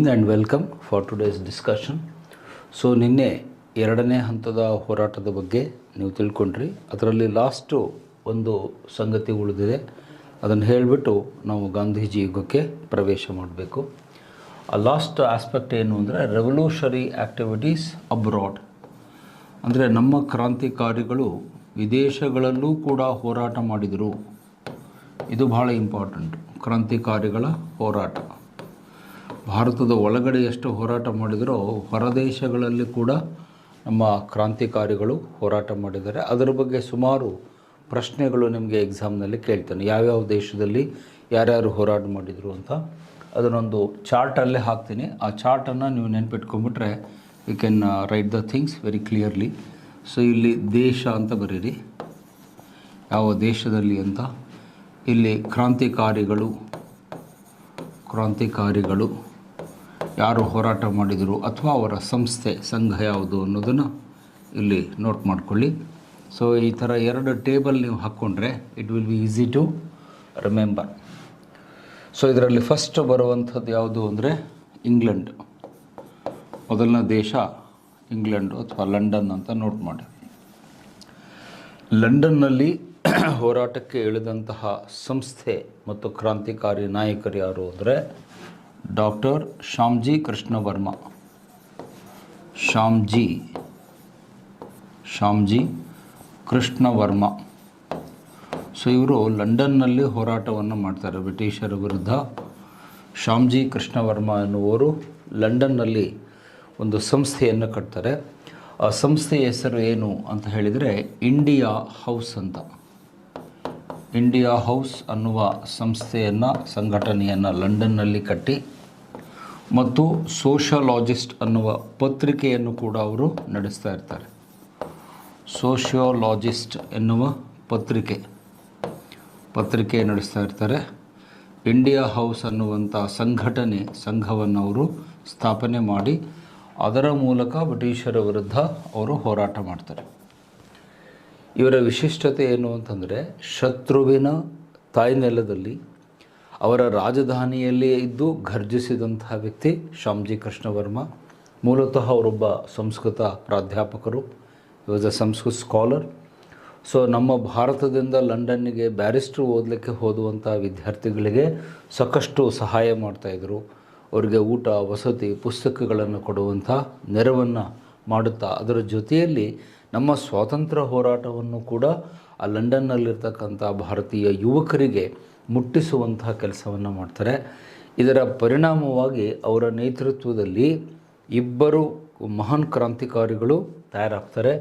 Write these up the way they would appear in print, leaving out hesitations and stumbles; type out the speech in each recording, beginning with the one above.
And welcome for today's discussion. So ನಿನ್ನೆ ಎರಡನೇ ಹಂತದ ಹೋರಾಟದ ಬಗ್ಗೆ ನೀವು ತಿಳ್ಕೊಂಡ್ರಿ. ಅದರಲ್ಲಿ ಲಾಸ್ಟು ಒಂದು ಸಂಗತಿ ಉಳಿದಿದೆ, ಅದನ್ನು ಹೇಳಿಬಿಟ್ಟು ನಾವು ಗಾಂಧೀಜಿ ಯುಗಕ್ಕೆ ಪ್ರವೇಶ ಮಾಡಬೇಕು. ಆ ಲಾಸ್ಟ್ ಆಸ್ಪೆಕ್ಟ್ ಏನು ಅಂದರೆ ರೆವಲ್ಯೂಷನರಿ ಆ್ಯಕ್ಟಿವಿಟೀಸ್ ಅಬ್ರಾಡ್. ಅಂದರೆ ನಮ್ಮ ಕ್ರಾಂತಿಕಾರಿಗಳು ವಿದೇಶಗಳಲ್ಲೂ ಕೂಡ ಹೋರಾಟ ಮಾಡಿದರು. ಇದು ಭಾಳ ಇಂಪಾರ್ಟೆಂಟ್. ಕ್ರಾಂತಿಕಾರಿಗಳ ಹೋರಾಟ ಭಾರತದ ಒಳಗಡೆ ಎಷ್ಟು ಹೋರಾಟ ಮಾಡಿದರೋ ಹೊರದೇಶಗಳಲ್ಲಿ ಕೂಡ ನಮ್ಮ ಕ್ರಾಂತಿಕಾರಿಗಳು ಹೋರಾಟ ಮಾಡಿದ್ದಾರೆ. ಅದರ ಬಗ್ಗೆ ಸುಮಾರು ಪ್ರಶ್ನೆಗಳು ನಿಮಗೆ ಎಕ್ಸಾಮ್ನಲ್ಲಿ ಕೇಳ್ತಾನೆ. ಯಾವ್ಯಾವ ದೇಶದಲ್ಲಿ ಯಾರ್ಯಾರು ಹೋರಾಟ ಮಾಡಿದರು ಅಂತ ಅದನ್ನೊಂದು ಚಾರ್ಟಲ್ಲೇ ಹಾಕ್ತೀನಿ. ಆ ಚಾರ್ಟನ್ನು ನೀವು ನೆನ್ಪಿಟ್ಕೊಂಡ್ಬಿಟ್ರೆ you can write the things very clearly. So ಇಲ್ಲಿ ದೇಶ ಅಂತ ಬರೀರಿ, ಯಾವ ದೇಶದಲ್ಲಿ ಅಂತ. ಇಲ್ಲಿ ಕ್ರಾಂತಿಕಾರಿಗಳು ಯಾರು ಹೋರಾಟ ಮಾಡಿದರು ಅಥವಾ ಅವರ ಸಂಸ್ಥೆ ಸಂಘ ಯಾವುದು ಅನ್ನೋದನ್ನು ಇಲ್ಲಿ ನೋಟ್ ಮಾಡ್ಕೊಳ್ಳಿ. ಸೊ ಈ ಥರ ಎರಡು ಟೇಬಲ್ ನೀವು ಹಾಕ್ಕೊಂಡ್ರೆ it will be easy to remember. So ಇದರಲ್ಲಿ ಫಸ್ಟ್ ಬರುವಂಥದ್ದು ಯಾವುದು ಅಂದರೆ ಇಂಗ್ಲೆಂಡ್. ಮೊದಲನೇ ದೇಶ ಇಂಗ್ಲೆಂಡು ಅಥವಾ ಲಂಡನ್ ಅಂತ ನೋಟ್ ಮಾಡಿ. ಲಂಡನ್ನಲ್ಲಿ ಹೋರಾಟಕ್ಕೆ ಇಳಿದಂತಹ ಸಂಸ್ಥೆ ಮತ್ತು ಕ್ರಾಂತಿಕಾರಿ ನಾಯಕರು ಯಾರು ಅಂದರೆ ಡಾಕ್ಟರ್ ಶ್ಯಾಮ್ಜಿ ಕೃಷ್ಣ ವರ್ಮ. ಶ್ಯಾಮ್ಜಿ ಕೃಷ್ಣ ವರ್ಮ. ಸೊ ಇವರು ಲಂಡನ್ನಲ್ಲಿ ಹೋರಾಟವನ್ನು ಮಾಡ್ತಾರೆ ಬ್ರಿಟಿಷರ ವಿರುದ್ಧ. ಶ್ಯಾಮ್ಜಿ ಕೃಷ್ಣ ವರ್ಮ ಎನ್ನುವರು ಲಂಡನ್ನಲ್ಲಿ ಒಂದು ಸಂಸ್ಥೆಯನ್ನು ಕಟ್ತಾರೆ. ಆ ಸಂಸ್ಥೆಯ ಹೆಸರು ಏನು ಅಂತ ಹೇಳಿದರೆ ಇಂಡಿಯಾ ಹೌಸ್ ಅಂತ. ಇಂಡಿಯಾ ಹೌಸ್ ಅನ್ನುವ ಸಂಘಟನೆಯನ್ನು ಲಂಡನ್ನಲ್ಲಿ ಕಟ್ಟಿ ಮತ್ತು ಸೋಷಿಯಾಲಜಿಸ್ಟ್ ಅನ್ನುವ ಪತ್ರಿಕೆಯನ್ನು ಕೂಡ ಅವರು ನಡೆಸ್ತಾ ಇರ್ತಾರೆ. ಸೋಷಿಯಾಲಜಿಸ್ಟ್ ಎನ್ನುವ ಪತ್ರಿಕೆ ನಡೆಸ್ತಾ ಇರ್ತಾರೆ. ಇಂಡಿಯಾ ಹೌಸ್ ಅನ್ನುವಂಥ ಸಂಘವನ್ನು ಅವರು ಸ್ಥಾಪನೆ ಮಾಡಿ ಅದರ ಮೂಲಕ ಬ್ರಿಟಿಷರ ವಿರುದ್ಧ ಅವರು ಹೋರಾಟ ಮಾಡ್ತಾರೆ. ಇವರ ವಿಶಿಷ್ಟತೆ ಏನು ಅಂತಂದರೆ ಶತ್ರುವಿನ ತಾಯ್ನೆಲದಲ್ಲಿ ಅವರ ರಾಜಧಾನಿಯಲ್ಲಿಯೇ ಇದ್ದು ಘರ್ಜಿಸಿದಂತಹ ವ್ಯಕ್ತಿ ಶ್ಯಾಮ್ಜಿ ಕೃಷ್ಣ ವರ್ಮ. ಮೂಲತಃ ಅವರೊಬ್ಬ ಸಂಸ್ಕೃತ ಪ್ರಾಧ್ಯಾಪಕರು. ಈ was a Sanskrit scholar. So ನಮ್ಮ ಭಾರತದಿಂದ ಲಂಡನ್ನಿಗೆ ಬ್ಯಾರಿಸ್ಟ್ರು ಓದಲಿಕ್ಕೆ ಹೋದುವಂಥ ವಿದ್ಯಾರ್ಥಿಗಳಿಗೆ ಸಾಕಷ್ಟು ಸಹಾಯ ಮಾಡ್ತಾಯಿದ್ರು. ಅವರಿಗೆ ಊಟ, ವಸತಿ, ಪುಸ್ತಕಗಳನ್ನು ಕೊಡುವಂಥ ನೆರವನ್ನು ಮಾಡುತ್ತಾ ಅದರ ಜೊತೆಯಲ್ಲಿ ನಮ್ಮ ಸ್ವಾತಂತ್ರ್ಯ ಹೋರಾಟವನ್ನು ಕೂಡ ಆ ಲಂಡನ್ನಲ್ಲಿರ್ತಕ್ಕಂಥ ಭಾರತೀಯ ಯುವಕರಿಗೆ ಮುಟ್ಟಿಸುವಂತಹ ಕೆಲಸವನ್ನು ಮಾಡ್ತಾರೆ. ಇದರ ಪರಿಣಾಮವಾಗಿ ಅವರ ನೇತೃತ್ವದಲ್ಲಿ ಇಬ್ಬರು ಮಹಾನ್ ಕ್ರಾಂತಿಕಾರಿಗಳು ತಯಾರಾಗ್ತಾರೆ.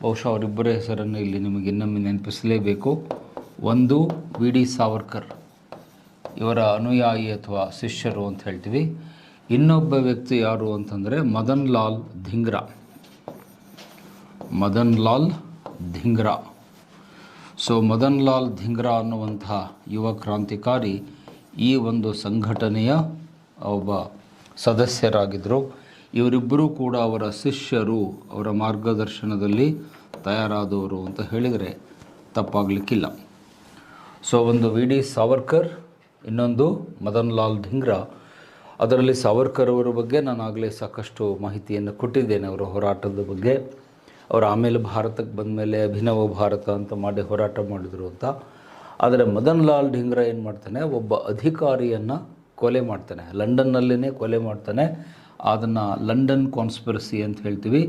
ಬಹುಶಃ ಅವರಿಬ್ಬರ ಹೆಸರನ್ನು ಇಲ್ಲಿ ನಿಮಗೆ ಇನ್ನೊಮ್ಮೆ ನೆನಪಿಸಲೇಬೇಕು. ಒಂದು ವಿ ಡಿ ಸಾವರ್ಕರ್, ಇವರ ಅನುಯಾಯಿ ಅಥವಾ ಶಿಷ್ಯರು ಅಂತ ಹೇಳ್ತೀವಿ. ಇನ್ನೊಬ್ಬ ವ್ಯಕ್ತಿ ಯಾರು ಅಂತಂದರೆ ಮದನ್ ಲಾಲ್ ಧಿಂಗ್ರಾ. ಸೊ ಮದನ್ ಲಾಲ್ ಧಿಂಗ್ರಾ ಅನ್ನುವಂತಹ ಯುವ ಕ್ರಾಂತಿಕಾರಿ ಈ ಒಂದು ಸಂಘಟನೆಯ ಒಬ್ಬ ಸದಸ್ಯರಾಗಿದ್ದರು. ಇವರಿಬ್ಬರೂ ಕೂಡ ಅವರ ಶಿಷ್ಯರು, ಅವರ ಮಾರ್ಗದರ್ಶನದಲ್ಲಿ ತಯಾರಾದವರು ಅಂತ ಹೇಳಿದರೆ ತಪ್ಪಾಗಲಿಕ್ಕಿಲ್ಲ. ಸೊ ಒಂದು ವಿ ಡಿ ಸಾವರ್ಕರ್, ಇನ್ನೊಂದು ಮದನ್ ಲಾಲ್ ಧಿಂಗ್ರಾ. ಅದರಲ್ಲಿ ಸಾವರ್ಕರ್ ಅವರ ಬಗ್ಗೆ ನಾನು ಆಗಲೇ ಸಾಕಷ್ಟು ಮಾಹಿತಿಯನ್ನು ಕೊಟ್ಟಿದ್ದೇನೆ, ಅವರ ಹೋರಾಟದ ಬಗ್ಗೆ. ಅವರು ಆಮೇಲೆ ಭಾರತಕ್ಕೆ ಬಂದ ಮೇಲೆ ಅಭಿನವ ಭಾರತ ಅಂತ ಮಾಡಿ ಹೋರಾಟ ಮಾಡಿದರು ಅಂತ. ಆದರೆ ಮದನ್ ಲಾಲ್ ಧಿಂಗ್ರಾ ಏನು ಮಾಡ್ತಾನೆ, ಒಬ್ಬ ಅಧಿಕಾರಿಯನ್ನು ಕೊಲೆ ಮಾಡ್ತಾನೆ, ಲಂಡನ್ನಲ್ಲೇ ಕೊಲೆ ಮಾಡ್ತಾನೆ. ಅದನ್ನು ಲಂಡನ್ ಕಾನ್ಸ್ಪಿರಸಿ ಅಂತ ಹೇಳ್ತೀವಿ.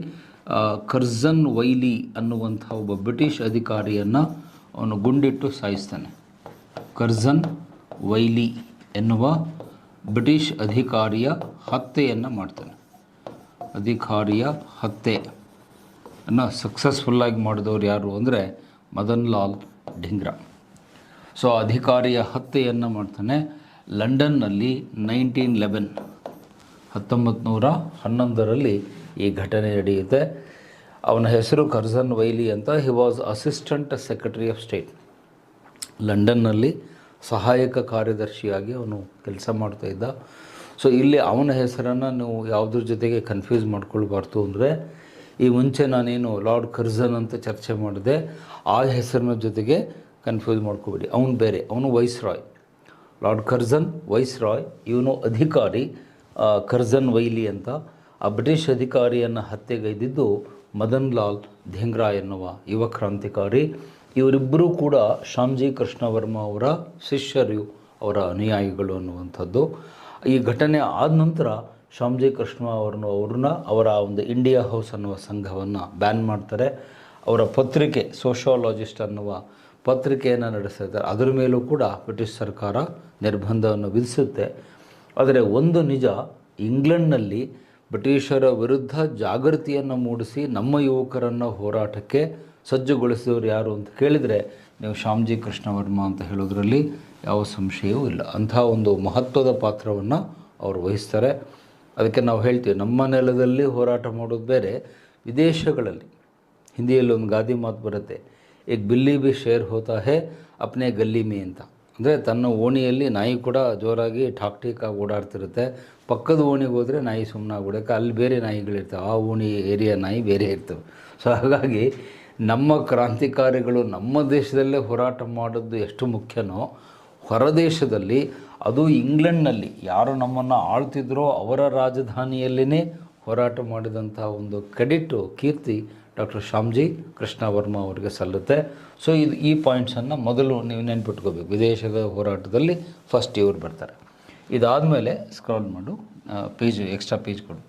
ಕರ್ಜನ್ ವೈಲಿ ಅನ್ನುವಂಥ ಒಬ್ಬ ಬ್ರಿಟಿಷ್ ಅಧಿಕಾರಿಯನ್ನು ಅವನು ಗುಂಡಿಟ್ಟು ಸಾಯಿಸ್ತಾನೆ. ಕರ್ಜನ್ ವೈಲಿ ಎನ್ನುವ ಬ್ರಿಟಿಷ್ ಅಧಿಕಾರಿಯ ಹತ್ಯೆಯನ್ನು ಮಾಡ್ತಾನೆ. ಅಧಿಕಾರಿಯ ಹತ್ಯೆಯನ್ನು ಸಕ್ಸಸ್ಫುಲ್ಲಾಗಿ ಮಾಡಿದವರು ಯಾರು ಅಂದರೆ ಮದನ್ ಲಾಲ್ ಧಿಂಗ್ರಾ. ಸೊ ಅಧಿಕಾರಿಯ ಹತ್ಯೆಯನ್ನು ಮಾಡ್ತಾನೆ. ಲಂಡನ್ನಲ್ಲಿ 1911 ಈ ಘಟನೆ ನಡೆಯುತ್ತೆ. ಅವನ ಹೆಸರು ಕರ್ಜನ್ ವೈಲಿ ಅಂತ. He was assistant secretary of state. ಲಂಡನ್ನಲ್ಲಿ ಸಹಾಯಕ ಕಾರ್ಯದರ್ಶಿಯಾಗಿ ಅವನು ಕೆಲಸ ಮಾಡ್ತಾಯಿದ್ದ. ಸೊ ಇಲ್ಲಿ ಅವನ ಹೆಸರನ್ನು ನೀವು ಯಾವುದ್ರ ಜೊತೆಗೆ ಕನ್ಫ್ಯೂಸ್ ಮಾಡ್ಕೊಳ್ಬಾರ್ದು ಅಂದರೆ, ಈ ಮುಂಚೆ ನಾನೇನು ಲಾರ್ಡ್ ಕರ್ಜನ್ ಅಂತ ಚರ್ಚೆ ಮಾಡಿದೆ, ಆ ಹೆಸರಿನ ಜೊತೆಗೆ ಕನ್ಫ್ಯೂಸ್ ಮಾಡ್ಕೋಬೇಡಿ. ಅವನು ಬೇರೆ, ಅವನು ವೈಸ್ರಾಯ್. ಲಾರ್ಡ್ ಕರ್ಜನ್ ವೈಸ್ರಾಯ್, ಇವನು ಅಧಿಕಾರಿ. ಕರ್ಜನ್ ವೈಲಿ ಅಂತ. ಆ ಬ್ರಿಟಿಷ್ ಅಧಿಕಾರಿಯನ್ನು ಹತ್ಯೆಗೈದಿದ್ದು ಮದನ್ ಲಾಲ್ ಧಿಂಗ್ರಾ ಎನ್ನುವ ಯುವ ಕ್ರಾಂತಿಕಾರಿ. ಇವರಿಬ್ಬರೂ ಕೂಡ ಶ್ಯಾಮ್ಜಿ ಕೃಷ್ಣ ವರ್ಮ ಅವರ ಶಿಷ್ಯರು, ಅವರ ಅನುಯಾಯಿಗಳು ಅನ್ನುವಂಥದ್ದು. ಈ ಘಟನೆ ಆದ ನಂತರ ಶ್ಯಾಮ್ಜಿ ಕೃಷ್ಣ ಅವ್ರನ್ನ ಅವರ ಒಂದು ಇಂಡಿಯಾ ಹೌಸ್ ಅನ್ನುವ ಸಂಘವನ್ನು ಬ್ಯಾನ್ ಮಾಡ್ತಾರೆ. ಅವರ ಪತ್ರಿಕೆ ಸೋಷಿಯಾಲಜಿಸ್ಟ್ ಅನ್ನುವ ಪತ್ರಿಕೆಯನ್ನು ನಡೆಸ್ತಾರೆ. ಅದರ ಮೇಲೂ ಕೂಡ ಬ್ರಿಟಿಷ್ ಸರ್ಕಾರ ನಿರ್ಬಂಧವನ್ನು ವಿಧಿಸುತ್ತೆ. ಆದರೆ ಒಂದು ನಿಜ, ಇಂಗ್ಲೆಂಡ್ನಲ್ಲಿ ಬ್ರಿಟಿಷರ ವಿರುದ್ಧ ಜಾಗೃತಿಯನ್ನು ಮೂಡಿಸಿ ನಮ್ಮ ಯುವಕರನ್ನು ಹೋರಾಟಕ್ಕೆ ಸಜ್ಜುಗೊಳಿಸಿದವರು ಯಾರು ಅಂತ ಕೇಳಿದರೆ ನೀವು ಶ್ಯಾಮ್ಜಿ ಕೃಷ್ಣ ವರ್ಮ ಅಂತ ಹೇಳೋದ್ರಲ್ಲಿ ಯಾವ ಸಂಶಯವೂ ಇಲ್ಲ. ಅಂಥ ಒಂದು ಮಹತ್ವದ ಪಾತ್ರವನ್ನು ಅವರು ವಹಿಸ್ತಾರೆ. ಅದಕ್ಕೆ ನಾವು ಹೇಳ್ತೀವಿ, ನಮ್ಮ ನೆಲದಲ್ಲಿ ಹೋರಾಟ ಮಾಡೋದು ಬೇರೆ, ವಿದೇಶಗಳಲ್ಲಿ ಹಿಂದಿಯಲ್ಲಿ ಒಂದು ಗಾದಿ ಮಾತು ಬರುತ್ತೆ, ಈಗ ಬಿಲ್ಲಿ ಬಿ ಶೇರ್ ಹೋತಾ ಹೇ ಅಪ್ನೆ ಗಲ್ಲಿ ಮೇ ಅಂತ. ಅಂದರೆ ತನ್ನ ಓಣಿಯಲ್ಲಿ ನಾಯಿ ಕೂಡ ಜೋರಾಗಿ ಠಾಕ್ಠೀಕಾಗಿ ಓಡಾಡ್ತಿರುತ್ತೆ, ಪಕ್ಕದ ಓಣಿಗೆ ಹೋದರೆ ನಾಯಿ ಸುಮ್ಮನೆ ಆಗ್ಬಿಡೋಕೆ, ಅಲ್ಲಿ ಬೇರೆ ನಾಯಿಗಳಿರ್ತವೆ, ಆ ಓಣಿ ಏರಿಯಾ ನಾಯಿ ಬೇರೆ ಇರ್ತವೆ. ಸೊ ಹಾಗಾಗಿ ನಮ್ಮ ಕ್ರಾಂತಿಕಾರಿಗಳು ನಮ್ಮ ದೇಶದಲ್ಲೇ ಹೋರಾಟ ಮಾಡೋದು ಎಷ್ಟು ಮುಖ್ಯನೋ, ಹೊರದೇಶದಲ್ಲಿ ಅದು ಇಂಗ್ಲೆಂಡ್ನಲ್ಲಿ ಯಾರು ನಮ್ಮನ್ನು ಆಳ್ತಿದ್ರೋ ಅವರ ರಾಜಧಾನಿಯಲ್ಲಿಯೇ ಹೋರಾಟ ಮಾಡಿದಂಥ ಒಂದು ಕ್ರೆಡಿಟು, ಕೀರ್ತಿ ಡಾಕ್ಟರ್ ಶ್ಯಾಮ್ಜಿ ಕೃಷ್ಣ ವರ್ಮ ಅವರಿಗೆ ಸಲ್ಲುತ್ತೆ. ಸೊ ಈ ಪಾಯಿಂಟ್ಸನ್ನು ಮೊದಲು ನೀವು ನೆನ್ಪಿಟ್ಕೋಬೇಕು. ವಿದೇಶದ ಹೋರಾಟದಲ್ಲಿ ಫಸ್ಟ್ ಇವ್ರು ಬರ್ತಾರೆ. ಇದಾದಮೇಲೆ ಸ್ಕ್ರಾಲ್ ಮಾಡು, ಪೇಜ್ ಎಕ್ಸ್ಟ್ರಾ ಪೇಜ್ ಕೊಡು.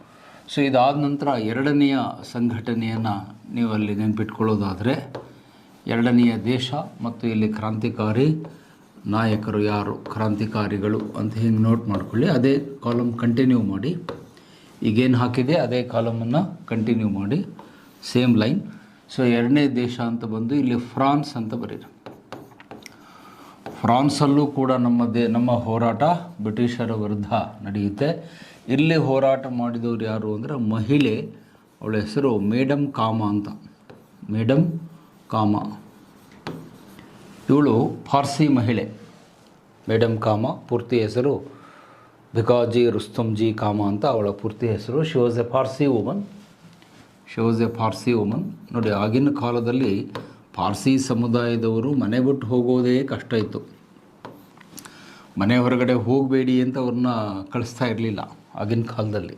ಸೊ ಇದಾದ ನಂತರ ಎರಡನೆಯ ಸಂಘಟನೆಯನ್ನು ನೀವು ಅಲ್ಲಿ ನೆನ್ಪಿಟ್ಕೊಳ್ಳೋದಾದರೆ, ಎರಡನೆಯ ದೇಶ ಮತ್ತು ಇಲ್ಲಿ ಕ್ರಾಂತಿಕಾರಿ ನಾಯಕರು ಯಾರು, ಕ್ರಾಂತಿಕಾರಿಗಳು ಅಂತ ಹಿಂಗೆ ನೋಟ್ ಮಾಡ್ಕೊಳ್ಳಿ. ಅದೇ ಕಾಲಮ್ ಕಂಟಿನ್ಯೂ ಮಾಡಿ, ಈಗೇನು ಹಾಕಿದೆ ಅದೇ ಕಾಲಮನ್ನು ಕಂಟಿನ್ಯೂ ಮಾಡಿ, ಸೇಮ್ ಲೈನ್. ಸೊ ಎರಡನೇ ದೇಶ ಅಂತ ಬಂದು ಇಲ್ಲಿ ಫ್ರಾನ್ಸ್ ಅಂತ ಬರೀರಿ. ಫ್ರಾನ್ಸಲ್ಲೂ ಕೂಡ ನಮ್ಮ ಹೋರಾಟ ಬ್ರಿಟಿಷರ ವಿರುದ್ಧ ನಡೆಯುತ್ತೆ. ಇಲ್ಲಿ ಹೋರಾಟ ಮಾಡಿದವರು ಯಾರು ಅಂದರೆ ಮಹಿಳೆ, ಅವಳ ಹೆಸರು ಮೇಡಮ್ ಕಾಮ ಅಂತ. ಮೇಡಮ್ ಕಾಮ, ಇವಳು ಫಾರ್ಸಿ ಮಹಿಳೆ. ಮೇಡಮ್ ಕಾಮ ಪೂರ್ತಿ ಹೆಸರು ಭಿಕಾಜಿ ರುಸ್ತಮ್ಜಿ ಕಾಮ ಅಂತ ಅವಳ ಪೂರ್ತಿ ಹೆಸರು. She was A Farsi woman. ನೋಡಿ, ಆಗಿನ ಕಾಲದಲ್ಲಿ ಪಾರ್ಸಿ ಸಮುದಾಯದವರು ಮನೆ ಬಿಟ್ಟು ಹೋಗೋದೇ ಕಷ್ಟ ಇತ್ತು. ಮನೆ ಹೊರಗಡೆ ಹೋಗಬೇಡಿ ಅಂತ ಅವ್ರನ್ನ ಕಳಿಸ್ತಾ ಇರಲಿಲ್ಲ ಆಗಿನ ಕಾಲದಲ್ಲಿ.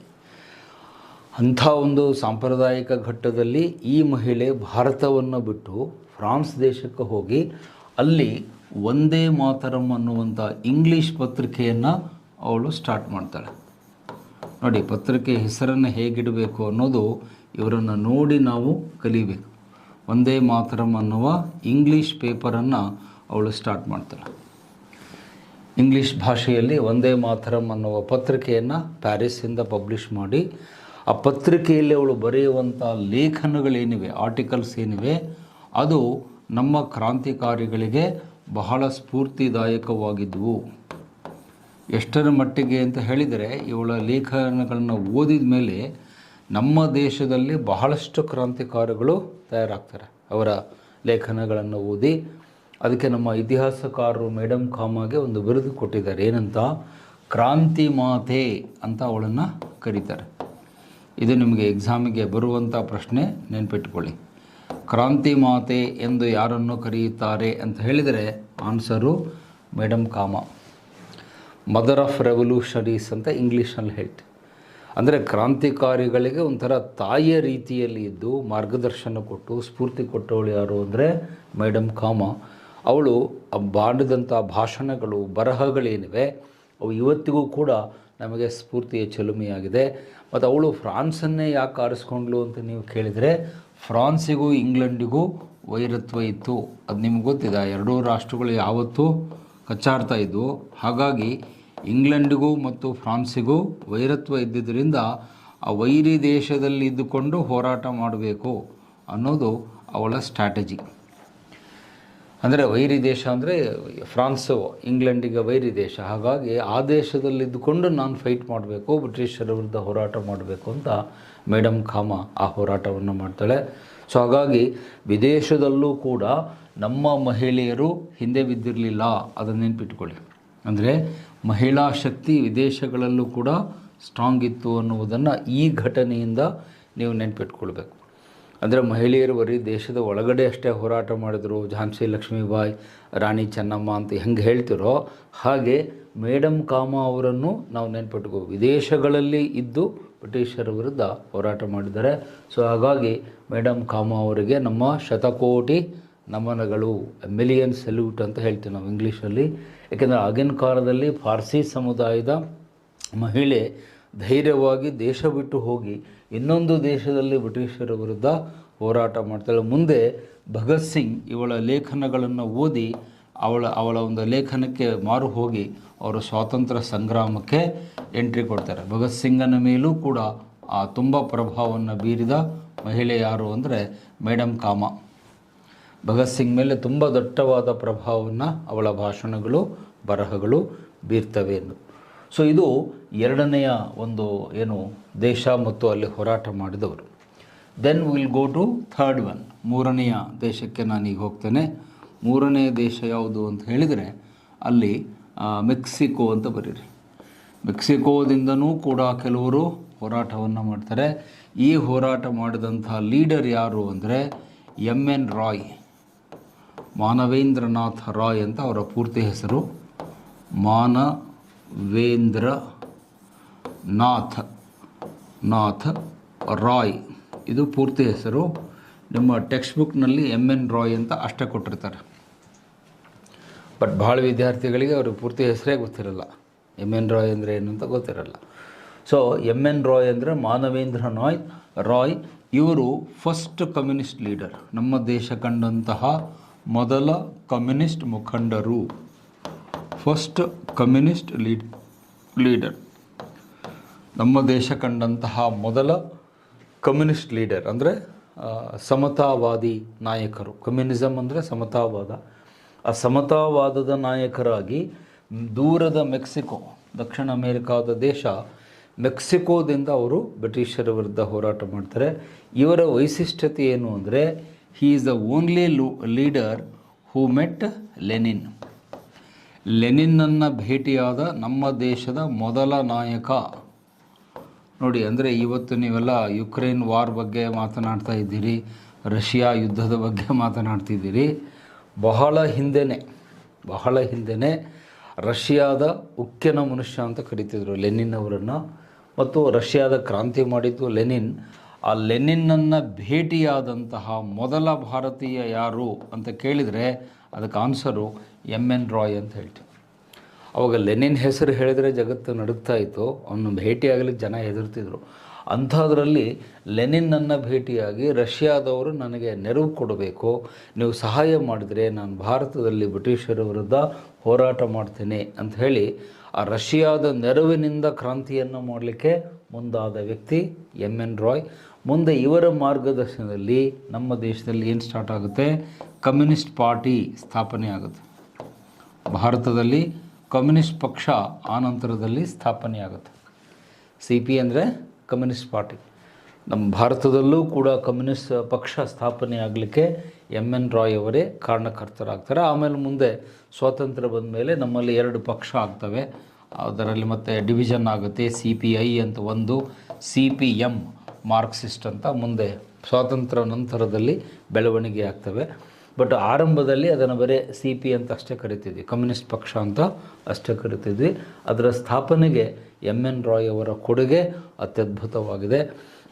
ಅಂಥ ಒಂದು ಸಾಂಪ್ರದಾಯಿಕ ಘಟ್ಟದಲ್ಲಿ ಈ ಮಹಿಳೆ ಭಾರತವನ್ನು ಬಿಟ್ಟು ಫ್ರಾನ್ಸ್ ದೇಶಕ್ಕೆ ಹೋಗಿ ಅಲ್ಲಿ ಒಂದೇ ಮಾತರಂ ಅನ್ನುವಂಥ ಇಂಗ್ಲೀಷ್ ಪತ್ರಿಕೆಯನ್ನು ಅವಳು ಸ್ಟಾರ್ಟ್ ಮಾಡ್ತಾಳೆ. ನೋಡಿ, ಪತ್ರಿಕೆ ಹೆಸರನ್ನು ಹೇಗಿಡಬೇಕು ಅನ್ನೋದು ಇವರನ್ನು ನೋಡಿ ನಾವು ಕಲಿಬೇಕು. ಒಂದೇ ಮಾತರಂ ಅನ್ನುವ ಇಂಗ್ಲೀಷ್ ಪೇಪರನ್ನು ಅವಳು ಸ್ಟಾರ್ಟ್ ಮಾಡ್ತಾಳೆ. ಇಂಗ್ಲೀಷ್ ಭಾಷೆಯಲ್ಲಿ ಒಂದೇ ಮಾತರಂ ಅನ್ನುವ ಪತ್ರಿಕೆಯನ್ನು ಪ್ಯಾರಿಸ್ಸಿಂದ ಪಬ್ಲಿಷ್ ಮಾಡಿ, ಆ ಪತ್ರಿಕೆಯಲ್ಲಿ ಅವಳು ಬರೆಯುವಂಥ ಲೇಖನಗಳೇನಿವೆ, ಆರ್ಟಿಕಲ್ಸ್ ಏನಿವೆ, ಅದು ನಮ್ಮ ಕ್ರಾಂತಿಕಾರಿಗಳಿಗೆ ಬಹಳ ಸ್ಫೂರ್ತಿದಾಯಕವಾಗಿದ್ದವು. ಎಷ್ಟರ ಮಟ್ಟಿಗೆ ಅಂತ ಹೇಳಿದರೆ, ಇವಳ ಲೇಖನಗಳನ್ನು ಓದಿದ ಮೇಲೆ ನಮ್ಮ ದೇಶದಲ್ಲಿ ಬಹಳಷ್ಟು ಕ್ರಾಂತಿಕಾರಿಗಳು ತಯಾರಾಗ್ತಾರೆ ಅವರ ಲೇಖನಗಳನ್ನು ಓದಿ. ಅದಕ್ಕೆ ನಮ್ಮ ಇತಿಹಾಸಕಾರರು ಮೇಡಮ್ ಕಾಮಾಗೆ ಒಂದು ಬಿರುದು ಕೊಟ್ಟಿದ್ದಾರೆ, ಏನಂತ, ಕ್ರಾಂತಿ ಮಾತೆ ಅಂತ ಅವಳನ್ನು ಕರೀತಾರೆ. ಇದು ನಿಮಗೆ ಎಕ್ಸಾಮಿಗೆ ಬರುವಂಥ ಪ್ರಶ್ನೆ, ನೆನ್ಪಿಟ್ಕೊಳ್ಳಿ. ಕ್ರಾಂತಿ ಮಾತೆ ಎಂದು ಯಾರನ್ನು ಕರೆಯುತ್ತಾರೆ ಅಂತ ಹೇಳಿದರೆ ಆನ್ಸರು ಮೇಡಮ್ ಕಾಮ. ಮದರ್ ಆಫ್ ರೆವಲ್ಯೂಷನರೀಸ್ ಅಂತ ಇಂಗ್ಲೀಷ್ನಲ್ಲಿ ಹೇಳ್ತೀವಿ. ಅಂದರೆ ಕ್ರಾಂತಿಕಾರಿಗಳಿಗೆ ಒಂಥರ ತಾಯಿಯ ರೀತಿಯಲ್ಲಿ ಇದ್ದು ಮಾರ್ಗದರ್ಶನ ಕೊಟ್ಟು ಸ್ಫೂರ್ತಿ ಕೊಟ್ಟವಳು ಯಾರು ಅಂದರೆ ಮೇಡಮ್ ಕಾಮ. ಅವಳು ಮಾಡಿದಂಥ ಭಾಷಣಗಳು, ಬರಹಗಳೇನಿವೆ ಅವು ಇವತ್ತಿಗೂ ಕೂಡ ನಮಗೆ ಸ್ಫೂರ್ತಿಯ ಚೆಲುಮೆಯಾಗಿದೆ. ಮತ್ತು ಅವಳು ಫ್ರಾನ್ಸನ್ನೇ ಯಾಕೆ ಆರಿಸ್ಕೊಂಡ್ಲು ಅಂತ ನೀವು ಕೇಳಿದರೆ, ಫ್ರಾನ್ಸಿಗೂ ಇಂಗ್ಲೆಂಡಿಗೂ ವೈರತ್ವ ಇತ್ತು. ಅದು ನಿಮ್ಗೆ ಗೊತ್ತಿದೆ, ಎರಡೂ ರಾಷ್ಟ್ರಗಳು ಯಾವತ್ತೂ ಕಚ್ಚಾಡ್ತಾ ಇದ್ವು. ಹಾಗಾಗಿ ಇಂಗ್ಲೆಂಡಿಗೂ ಮತ್ತು ಫ್ರಾನ್ಸಿಗೂ ವೈರತ್ವ ಇದ್ದಿದ್ದರಿಂದ ಆ ವೈರಿ ದೇಶದಲ್ಲಿ ಇದ್ದುಕೊಂಡು ಹೋರಾಟ ಮಾಡಬೇಕು ಅನ್ನೋದು ಅವಳ ಸ್ಟ್ರಾಟಜಿ. ಅಂದರೆ ವೈರಿ ದೇಶ ಅಂದರೆ ಫ್ರಾನ್ಸು ಇಂಗ್ಲೆಂಡಿಗೆ ವೈರಿ ದೇಶ. ಹಾಗಾಗಿ ಆ ದೇಶದಲ್ಲಿದ್ದುಕೊಂಡು ನಾನು ಫೈಟ್ ಮಾಡಬೇಕು, ಬ್ರಿಟಿಷರ ವಿರುದ್ಧ ಹೋರಾಟ ಮಾಡಬೇಕು ಅಂತ ಮೇಡಮ್ ಕಾಮ ಆ ಹೋರಾಟವನ್ನು ಮಾಡ್ತಾಳೆ. ಸೊ ಹಾಗಾಗಿ ವಿದೇಶದಲ್ಲೂ ಕೂಡ ನಮ್ಮ ಮಹಿಳೆಯರು ಹಿಂದೆ ಬಿದ್ದಿರಲಿಲ್ಲ, ಅದನ್ನು ನೆನ್ಪಿಟ್ಕೊಳ್ಳಿ. ಅಂದರೆ ಮಹಿಳಾ ಶಕ್ತಿ ವಿದೇಶಗಳಲ್ಲೂ ಕೂಡ ಸ್ಟ್ರಾಂಗ್ ಇತ್ತು ಅನ್ನುವುದನ್ನು ಈ ಘಟನೆಯಿಂದ ನೀವು ನೆನ್ಪಿಟ್ಕೊಳ್ಬೇಕು. ಅಂದರೆ ಮಹಿಳೆಯರು ಬರೀ ದೇಶದ ಒಳಗಡೆ ಅಷ್ಟೇ ಹೋರಾಟ ಮಾಡಿದರು, ಝಾನ್ಸಿ ಲಕ್ಷ್ಮೀಬಾಯಿ, ರಾಣಿ ಚೆನ್ನಮ್ಮ ಅಂತ ಹೆಂಗೆ ಹೇಳ್ತಿರೋ ಹಾಗೆ ಮೇಡಮ್ ಕಾಮಾ ಅವರನ್ನು ನಾವು ನೆನ್ಪಿಟ್ಕೋ, ವಿದೇಶಗಳಲ್ಲಿ ಇದ್ದು ಬ್ರಿಟಿಷರ ವಿರುದ್ಧ ಹೋರಾಟ ಮಾಡಿದ್ದಾರೆ. ಸೊ ಹಾಗಾಗಿ ಮೇಡಮ್ ಕಾಮಾ ಅವರಿಗೆ ನಮ್ಮ ಶತಕೋಟಿ ನಮನಗಳು, ಮಿಲಿಯನ್ ಸಲ್ಯೂಟ್ ಅಂತ ಹೇಳ್ತೀವಿ ನಾವು ಇಂಗ್ಲೀಷಲ್ಲಿ. ಏಕೆಂದರೆ ಆಗಿನ ಕಾಲದಲ್ಲಿ ಪಾರ್ಸಿ ಸಮುದಾಯದ ಮಹಿಳೆ ಧೈರ್ಯವಾಗಿ ದೇಶ ಬಿಟ್ಟು ಹೋಗಿ ಇನ್ನೊಂದು ದೇಶದಲ್ಲಿ ಬ್ರಿಟಿಷರ ವಿರುದ್ಧ ಹೋರಾಟ ಮಾಡ್ತಾಳೆ. ಮುಂದೆ ಭಗತ್ ಸಿಂಗ್ ಇವಳ ಲೇಖನಗಳನ್ನು ಓದಿ ಅವಳ ಒಂದು ಲೇಖನಕ್ಕೆ ಮಾರು ಹೋಗಿ ಅವರು ಸ್ವಾತಂತ್ರ್ಯ ಸಂಗ್ರಾಮಕ್ಕೆ ಎಂಟ್ರಿ ಕೊಡ್ತಾರೆ. ಭಗತ್ ಸಿಂಗನ ಮೇಲೂ ಕೂಡ ತುಂಬ ಪ್ರಭಾವವನ್ನು ಬೀರಿದ ಮಹಿಳೆ ಯಾರು ಅಂದರೆ ಮೇಡಮ್ ಕಾಮಾ. ಭಗತ್ ಸಿಂಗ್ ಮೇಲೆ ತುಂಬ ದಟ್ಟವಾದ ಪ್ರಭಾವವನ್ನು ಅವಳ ಭಾಷಣಗಳು, ಬರಹಗಳು ಬೀರ್ತವೆ ಎಂದು. ಸೊ ಇದು ಎರಡನೆಯ ಒಂದು ಏನು ದೇಶ ಮತ್ತು ಅಲ್ಲಿ ಹೋರಾಟ ಮಾಡಿದವರು. Then will go to third one, ಮೂರನೆಯ ದೇಶಕ್ಕೆ ನಾನೀಗ ಹೋಗ್ತೇನೆ. ಮೂರನೆಯ ದೇಶ ಯಾವುದು ಅಂತ ಹೇಳಿದರೆ ಅಲ್ಲಿ ಮೆಕ್ಸಿಕೋ ಅಂತ ಬರೀರಿ. ಮೆಕ್ಸಿಕೋದಿಂದನೂ ಕೂಡ ಕೆಲವರು ಹೋರಾಟವನ್ನು ಮಾಡ್ತಾರೆ. ಈ ಹೋರಾಟ ಮಾಡಿದಂಥ ಲೀಡರ್ ಯಾರು ಅಂದರೆ ಎನ್ ರಾಯ್, ಮಾನವೇಂದ್ರನಾಥ್ ರಾಯ್ ಅಂತ ಅವರ ಪೂರ್ತಿ ಹೆಸರು. ನಾಥ ರಾಯ್ ಇದು ಪೂರ್ತಿ ಹೆಸರು. ನಿಮ್ಮ ಟೆಕ್ಸ್ಟ್ ಬುಕ್ನಲ್ಲಿ ಎನ್ ರಾಯ್ ಅಂತ ಅಷ್ಟೇ ಕೊಟ್ಟಿರ್ತಾರೆ. ಬಟ್ ಭಾಳ ವಿದ್ಯಾರ್ಥಿಗಳಿಗೆ ಅವ್ರಿಗೆ ಪೂರ್ತಿ ಹೆಸರೇ ಗೊತ್ತಿರಲ್ಲ, ಎನ್ ರಾಯ್ ಅಂದರೆ ಏನು ಅಂತ ಗೊತ್ತಿರಲ್ಲ. ಸೊ ಎನ್ ರಾಯ್ ಅಂದರೆ ಮಾನವೇಂದ್ರನಾಥ್ ರಾಯ್. ಇವರು ಫಸ್ಟ್ ಕಮ್ಯುನಿಸ್ಟ್ ಲೀಡರ್, ನಮ್ಮ ದೇಶ ಕಂಡಂತಹ ಮೊದಲ ಕಮ್ಯುನಿಸ್ಟ್ ಮುಖಂಡರು, ಫಸ್ಟ್ ಕಮ್ಯುನಿಸ್ಟ್ ಲೀಡರ್, ನಮ್ಮ ದೇಶ ಕಂಡಂತಹ ಮೊದಲ ಕಮ್ಯುನಿಸ್ಟ್ ಲೀಡರ್ ಅಂದರೆ ಸಮತಾವಾದಿ ನಾಯಕರು. ಕಮ್ಯುನಿಸಮ್ ಅಂದರೆ ಸಮತಾವಾದ. ಆ ಸಮತಾವಾದದ ನಾಯಕರಾಗಿ ದೂರದ ಮೆಕ್ಸಿಕೋ, ದಕ್ಷಿಣ ಅಮೇರಿಕಾದ ದೇಶ ಮೆಕ್ಸಿಕೋದಿಂದ ಅವರು ಬ್ರಿಟಿಷರ ವಿರುದ್ಧ ಹೋರಾಟ ಮಾಡ್ತಾರೆ. ಇವರ ವೈಶಿಷ್ಟ್ಯತೆ ಏನು ಅಂದರೆ he is the only leader who met Lenin. ಲೆನಿನ್ನನ್ನು ಭೇಟಿಯಾದ ನಮ್ಮ ದೇಶದ ಮೊದಲ ನಾಯಕ. ನೋಡಿ, ಅಂದರೆ ಇವತ್ತು ನೀವೆಲ್ಲ ಯುಕ್ರೇನ್ ವಾರ್ ಬಗ್ಗೆ ಮಾತನಾಡ್ತಾ ಇದ್ದೀರಿ, ರಷ್ಯಾ ಯುದ್ಧದ ಬಗ್ಗೆ ಮಾತನಾಡ್ತಿದ್ದೀರಿ. ಬಹಳ ಹಿಂದೆನೇ ರಷ್ಯಾದ ಉಕ್ಕಿನ ಮನುಷ್ಯ ಅಂತ ಕರಿತಿದ್ರು ಲೆನಿನ್ ಅವರನ್ನು. ಮತ್ತು ರಷ್ಯಾದ ಕ್ರಾಂತಿ ಮಾಡಿದ್ದು ಲೆನಿನ್. ಆ ಲೆನಿನ್ನನ್ನು ಭೇಟಿಯಾದಂತಹ ಮೊದಲ ಭಾರತೀಯ ಯಾರು ಅಂತ ಕೇಳಿದರೆ ಅದಕ್ಕೆ ಆನ್ಸರು ಎನ್ ರಾಯ್ ಅಂತ ಹೇಳ್ತೀವಿ. ಅವಾಗ ಲೆನಿನ್ ಹೆಸರು ಹೇಳಿದರೆ ಜಗತ್ತು ನಡುಗ್ತಾ ಇತ್ತು, ಅವನು ಭೇಟಿಯಾಗಲಿಕ್ಕೆ ಜನ ಹೆದರ್ತಿದ್ರು. ಅಂಥದ್ರಲ್ಲಿ ಲೆನಿನ್ನನ್ನು ಭೇಟಿಯಾಗಿ ರಷ್ಯಾದವರು ನನಗೆ ನೆರವು ಕೊಡಬೇಕು, ನೀವು ಸಹಾಯ ಮಾಡಿದರೆ ನಾನು ಭಾರತದಲ್ಲಿ ಬ್ರಿಟಿಷರ ವಿರುದ್ಧ ಹೋರಾಟ ಮಾಡ್ತೇನೆ ಅಂತ ಹೇಳಿ ಆ ರಷ್ಯಾದ ನೆರವಿನಿಂದ ಕ್ರಾಂತಿಯನ್ನು ಮಾಡಲಿಕ್ಕೆ ಮುಂದಾದ ವ್ಯಕ್ತಿ ಎನ್ ರಾಯ್. ಮುಂದೆ ಇವರ ಮಾರ್ಗದರ್ಶನದಲ್ಲಿ ನಮ್ಮ ದೇಶದಲ್ಲಿ ಏನು ಸ್ಟಾರ್ಟ್ ಆಗುತ್ತೆ, ಕಮ್ಯುನಿಸ್ಟ್ ಪಾರ್ಟಿ ಸ್ಥಾಪನೆ ಆಗುತ್ತೆ. ಭಾರತದಲ್ಲಿ ಕಮ್ಯುನಿಸ್ಟ್ ಪಕ್ಷ ಆ ನಂತರದಲ್ಲಿ ಸ್ಥಾಪನೆ ಆಗುತ್ತೆ. CP ಅಂದರೆ ಕಮ್ಯುನಿಸ್ಟ್ ಪಾರ್ಟಿ. ನಮ್ಮ ಭಾರತದಲ್ಲೂ ಕೂಡ ಕಮ್ಯುನಿಸ್ಟ್ ಪಕ್ಷ ಸ್ಥಾಪನೆ ಆಗಲಿಕ್ಕೆ ಎನ್ ರಾಯ್ ಅವರೇ ಕಾರಣಕರ್ತರಾಗ್ತಾರೆ. ಆಮೇಲೆ ಮುಂದೆ ಸ್ವಾತಂತ್ರ್ಯ ಬಂದ ಮೇಲೆ ನಮ್ಮಲ್ಲಿ 2 ಪಕ್ಷ ಆಗ್ತವೆ. ಅದರಲ್ಲಿ ಮತ್ತೆ ಡಿವಿಷನ್ ಆಗುತ್ತೆ. CPI ಅಂತ ಒಂದು, CPM ಮಾರ್ಕ್ಸಿಸ್ಟ್ ಅಂತ ಮುಂದೆ ಸ್ವಾತಂತ್ರ್ಯ ನಂತರದಲ್ಲಿ ಬೆಳವಣಿಗೆ ಆಗ್ತವೆ. ಬಟ್ ಆರಂಭದಲ್ಲಿ ಅದನ್ನು ಬರೀ CP ಅಂತ ಅಷ್ಟೇ ಕರಿತಿದ್ವಿ, ಕಮ್ಯುನಿಸ್ಟ್ ಪಕ್ಷ ಅಂತ ಅಷ್ಟೇ ಕರಿತಿದ್ವಿ. ಅದರ ಸ್ಥಾಪನೆಗೆ ಎನ್ ರಾಯ್ ಅವರ ಕೊಡುಗೆ ಅತ್ಯದ್ಭುತವಾಗಿದೆ.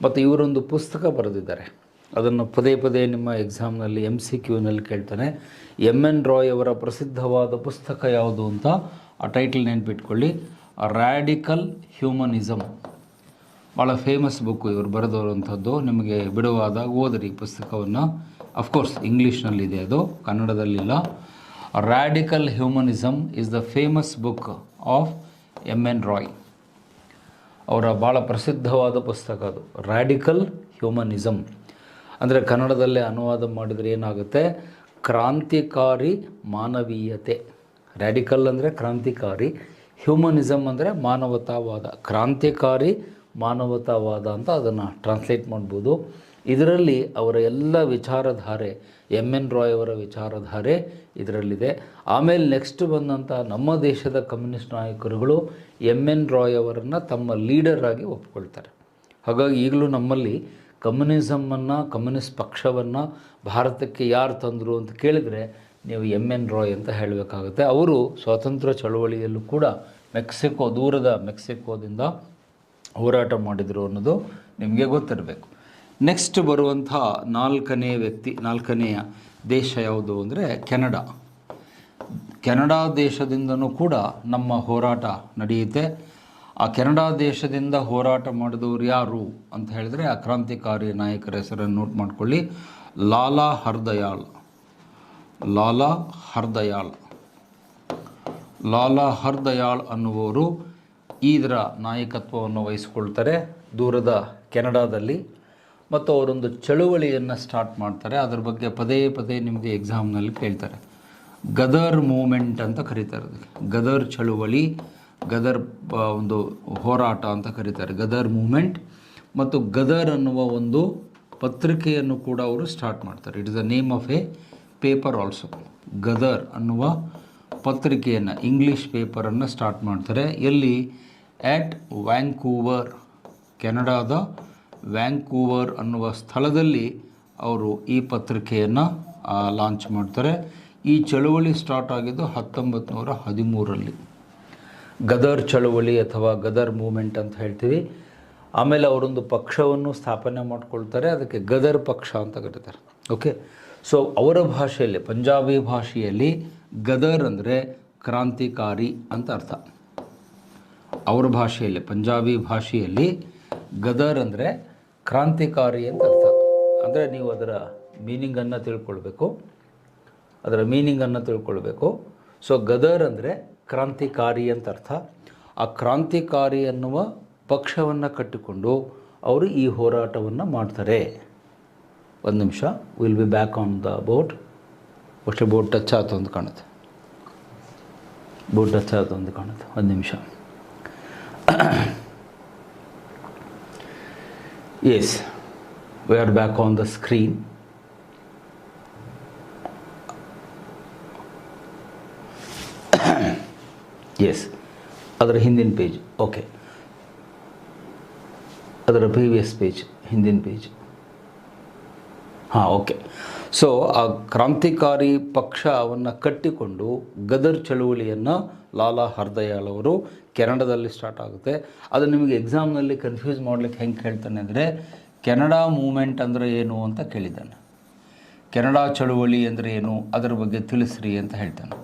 ಮತ್ತು ಇವರೊಂದು ಪುಸ್ತಕ ಬರೆದಿದ್ದಾರೆ, ಅದನ್ನು ಪದೇ ಪದೇ ನಿಮ್ಮ ಎಕ್ಸಾಮ್ನಲ್ಲಿ MCQನಲ್ಲಿ ಕೇಳ್ತಾನೆ. ಎನ್ ರಾಯ್ ಅವರ ಪ್ರಸಿದ್ಧವಾದ ಪುಸ್ತಕ ಯಾವುದು ಅಂತ ಆ ಟೈಟಲ್ ನೆನ್ಪಿಟ್ಕೊಳ್ಳಿ, ರ್ಯಾಡಿಕಲ್ ಹ್ಯೂಮನಿಸಮ್. ಭಾಳ ಫೇಮಸ್ ಬುಕ್ಕು ಇವರು ಬರೆದವರಂಥದ್ದು. ನಿಮಗೆ ಬಿಡುವಾದಾಗ ಓದಿರಿ ಪುಸ್ತಕವನ್ನು. ಅಫ್ಕೋರ್ಸ್ ಇಂಗ್ಲೀಷ್ನಲ್ಲಿದೆ, ಅದು ಕನ್ನಡದಲ್ಲಿಲ್ಲ. Radical humanism is the famous book of N Roy. ಅವರ ಭಾಳ ಪ್ರಸಿದ್ಧವಾದ ಪುಸ್ತಕ ಅದು, ರ್ಯಾಡಿಕಲ್ ಹ್ಯೂಮನಿಸಮ್. ಅಂದರೆ ಕನ್ನಡದಲ್ಲೇ ಅನುವಾದ ಮಾಡಿದರೆ ಏನಾಗುತ್ತೆ, ಕ್ರಾಂತಿಕಾರಿ ಮಾನವೀಯತೆ. ರ್ಯಾಡಿಕಲ್ ಅಂದರೆ ಕ್ರಾಂತಿಕಾರಿ, ಹ್ಯೂಮನಿಸಮ್ ಅಂದರೆ ಮಾನವತಾವಾದ. ಕ್ರಾಂತಿಕಾರಿ ಮಾನವತಾವಾದ ಅಂತ ಅದನ್ನು ಟ್ರಾನ್ಸ್ಲೇಟ್ ಮಾಡ್ಬೋದು. ಇದರಲ್ಲಿ ಅವರ ಎಲ್ಲ ವಿಚಾರಧಾರೆ, ಎನ್ ರಾಯ್ ಅವರ ವಿಚಾರಧಾರೆ ಇದರಲ್ಲಿದೆ. ಆಮೇಲೆ ನೆಕ್ಸ್ಟ್ ಬಂದಂಥ ನಮ್ಮ ದೇಶದ ಕಮ್ಯುನಿಸ್ಟ್ ನಾಯಕರುಗಳು ಎನ್ ರಾಯ್ ಅವರನ್ನು ತಮ್ಮ ಲೀಡರ್ ಆಗಿ ಒಪ್ಕೊಳ್ತಾರೆ. ಹಾಗಾಗಿ ಈಗಲೂ ನಮ್ಮಲ್ಲಿ ಕಮ್ಯುನಿಸಮನ್ನು, ಕಮ್ಯುನಿಸ್ಟ್ ಪಕ್ಷವನ್ನು ಭಾರತಕ್ಕೆ ಯಾರು ತಂದರು ಅಂತ ಕೇಳಿದರೆ ನೀವು ಎಮ್.ಎನ್. ರಾಯ್ ಅಂತ ಹೇಳಬೇಕಾಗುತ್ತೆ. ಅವರು ಸ್ವಾತಂತ್ರ್ಯ ಚಳವಳಿಯಲ್ಲೂ ಕೂಡ ದೂರದ ಮೆಕ್ಸಿಕೋದಿಂದ ಹೋರಾಟ ಮಾಡಿದರು ಅನ್ನೋದು ನಿಮಗೆ ಗೊತ್ತಿರಬೇಕು. ನೆಕ್ಸ್ಟ್ ಬರುವಂಥ ನಾಲ್ಕನೆಯ ದೇಶ ಯಾವುದು ಅಂದರೆ ಕೆನಡಾ. ಕೆನಡಾ ದೇಶದಿಂದನೂ ಕೂಡ ನಮ್ಮ ಹೋರಾಟ ನಡೆಯುತ್ತೆ. ಆ ಕೆನಡಾ ದೇಶದಿಂದ ಹೋರಾಟ ಮಾಡಿದವರು ಯಾರು ಅಂತ ಹೇಳಿದ್ರೆ ಆ ಕ್ರಾಂತಿಕಾರಿ ನಾಯಕರ ಹೆಸರನ್ನು ನೋಟ್ ಮಾಡಿಕೊಳ್ಳಿ. ಲಾಲಾ ಹರ್ದಯಾಳ್ ಅನ್ನುವರು ಇದರ ನಾಯಕತ್ವವನ್ನು ವಹಿಸಿಕೊಳ್ತಾರೆ ದೂರದ ಕೆನಡಾದಲ್ಲಿ. ಮತ್ತು ಅವರೊಂದು ಚಳುವಳಿಯನ್ನು ಸ್ಟಾರ್ಟ್ ಮಾಡ್ತಾರೆ. ಅದರ ಬಗ್ಗೆ ಪದೇ ಪದೇ ನಿಮಗೆ ಎಕ್ಸಾಮ್ನಲ್ಲಿ ಕೇಳ್ತಾರೆ. ಗದರ್ ಮೂಮೆಂಟ್ ಅಂತ ಕರೀತಾರೆ. ಅದಕ್ಕೆ ಗದರ್ ಚಳುವಳಿ, ಗದರ್ ಒಂದು ಹೋರಾಟ ಅಂತ ಕರೀತಾರೆ, ಗದರ್ ಮೂಮೆಂಟ್. ಮತ್ತು ಗದರ್ ಅನ್ನುವ ಒಂದು ಪತ್ರಿಕೆಯನ್ನು ಕೂಡ ಅವರು ಸ್ಟಾರ್ಟ್ ಮಾಡ್ತಾರೆ. It is the name of A paper also. Ghadar ಅನ್ನುವ ಪತ್ರಿಕೆಯನ್ನು, ಇಂಗ್ಲೀಷ್ ಪೇಪರನ್ನು ಸ್ಟಾರ್ಟ್ ಮಾಡ್ತಾರೆ. ಎಲ್ಲಿ? ಆ್ಯಟ್ ವ್ಯಾಂಕೂವರ್, ಕೆನಡಾದ ವ್ಯಾಂಕೂವರ್ ಅನ್ನುವ ಸ್ಥಳದಲ್ಲಿ ಅವರು ಈ ಪತ್ರಿಕೆಯನ್ನು ಲಾಂಚ್ ಮಾಡ್ತಾರೆ. ಈ ಚಳುವಳಿ ಸ್ಟಾರ್ಟ್ ಆಗಿದ್ದು 1913ರಲ್ಲಿ. ಗದರ್ ಚಳುವಳಿ ಅಥವಾ ಗದರ್ ಮೂಮೆಂಟ್ ಅಂತ ಹೇಳ್ತೀವಿ. ಆಮೇಲೆ ಅವರೊಂದು ಪಕ್ಷವನ್ನು ಸ್ಥಾಪನೆ ಮಾಡ್ಕೊಳ್ತಾರೆ. ಅದಕ್ಕೆ ಗದರ್ ಪಕ್ಷ ಅಂತ ಕರೀತಾರೆ. ಓಕೆ, ಸೊ ಅವರ ಭಾಷೆಯಲ್ಲಿ, ಪಂಜಾಬಿ ಭಾಷೆಯಲ್ಲಿ ಗದರ್ ಅಂದರೆ ಕ್ರಾಂತಿಕಾರಿ ಅಂತ ಅರ್ಥ. ಅವರ ಭಾಷೆಯಲ್ಲಿ, ಪಂಜಾಬಿ ಭಾಷೆಯಲ್ಲಿ ಗದರ್ ಅಂದರೆ ಕ್ರಾಂತಿಕಾರಿ ಅಂತ ಅರ್ಥ. ಅಂದರೆ ನೀವು ಅದರ ಮೀನಿಂಗನ್ನು ತಿಳ್ಕೊಳ್ಬೇಕು. ಸೊ ಗದರ್ ಅಂದರೆ ಕ್ರಾಂತಿಕಾರಿ ಅಂತ ಅರ್ಥ. ಆ ಕ್ರಾಂತಿಕಾರಿ ಅನ್ನುವ ಪಕ್ಷವನ್ನು ಕಟ್ಟಿಕೊಂಡು ಅವರು ಈ ಹೋರಾಟವನ್ನು ಮಾಡ್ತಾರೆ. ಒಂದು ನಿಮಿಷ, will be back on the boat. ಅಷ್ಟೇ ಬೋಟ್ ಟಚ್ ಆಯ್ತು ಅಂತ ಕಾಣುತ್ತೆ. ಒಂದು ನಿಮಿಷ. Yes, we are back on the screen. Yes, ಅದರ ಹಿಂದಿನ ಪೇಜ್. ಓಕೆ, ಅದರ ಪ್ರೀವಿಯಸ್ ಪೇಜ್, ಹಿಂದಿನ ಪೇಜ್. ಓಕೆ. ಸೊ ಆ ಕ್ರಾಂತಿಕಾರಿ ಪಕ್ಷವನ್ನು ಕಟ್ಟಿಕೊಂಡು ಗದರ್ ಚಳುವಳಿಯನ್ನು ಲಾಲಾ ಹರ್ದಯಾಳ್ ಅವರು ಕೆನಡಾದಲ್ಲಿ ಸ್ಟಾರ್ಟ್ ಆಗುತ್ತೆ. ಅದು ನಿಮಗೆ ಎಕ್ಸಾಮ್ನಲ್ಲಿ ಕನ್ಫ್ಯೂಸ್ ಮಾಡಲಿಕ್ಕೆ ಹೆಂಗೆ ಕೇಳ್ತಾನೆ ಅಂದರೆ, ಕೆನಡಾ ಮೂಮೆಂಟ್ ಅಂದರೆ ಏನು ಅಂತ ಕೇಳಿದ್ದಾನೆ. ಕೆನಡಾ ಚಳುವಳಿ ಅಂದರೆ ಏನು, ಅದರ ಬಗ್ಗೆ ತಿಳಿಸ್ರಿ ಅಂತ ಹೇಳ್ತಾನೆ.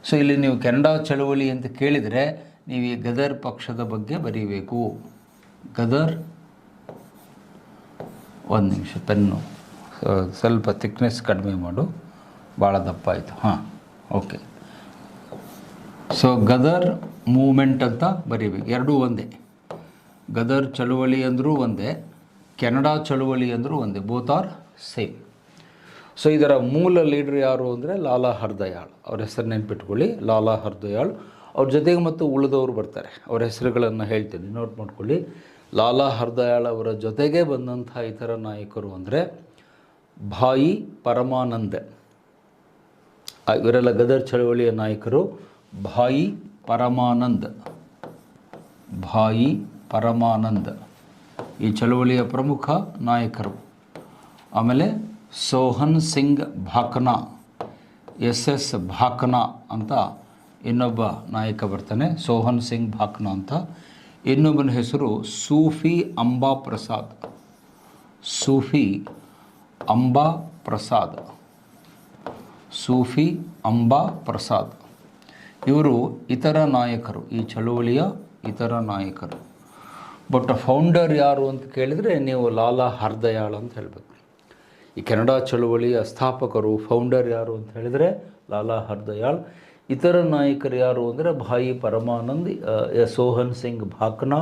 ಸೊ ಇಲ್ಲಿ ನೀವು ಕೆನಡಾ ಚಳುವಳಿ ಅಂತ ಕೇಳಿದರೆ ನೀವು ಈ ಗದರ್ ಪಕ್ಷದ ಬಗ್ಗೆ ಬರೀಬೇಕು. ಗದರ್, ಒಂದು ನಿಮಿಷ, ಪೆನ್ನು ಸ್ವಲ್ಪ ಥಿಕ್ನೆಸ್ ಕಡಿಮೆ ಮಾಡು, ಭಾಳ ದಪ್ಪ ಆಯಿತು. ಓಕೆ. ಸೊ ಗದರ್ ಮೂಮೆಂಟ್ ಅಂತ ಬರೀಬೇಕು. ಎರಡೂ ಒಂದೇ. ಗದರ್ ಚಳುವಳಿ ಅಂದರೂ ಒಂದೇ, ಕೆನಡಾ ಚಳುವಳಿ ಅಂದರೂ ಒಂದೇ. Both are same. ಸೊ ಇದರ ಮೂಲ ಲೀಡ್ರ್ ಯಾರು ಅಂದರೆ ಲಾಲಾ ಹರ್ದಯಾಳ್. ಅವ್ರ ಹೆಸರು ನೆನ್ಪಿಟ್ಕೊಳ್ಳಿ, ಲಾಲಾ ಹರ್ದಯಾಳ್. ಅವ್ರ ಜೊತೆಗೆ ಮತ್ತು ಉಳಿದವರು ಬರ್ತಾರೆ. ಅವರ ಹೆಸರುಗಳನ್ನು ಹೇಳ್ತೀನಿ, ನೋಟ್ ಮಾಡ್ಕೊಳ್ಳಿ. ಲಾಲಾ ಹರ್ದಯಾಳ್ ಅವರ ಜೊತೆಗೆ ಬಂದಂಥ ಇತರ ನಾಯಕರು ಅಂದರೆ ಭಾಯಿ ಪರಮಾನಂದ್. ಇವರೆಲ್ಲ ಗದರ್ ಚಳವಳಿಯ ನಾಯಕರು. ಭಾಯಿ ಪರಮಾನಂದ್ ಈ ಚಳವಳಿಯ ಪ್ರಮುಖ ನಾಯಕರು. ಆಮೇಲೆ ಸೋಹನ್ ಸಿಂಗ್ ಭಾಕ್ನಾ, SS ಭಾಕ್ನಾ ಅಂತ ಇನ್ನೊಬ್ಬ ನಾಯಕ ಬರ್ತಾನೆ, ಸೋಹನ್ ಸಿಂಗ್ ಭಾಕ್ನಾ ಅಂತ. ಇನ್ನೊಬ್ಬನ ಹೆಸರು ಸೂಫಿ ಅಂಬಾ ಪ್ರಸಾದ್. ಇವರು ಇತರ ನಾಯಕರು, ಈ ಚಳುವಳಿಯ ಇತರ ನಾಯಕರು. ಬಟ್ ಫೌಂಡರ್ ಯಾರು ಅಂತ ಕೇಳಿದರೆ ನೀವು ಲಾಲಾ ಹರ್ದಯಾಳ್ ಅಂತ ಹೇಳಬೇಕು. ಈ ಕೆನಡಾ ಚಳುವಳಿಯ ಸ್ಥಾಪಕರು, ಫೌಂಡರ್ ಯಾರು ಅಂತ ಹೇಳಿದರೆ ಲಾಲಾ ಹರ್ದಯಾಳ್. ಇತರ ನಾಯಕರು ಯಾರು ಅಂದರೆ ಭಾಯಿ ಪರಮಾನಂದ್, ಸೋಹನ್ ಸಿಂಗ್ ಭಾಕ್ನಾ,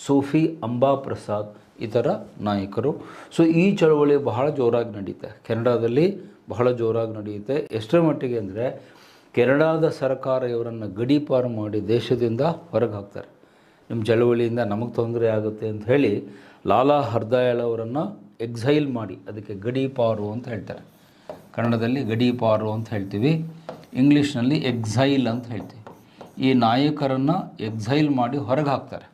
ಸೂಫಿ ಅಂಬಾ ಪ್ರಸಾದ್ ಇತರ ನಾಯಕರು. ಸೊ ಈ ಚಳವಳಿ ಬಹಳ ಜೋರಾಗಿ ನಡೆಯುತ್ತೆ, ಕೆನಡಾದಲ್ಲಿ ಬಹಳ ಜೋರಾಗಿ ನಡೆಯುತ್ತೆ. ಎಷ್ಟರ ಮಟ್ಟಿಗೆ ಅಂದರೆ ಕೆನಡಾದ ಸರ್ಕಾರ ಇವರನ್ನು ಗಡೀಪಾರು ಮಾಡಿ ದೇಶದಿಂದ ಹೊರಗೆ ಹಾಕ್ತಾರೆ. ನಿಮ್ಮ ಚಳವಳಿಯಿಂದ ನಮಗೆ ತೊಂದರೆ ಆಗುತ್ತೆ ಅಂತ ಹೇಳಿ ಲಾಲಾ ಹರ್ದಯಾಳ್ ಅವರನ್ನು ಎಕ್ಸೈಲ್ ಮಾಡಿ, ಅದಕ್ಕೆ ಗಡೀಪಾರು ಅಂತ ಹೇಳ್ತಾರೆ. ಕನ್ನಡದಲ್ಲಿ ಗಡೀಪಾರು ಅಂತ ಹೇಳ್ತೀವಿ, ಇಂಗ್ಲೀಷ್ನಲ್ಲಿ ಎಕ್ಸೈಲ್ ಅಂತ ಹೇಳ್ತೀವಿ. ಈ ನಾಯಕರನ್ನು ಎಕ್ಸೈಲ್ ಮಾಡಿ ಹೊರಗೆ ಹಾಕ್ತಾರೆ.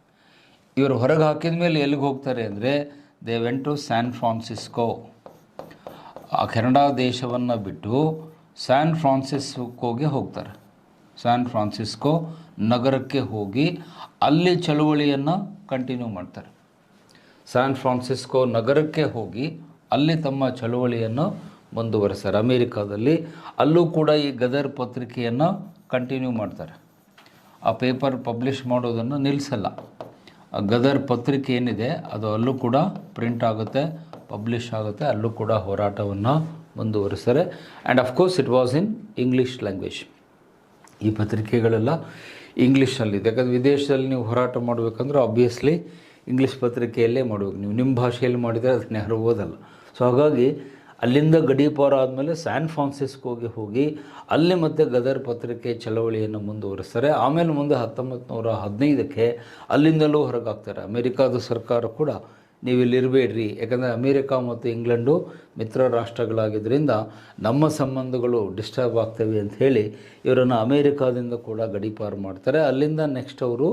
ಇವರು ಹೊರಗೆ ಹಾಕಿದ ಮೇಲೆ ಎಲ್ಲಿಗೆ ಹೋಗ್ತಾರೆ ಅಂದರೆ they went to San Francisco. ಆ ಕೆನಡಾ ದೇಶವನ್ನು ಬಿಟ್ಟು ಸ್ಯಾನ್ ಫ್ರಾನ್ಸಿಸ್ಕೋಗೆ ಹೋಗ್ತಾರೆ. ಸ್ಯಾನ್ ಫ್ರಾನ್ಸಿಸ್ಕೋ ನಗರಕ್ಕೆ ಹೋಗಿ ಅಲ್ಲಿ ಚಳುವಳಿಯನ್ನು ಕಂಟಿನ್ಯೂ ಮಾಡ್ತಾರೆ. ಸ್ಯಾನ್ ಫ್ರಾನ್ಸಿಸ್ಕೋ ನಗರಕ್ಕೆ ಹೋಗಿ ಅಲ್ಲಿ ತಮ್ಮ ಚಳುವಳಿಯನ್ನು ಮುಂದುವರೆಸ್ತಾರೆ. ಅಮೇರಿಕಾದಲ್ಲಿ ಅಲ್ಲೂ ಕೂಡ ಈ ಗದರ್ ಪತ್ರಿಕೆಯನ್ನು ಕಂಟಿನ್ಯೂ ಮಾಡ್ತಾರೆ. ಆ ಪೇಪರ್ ಪಬ್ಲಿಷ್ ಮಾಡೋದನ್ನು ನಿಲ್ಲಿಸಲ್ಲ. ಆ ಗದರ್ ಪತ್ರಿಕೆ ಏನಿದೆ ಅದು ಅಲ್ಲೂ ಕೂಡ ಪ್ರಿಂಟ್ ಆಗುತ್ತೆ, ಪಬ್ಲಿಷ್ ಆಗುತ್ತೆ, ಅಲ್ಲೂ ಕೂಡ ಹೋರಾಟವನ್ನು ಮುಂದುವರಿಸ್ತಾರೆ. And of course it was in English language. ಈ ಪತ್ರಿಕೆಗಳೆಲ್ಲ ಇಂಗ್ಲೀಷಲ್ಲಿದೆ. ಯಾಕಂದರೆ ವಿದೇಶದಲ್ಲಿ ನೀವು ಹೋರಾಟ ಮಾಡಬೇಕಂದ್ರೆ ಆಬ್ವಿಯಸ್ಲಿ ಇಂಗ್ಲೀಷ್ ಪತ್ರಿಕೆಯಲ್ಲೇ ಮಾಡಬೇಕು. ನೀವು ನಿಮ್ಮ ಭಾಷೆಯಲ್ಲಿ ಮಾಡಿದರೆ ಅದನ್ನ ಯಾರೂ ಓದಲ್ಲ. ಸೊ ಹಾಗಾಗಿ ಅಲ್ಲಿಂದ ಗಡೀಪಾರ ಆದಮೇಲೆ ಸ್ಯಾನ್ ಫ್ರಾನ್ಸಿಸ್ಕೋಗೆ ಹೋಗಿ ಅಲ್ಲಿ ಮತ್ತೆ ಗದರ್ ಪತ್ರಿಕೆ ಚಳವಳಿಯನ್ನು ಮುಂದುವರಿಸ್ತಾರೆ. ಆಮೇಲೆ ಮುಂದೆ 1915ಕ್ಕೆ ಅಲ್ಲಿಂದಲೂ ಹೊರಗಾಗ್ತಾರೆ. ಅಮೇರಿಕಾದ ಸರ್ಕಾರ ಕೂಡ ನೀವು ಇಲ್ಲಿರಬೇಡ್ರಿ, ಯಾಕಂದರೆ ಅಮೇರಿಕಾ ಮತ್ತು ಇಂಗ್ಲೆಂಡು ಮಿತ್ರ ರಾಷ್ಟ್ರಗಳಾಗಿದ್ದರಿಂದ ನಮ್ಮ ಸಂಬಂಧಗಳು ಡಿಸ್ಟರ್ಬ್ ಆಗ್ತವೆ ಅಂತ ಹೇಳಿ ಇವರನ್ನು ಅಮೇರಿಕಾದಿಂದ ಕೂಡ ಗಡೀಪಾರು ಮಾಡ್ತಾರೆ. ಅಲ್ಲಿಂದ ನೆಕ್ಸ್ಟ್ ಅವರು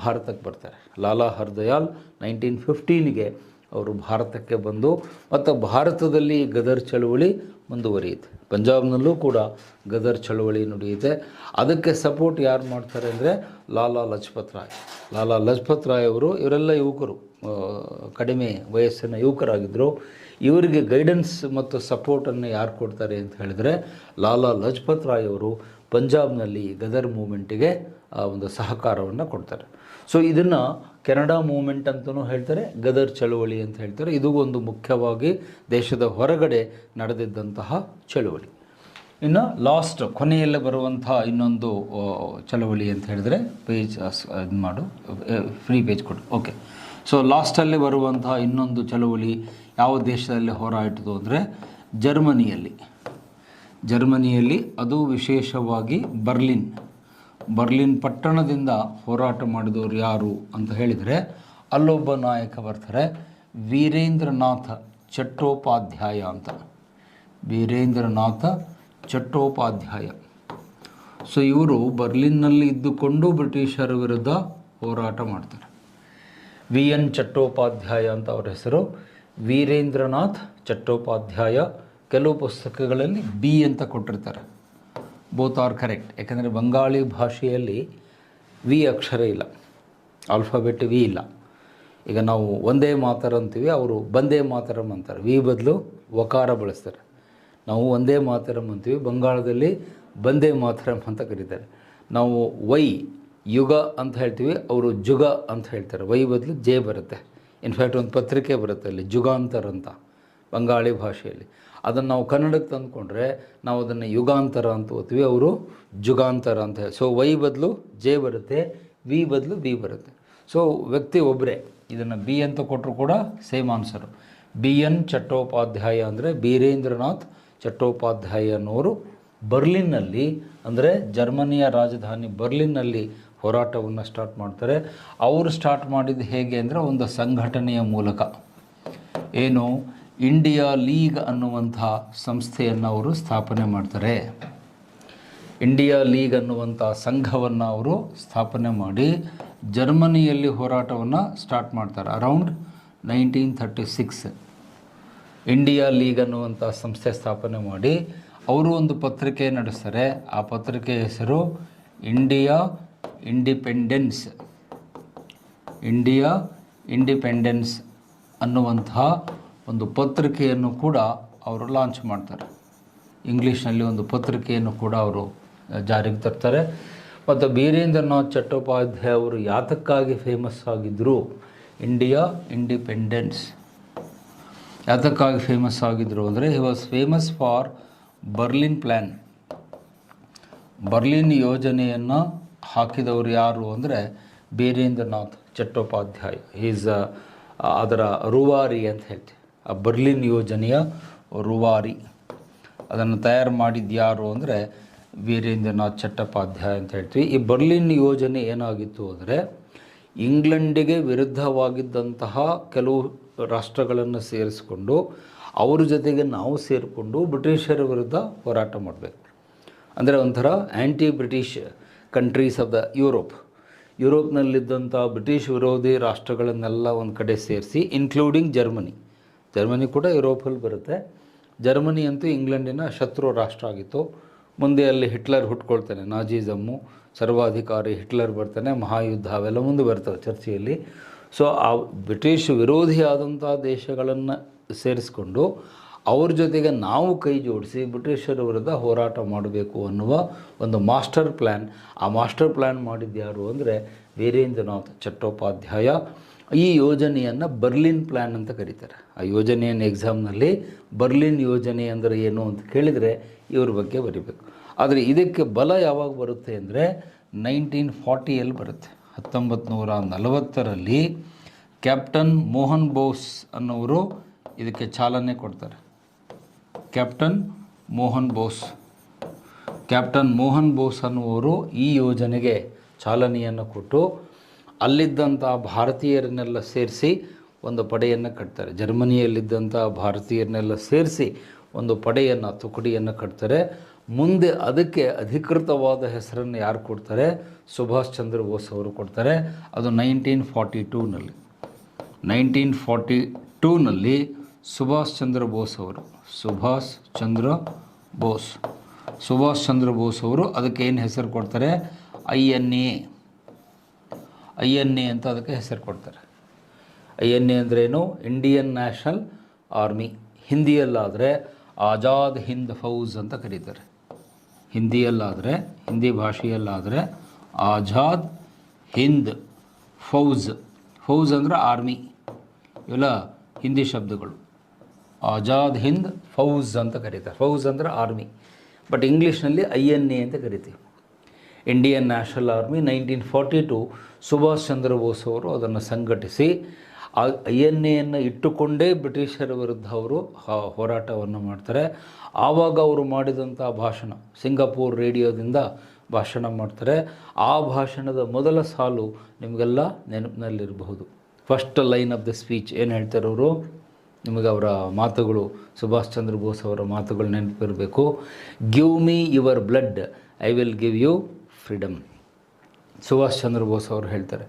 ಭಾರತಕ್ಕೆ ಬರ್ತಾರೆ. ಲಾಲಾ ಹರ್ದಯಾಲ್ 1915ಗೆ ಅವರು ಭಾರತಕ್ಕೆ ಬಂದು ಮತ್ತು ಭಾರತದಲ್ಲಿ ಗದರ್ ಚಳುವಳಿ ಮುಂದುವರಿಯುತ್ತೆ. ಪಂಜಾಬ್ನಲ್ಲೂ ಕೂಡ ಗದರ್ ಚಳುವಳಿ ನಡೆಯುತ್ತೆ. ಅದಕ್ಕೆ ಸಪೋರ್ಟ್ ಯಾರು ಮಾಡ್ತಾರೆ ಅಂದರೆ ಲಾಲಾ ಲಜಪತ್ ರಾಯ್. ಲಾಲಾ ಲಜಪತ್ ರಾಯ್ ಅವರು ಇವರೆಲ್ಲ ಯುವಕರು, ಕಡಿಮೆ ವಯಸ್ಸಿನ ಯುವಕರಾಗಿದ್ದರು. ಇವರಿಗೆ ಗೈಡೆನ್ಸ್ ಮತ್ತು ಸಪೋರ್ಟನ್ನು ಯಾರು ಕೊಡ್ತಾರೆ ಅಂತ ಹೇಳಿದರೆ ಲಾಲಾ ಲಜಪತ್ ರಾಯ್ ಅವರು ಪಂಜಾಬ್ನಲ್ಲಿ ಗದರ್ ಮೂಮೆಂಟಿಗೆ ಒಂದು ಸಹಕಾರವನ್ನು ಕೊಡ್ತಾರೆ. ಸೊ ಇದನ್ನು ಕೆನಡಾ ಮೂಮೆಂಟ್ ಅಂತಲೂ ಹೇಳ್ತಾರೆ, ಗದರ್ ಚಳುವಳಿ ಅಂತ ಹೇಳ್ತಾರೆ. ಇದು ಒಂದು ಮುಖ್ಯವಾಗಿ ದೇಶದ ಹೊರಗಡೆ ನಡೆದಿದ್ದಂತಹ ಚಳುವಳಿ. ಇನ್ನು ಲಾಸ್ಟ್ ಕೊನೆಯಲ್ಲಿ ಬರುವಂಥ ಇನ್ನೊಂದು ಚಳುವಳಿ ಅಂತ ಹೇಳಿದರೆ ಪೇಜ್ ಇದು ಮಾಡು, ಫ್ರೀ ಪೇಜ್ ಕೊಡು. ಓಕೆ. ಸೊ ಲಾಸ್ಟಲ್ಲಿ ಬರುವಂತಹ ಇನ್ನೊಂದು ಚಳುವಳಿ ಯಾವ ದೇಶದಲ್ಲಿ ಹೋರಾಯಿತು ಅಂದರೆ ಜರ್ಮನಿಯಲ್ಲಿ ಅದು ವಿಶೇಷವಾಗಿ ಬರ್ಲಿನ್ ಪಟ್ಟಣದಿಂದ ಹೋರಾಟ ಮಾಡಿದವರು ಯಾರು ಅಂತ ಹೇಳಿದರೆ ಅಲ್ಲೊಬ್ಬ ನಾಯಕ ಬರ್ತಾರೆ, ವೀರೇಂದ್ರನಾಥ ಚಟ್ಟೋಪಾಧ್ಯಾಯ ಅಂತ. ವೀರೇಂದ್ರನಾಥ ಚಟ್ಟೋಪಾಧ್ಯಾಯ. ಸೊ ಇವರು ಬರ್ಲಿನ್ನಲ್ಲಿ ಇದ್ದುಕೊಂಡು ಬ್ರಿಟಿಷರ ವಿರುದ್ಧ ಹೋರಾಟ ಮಾಡ್ತಾರೆ. VN ಚಟ್ಟೋಪಾಧ್ಯಾಯ ಅಂತ ಅವರ ಹೆಸರು. ವೀರೇಂದ್ರನಾಥ್ ಚಟ್ಟೋಪಾಧ್ಯಾಯ. ಕೆಲವು ಪುಸ್ತಕಗಳಲ್ಲಿ ಬಿ ಅಂತ ಕೊಟ್ಟಿರ್ತಾರೆ. Both are correct. ಯಾಕಂದರೆ ಬಂಗಾಳಿ ಭಾಷೆಯಲ್ಲಿ ವಿ ಅಕ್ಷರ ಇಲ್ಲ, ಆಲ್ಫಾಬೆಟ್ ವಿ ಇಲ್ಲ. ಈಗ ನಾವು ಒಂದೇ ಮಾತರ ಅಂತೀವಿ, ಅವರು ಬಂದೇ ಮಾತರಂ ಅಂತಾರೆ. ವಿ ಬದಲು ವಕಾರ ಬಳಸ್ತಾರೆ. ನಾವು ಒಂದೇ ಮಾತರಂ ಅಂತೀವಿ, ಬಂಗಾಳದಲ್ಲಿ ಬಂದೇ ಮಾತರಂ ಅಂತ ಕರೀತಾರೆ. ನಾವು ವೈ ಯುಗ ಅಂತ ಹೇಳ್ತೀವಿ, ಅವರು ಜುಗ ಅಂತ ಹೇಳ್ತಾರೆ. ವೈ ಬದಲು ಜೆ ಬರುತ್ತೆ. ಇನ್ಫ್ಯಾಕ್ಟ್ ಒಂದು ಪತ್ರಿಕೆ ಬರುತ್ತೆ ಅಲ್ಲಿ ಜುಗಾಂತರ ಅಂತ ಬಂಗಾಳಿ ಭಾಷೆಯಲ್ಲಿ. ಅದನ್ನು ನಾವು ಕನ್ನಡಕ್ಕೆ ತಂದುಕೊಂಡ್ರೆ ನಾವು ಅದನ್ನು ಯುಗಾಂತರ ಅಂತ ಓದ್ತೀವಿ, ಅವರು ಜುಗಾಂತರ ಅಂತ ಹೇಳಿ. ಸೊ ವೈ ಬದಲು ಜೆ ಬರುತ್ತೆ, ವಿ ಬದಲು ಬಿ ಬರುತ್ತೆ. ಸೊ ವ್ಯಕ್ತಿ ಒಬ್ಬರೇ. ಇದನ್ನು ಬಿ ಅಂತ ಕೊಟ್ಟರು ಕೂಡ ಸೇಮ್ ಆನ್ಸರು. BN ಚಟ್ಟೋಪಾಧ್ಯಾಯ ಅಂದರೆ ವೀರೇಂದ್ರನಾಥ್ ಚಟ್ಟೋಪಾಧ್ಯಾಯ ಅನ್ನೋರು ಬರ್ಲಿನ್ನಲ್ಲಿ, ಅಂದರೆ ಜರ್ಮನಿಯ ರಾಜಧಾನಿ ಬರ್ಲಿನ್ನಲ್ಲಿ ಹೋರಾಟವನ್ನು ಸ್ಟಾರ್ಟ್ ಮಾಡ್ತಾರೆ. ಅವರು ಸ್ಟಾರ್ಟ್ ಮಾಡಿದ್ದು ಹೇಗೆ ಅಂದರೆ ಒಂದು ಸಂಘಟನೆಯ ಮೂಲಕ. ಏನು, ಇಂಡಿಯಾ ಲೀಗ್ ಅನ್ನುವಂಥ ಸಂಸ್ಥೆಯನ್ನು ಅವರು ಸ್ಥಾಪನೆ ಮಾಡ್ತಾರೆ. ಇಂಡಿಯಾ ಲೀಗ್ ಅನ್ನುವಂಥ ಸಂಘವನ್ನು ಅವರು ಸ್ಥಾಪನೆ ಮಾಡಿ ಜರ್ಮನಿಯಲ್ಲಿ ಹೋರಾಟವನ್ನು ಸ್ಟಾರ್ಟ್ ಮಾಡ್ತಾರೆ. ಅರೌಂಡ್ 1936 ಇಂಡಿಯಾ ಲೀಗ್ ಅನ್ನುವಂಥ ಸಂಸ್ಥೆ ಸ್ಥಾಪನೆ ಮಾಡಿ ಅವರು ಒಂದು ಪತ್ರಿಕೆ ನಡೆಸ್ತಾರೆ. ಆ ಪತ್ರಿಕೆ ಹೆಸರು ಇಂಡಿಯಾ ಇಂಡಿಪೆಂಡೆನ್ಸ್ ಅನ್ನುವಂತಹ ಒಂದು ಪತ್ರಿಕೆಯನ್ನು ಕೂಡ ಅವರು ಲಾಂಚ್ ಮಾಡ್ತಾರೆ. ಇಂಗ್ಲೀಷ್ನಲ್ಲಿ ಒಂದು ಪತ್ರಿಕೆಯನ್ನು ಕೂಡ ಅವರು ಜಾರಿಗೆ ತರ್ತಾರೆ. ಮತ್ತು ವೀರೇಂದ್ರನಾಥ್ ಚಟ್ಟೋಪಾಧ್ಯಾಯ ಅವರು ಯಾತಕ್ಕಾಗಿ ಫೇಮಸ್ ಆಗಿದ್ದರು, ಇಂಡಿಯಾ ಇಂಡಿಪೆಂಡೆನ್ಸ್ ಯಾತಕ್ಕಾಗಿ ಫೇಮಸ್ ಆಗಿದ್ದರು ಅಂದರೆ he was famous for Berlin plan. Berlin ಯೋಜನೆಯನ್ನು ಹಾಕಿದವರು ಯಾರು ಅಂದರೆ ವೀರೇಂದ್ರನಾಥ್ ಚಟ್ಟೋಪಾಧ್ಯಾಯ. ಈಸ್ ಅದರ ರೂವಾರಿ ಅಂತ ಹೇಳ್ತೀವಿ. ಆ ಬರ್ಲಿನ್ ಯೋಜನೆಯ ರೂವಾರಿ. ಅದನ್ನು ತಯಾರು ಮಾಡಿದ್ದು ಯಾರು ಅಂದರೆ ವೀರೇಂದ್ರನಾಥ್ ಚಟ್ಟೋಪಾಧ್ಯಾಯ ಅಂತ ಹೇಳ್ತೀವಿ. ಈ ಬರ್ಲಿನ್ ಯೋಜನೆ ಏನಾಗಿತ್ತು ಅಂದರೆ ಇಂಗ್ಲೆಂಡಿಗೆ ವಿರುದ್ಧವಾಗಿದ್ದಂತಹ ಕೆಲವು ರಾಷ್ಟ್ರಗಳನ್ನು ಸೇರಿಸಿಕೊಂಡು ಅವ್ರ ಜೊತೆಗೆ ನಾವು ಸೇರಿಕೊಂಡು ಬ್ರಿಟಿಷರ ವಿರುದ್ಧ ಹೋರಾಟ ಮಾಡಬೇಕು. ಅಂದರೆ ಒಂಥರ anti British countries of the Europe. ಯುರೋಪ್ನಲ್ಲಿದ್ದಂಥ ಬ್ರಿಟಿಷ್ ವಿರೋಧಿ ರಾಷ್ಟ್ರಗಳನ್ನೆಲ್ಲ ಒಂದು ಕಡೆ ಸೇರಿಸಿ, ಇನ್ಕ್ಲೂಡಿಂಗ್ ಜರ್ಮನಿ ಕೂಡ ಯುರೋಪಲ್ಲಿ ಬರುತ್ತೆ. ಜರ್ಮನಿ ಅಂತೂ ಇಂಗ್ಲೆಂಡಿನ ಶತ್ರು ರಾಷ್ಟ್ರ ಆಗಿತ್ತು. ಮುಂದೆ ಅಲ್ಲಿ ಹಿಟ್ಲರ್ ಹುಟ್ಕೊಳ್ತಾನೆ, ನಾಜಿಸಮ್ಮು, ಸರ್ವಾಧಿಕಾರಿ ಹಿಟ್ಲರ್ ಬರ್ತಾನೆ, ಮಹಾಯುದ್ಧ ಅವೆಲ್ಲ ಮುಂದೆ ಬರ್ತವೆ ಚರ್ಚೆಯಲ್ಲಿ. ಸೊ ಆ ಬ್ರಿಟಿಷ್ ವಿರೋಧಿಯಾದಂಥ ದೇಶಗಳನ್ನು ಸೇರಿಸ್ಕೊಂಡು ಅವ್ರ ಜೊತೆಗೆ ನಾವು ಕೈ ಜೋಡಿಸಿ ಬ್ರಿಟಿಷರ ವಿರುದ್ಧ ಹೋರಾಟ ಮಾಡಬೇಕು ಅನ್ನುವ ಒಂದು ಮಾಸ್ಟರ್ ಪ್ಲ್ಯಾನ್. ಆ ಮಾಸ್ಟರ್ ಪ್ಲ್ಯಾನ್ ಮಾಡಿದ್ದು ಯಾರು ಅಂದರೆ ವೀರೇಂದ್ರನಾಥ್ ಚಟ್ಟೋಪಾಧ್ಯಾಯ. ಈ ಯೋಜನೆಯನ್ನು ಬರ್ಲಿನ್ ಪ್ಲ್ಯಾನ್ ಅಂತ ಕರೀತಾರೆ. ಆ ಯೋಜನೆಯನ್ನು ಎಕ್ಸಾಮ್ನಲ್ಲಿ ಬರ್ಲಿನ್ ಯೋಜನೆ ಅಂದರೆ ಏನು ಅಂತ ಕೇಳಿದರೆ ಇವ್ರ ಬಗ್ಗೆ ಬರೀಬೇಕು. ಆದರೆ ಇದಕ್ಕೆ ಬಲ ಯಾವಾಗ ಬರುತ್ತೆ ಅಂದರೆ 1940ಯಲ್ಲಿ ಬರುತ್ತೆ. 1940ರಲ್ಲಿ ಕ್ಯಾಪ್ಟನ್ ಮೋಹನ್ ಬೋಸ್ ಅನ್ನೋರು ಇದಕ್ಕೆ ಚಾಲನೆ ಕೊಡ್ತಾರೆ. ಕ್ಯಾಪ್ಟನ್ ಮೋಹನ್ ಬೋಸ್ ಅನ್ನುವರು ಈ ಯೋಜನೆಗೆ ಚಾಲನೆಯನ್ನು ಕೊಟ್ಟು ಅಲ್ಲಿದ್ದಂಥ ಭಾರತೀಯರನ್ನೆಲ್ಲ ಸೇರಿಸಿ ಒಂದು ಪಡೆಯನ್ನು ಕಟ್ತಾರೆ. ಜರ್ಮನಿಯಲ್ಲಿದ್ದಂಥ ಭಾರತೀಯರನ್ನೆಲ್ಲ ಸೇರಿಸಿ ಒಂದು ತುಕಡಿಯನ್ನು ಕಟ್ತಾರೆ. ಮುಂದೆ ಅದಕ್ಕೆ ಅಧಿಕೃತವಾದ ಹೆಸರನ್ನು ಯಾರು ಕೊಡ್ತಾರೆ? ಸುಭಾಷ್ ಚಂದ್ರ ಬೋಸ್ ಅವರು ಕೊಡ್ತಾರೆ. ಅದು 1942ನಲ್ಲಿ ಸುಭಾಷ್ ಚಂದ್ರ ಬೋಸ್ ಅವರು ಅದಕ್ಕೆ ಏನು ಹೆಸರು ಕೊಡ್ತಾರೆ? INA ಅಂತ ಅದಕ್ಕೆ ಹೆಸರು ಕೊಡ್ತಾರೆ. INA ಅಂದ್ರೇನು? Indian National Army. ಹಿಂದಿಯಲ್ಲಾದರೆ ಆಜಾದ್ ಹಿಂದ್ ಫೌಜ್ ಅಂತ ಕರೀತಾರೆ. ಹಿಂದಿ ಭಾಷೆಯಲ್ಲಾದರೆ ಆಜಾದ್ ಹಿಂದ್ ಫೌಜ್ ಅಂದರೆ ಆರ್ಮಿ. ಇವೆಲ್ಲ ಹಿಂದಿ ಶಬ್ದಗಳು. ಆಜಾದ್ ಹಿಂದ್ ಫೌಜ್ ಅಂತ ಕರೀತಾರೆ. ಫೌಜ್ ಅಂದರೆ ಆರ್ಮಿ. ಬಟ್ ಇಂಗ್ಲೀಷ್ನಲ್ಲಿ INA ಅಂತ ಕರಿತೀವಿ. Indian National army. 1942 Subhash Chandra Bose ಅವರು ಅದನ್ನು ಸಂಘಟಿಸಿ ಆ INAಯನ್ನು ಇಟ್ಟುಕೊಂಡೇ ಬ್ರಿಟಿಷರ ವಿರುದ್ಧ ಅವರು ಹೋರಾಟವನ್ನು ಮಾಡ್ತಾರೆ. ಆವಾಗ ಅವರು ಮಾಡಿದಂಥ ಭಾಷಣ, ಸಿಂಗಾಪುರ್ ರೇಡಿಯೋದಿಂದ ಭಾಷಣ ಮಾಡ್ತಾರೆ. ಆ ಭಾಷಣದ ಮೊದಲ ಸಾಲು ನಿಮಗೆಲ್ಲ ನೆನಪಿನಲ್ಲಿರಬಹುದು. First line of the speech ಏನು ಹೇಳ್ತಾರೆ ಅವರು? ನಿಮಗೆ ಅವರ ಮಾತುಗಳು, ಸುಭಾಷ್ ಚಂದ್ರ ಬೋಸ್ ಅವರ ಮಾತುಗಳು ನೆನಪಿರಬೇಕು. Give me your blood, I will give you freedom. Subhash Chandra Bose ಅವರು ಹೇಳ್ತಾರೆ,